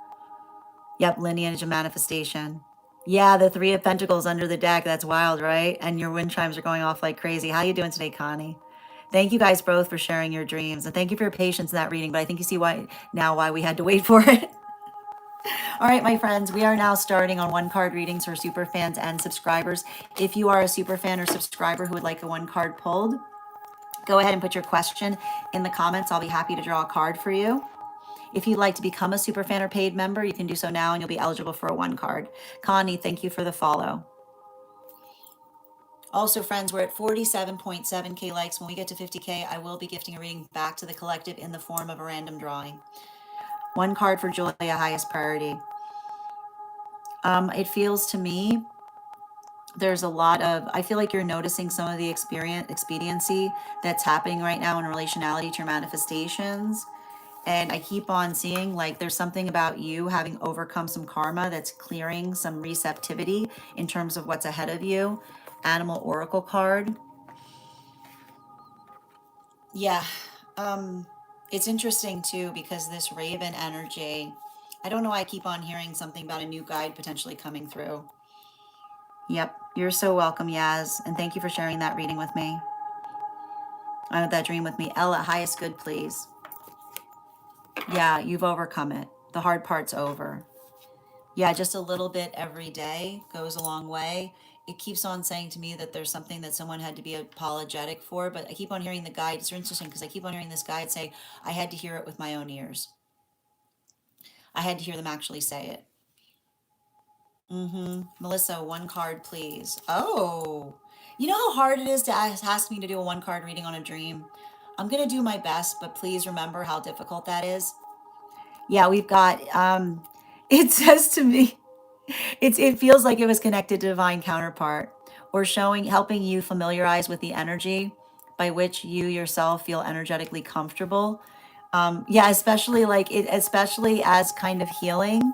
Yep, lineage and manifestation. Yeah, the 3 of Pentacles under the deck. That's wild, right? And your wind chimes are going off like crazy. How you doing today, Connie? Thank you guys both for sharing your dreams. And thank you for your patience in that reading. But I think you see why we had to wait for it. All right, my friends, we are now starting on 1-card readings for super fans and subscribers. If you are a super fan or subscriber who would like a 1-card pulled, go ahead and put your question in the comments. I'll be happy to draw a card for you. If you'd like to become a super fan or paid member, you can do so now and you'll be eligible for a 1-card. Connie, thank you for the follow. Also, friends, we're at 47.7K likes. When we get to 50K, I will be gifting a reading back to the collective in the form of a random drawing. 1 card for Julia, highest priority. It feels to me there's a lot of, I feel like you're noticing some of the expediency that's happening right now in relationality to your manifestations. And I keep on seeing like there's something about you having overcome some karma that's clearing some receptivity in terms of what's ahead of you. Animal Oracle card. Yeah. It's interesting too because this Raven energy, I don't know why I keep on hearing something about a new guide potentially coming through. Yep. You're so welcome, Yaz. And thank you for sharing that reading with me. That dream with me. Ella, highest good, please. Yeah, you've overcome it. The hard part's over. Yeah, just a little bit every day goes a long way. It keeps on saying to me that there's something that someone had to be apologetic for, but I keep on hearing the guide. It's interesting because I keep on hearing this guide say, I had to hear it with my own ears. I had to hear them actually say it. Melissa, 1 card, please. Oh, You know how hard it is to ask me to do a one card reading on a dream? I'm going to do my best, but please remember how difficult that is. Yeah, we've got, it says to me, it feels like it was connected to divine counterpart or showing, helping you familiarize with the energy by which you yourself feel energetically comfortable. Yeah, especially like it, especially as kind of healing.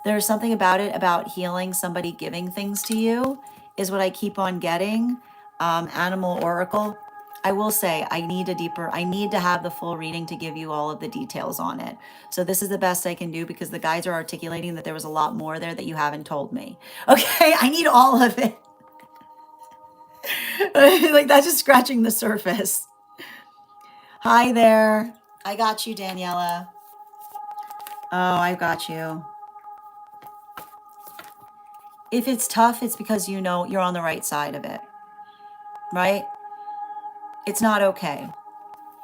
There's something about it, about healing, somebody giving things to you, is what I keep on getting. Animal Oracle. I will say I need to have the full reading to give you all of the details on it. So this is the best I can do because the guides are articulating that there was a lot more there that you haven't told me. Okay, I need all of it. Like that's just scratching the surface. Hi there. I got you, Daniela. Oh, I got you. If it's tough, it's because you know you're on the right side of it, right? It's not okay,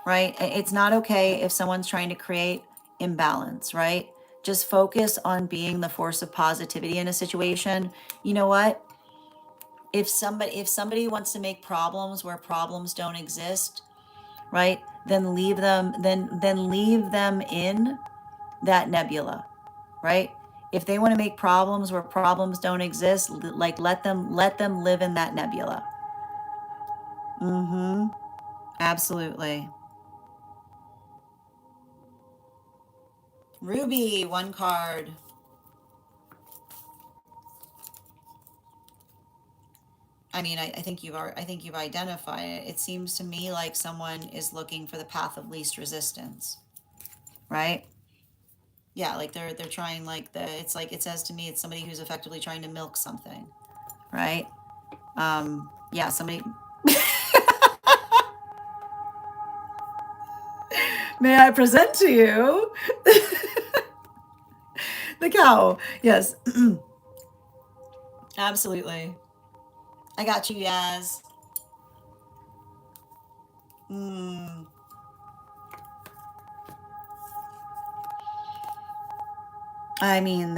right? It's not okay if someone's trying to create imbalance, right? Just focus on being the force of positivity in a situation. You know what? If somebody wants to make problems where problems don't exist, right? Then leave them in that nebula, right? If they want to make problems where problems don't exist, like let them live in that nebula. Mm-hmm. Absolutely. Ruby, one card. I mean, I think you've identified it. It seems to me like someone is looking for the path of least resistance, right? Yeah, like they're trying like the it's like it says to me it's somebody who's effectively trying to milk something, right? Yeah, somebody. May I present to you the cow? Yes, absolutely. I got you, Yaz. Mm, I mean,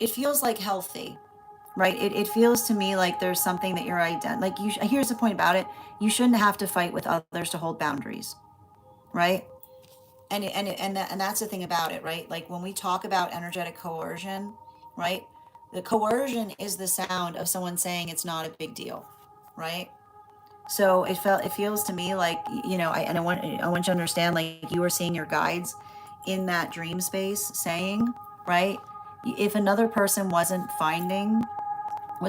it feels like healthy, right? It feels to me like there's something that you're like you. Here's the point about it: you shouldn't have to fight with others to hold boundaries, right? And that's the thing about it, right? Like when we talk about energetic coercion, right? The coercion is the sound of someone saying it's not a big deal, right? So it feels to me like I want you to understand like you were seeing your guides in that dream space saying, right? If another person was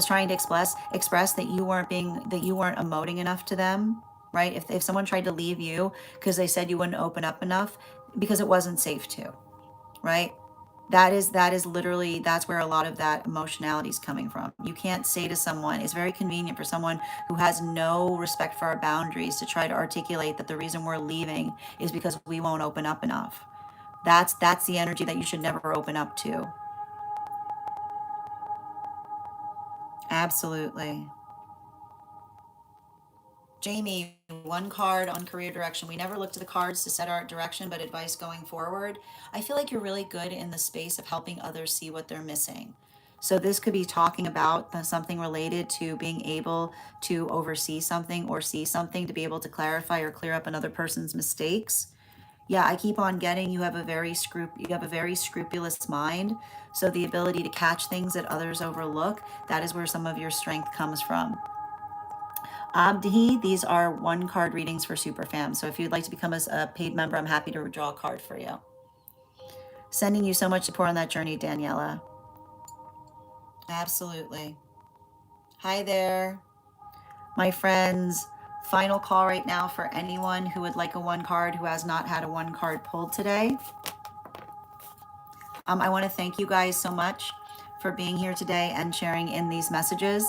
trying to express that you weren't emoting enough to them, right? If someone tried to leave you because they said you wouldn't open up enough because it wasn't safe to, right? That is literally that's where a lot of that emotionality is coming from. You can't say to someone, it's very convenient for someone who has no respect for our boundaries to try to articulate that the reason we're leaving is because we won't open up enough. That's the energy that you should never open up to. Absolutely. Jamie, one card on career direction. We never looked at the cards to set our direction, but advice going forward. I feel like you're really good in the space of helping others see what they're missing. So this could be talking about something related to being able to oversee something or see something to be able to clarify or clear up another person's mistakes. Yeah, I keep on getting you have a very scrupulous mind. So the ability to catch things that others overlook, that is where some of your strength comes from. Abdi, these are one card readings for Superfam. So if you'd like to become a paid member, I'm happy to draw a card for you. Sending you so much support on that journey, Daniela. Absolutely. Hi there, my friends. Final call right now for anyone who would like a one card who has not had a one card pulled today. I want to thank you guys so much for being here today and sharing in these messages.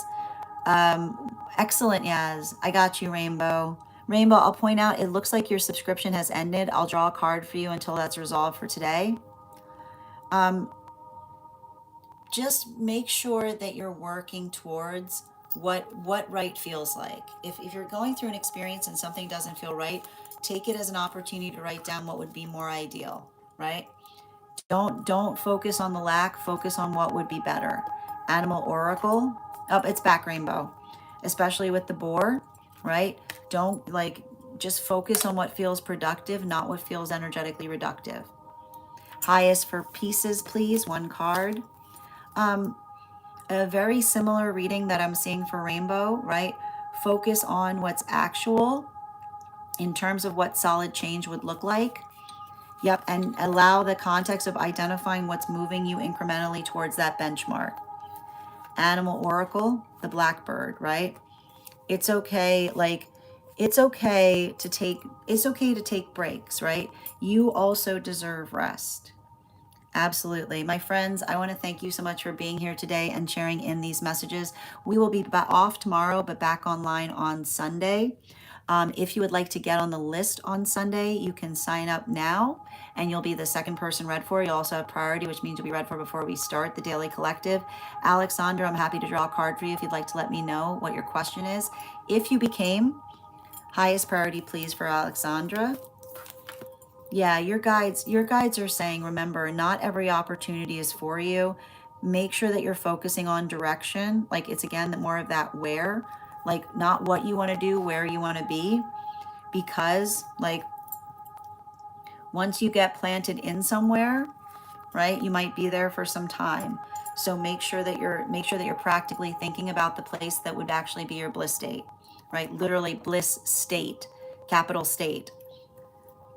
Excellent, Yaz. I got you, Rainbow. Rainbow, I'll point out it looks like your subscription has ended. I'll draw a card for you until that's resolved for today. Just make sure that you're working towards what right feels like. If you're going through an experience and something doesn't feel right, take it as an opportunity to write down what would be more ideal, right? Don't focus on the lack, focus on what would be better. Animal oracle. Oh, it's back rainbow, especially with the boar, right? Don't like, just focus on what feels productive, not what feels energetically reductive. Highest for pieces, please. One card. A very similar reading that I'm seeing for rainbow, right? Focus on what's actual in terms of what solid change would look like. Yep, and allow the context of identifying what's moving you incrementally towards that benchmark. Animal oracle, the blackbird, right? It's okay, like, it's okay to take breaks, right? You also deserve rest. Absolutely. My friends, I want to thank you so much for being here today and sharing in these messages. We will be off tomorrow, but back online on Sunday. If you would like to get on the list on Sunday, you can sign up now and you'll be the second person read for. You'll also have priority, which means you'll be read for before we start the Daily Collective. Alexandra, I'm happy to draw a card for you if you'd like to let me know what your question is. If you became highest priority, please, for Alexandra. Yeah, your guides are saying, remember, not every opportunity is for you. Make sure that you're focusing on direction. Like, it's again more of that where, like, not what you want to do, where you want to be. Because like, once you get planted in somewhere, right, you might be there for some time. So make sure that you're practically thinking about the place that would actually be your bliss state, right? Literally bliss state, capital state.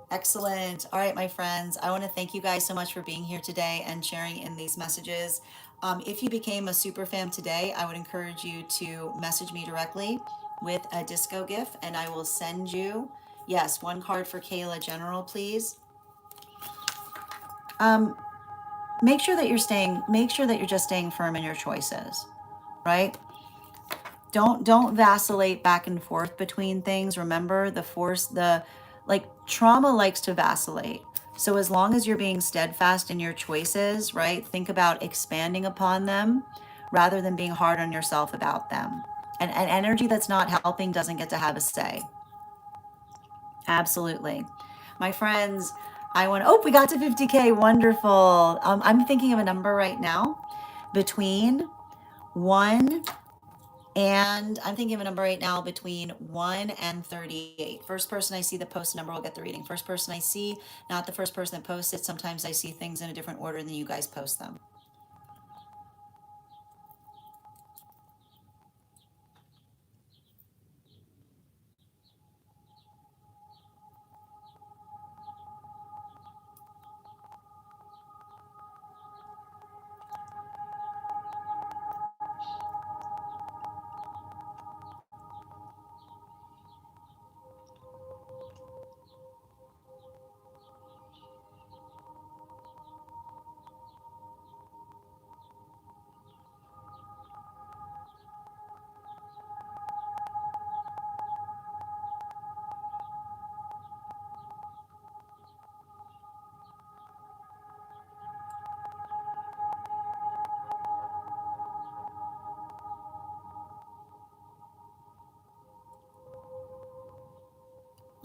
Excellent. All right, my friends, I want to thank you guys so much for being here today and sharing in these messages. If you became a super fan today, I would encourage you to message me directly with a disco gift, and I will send you, yes, one card for Kayla General, please. Um, make sure that you're just staying firm in your choices, right? Don't vacillate back and forth between things. Remember, like, trauma likes to vacillate. So as long as you're being steadfast in your choices, right, think about expanding upon them rather than being hard on yourself about them. And energy that's not helping doesn't get to have a say. Absolutely. My friends, we got to 50K. Wonderful. I'm thinking of a number right now between 1 and I'm thinking of a number right now between 1 and 38. First person I see that posts a number will get the reading. First person I see, not the first person that posts it. Sometimes I see things in a different order than you guys post them.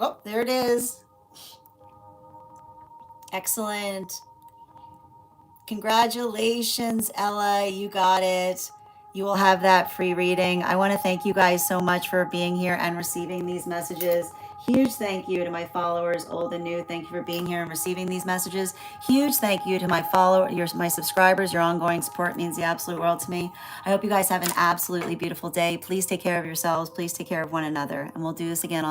Oh, there it is. Excellent. Congratulations, Ella. You got it. You will have that free reading. I want to thank you guys so much for being here and receiving these messages. Huge thank you to my followers, old and new. Thank you for being here and receiving these messages. Huge thank you to my subscribers. Your ongoing support means the absolute world to me. I hope you guys have an absolutely beautiful day. Please take care of yourselves. Please take care of one another. And we'll do this again on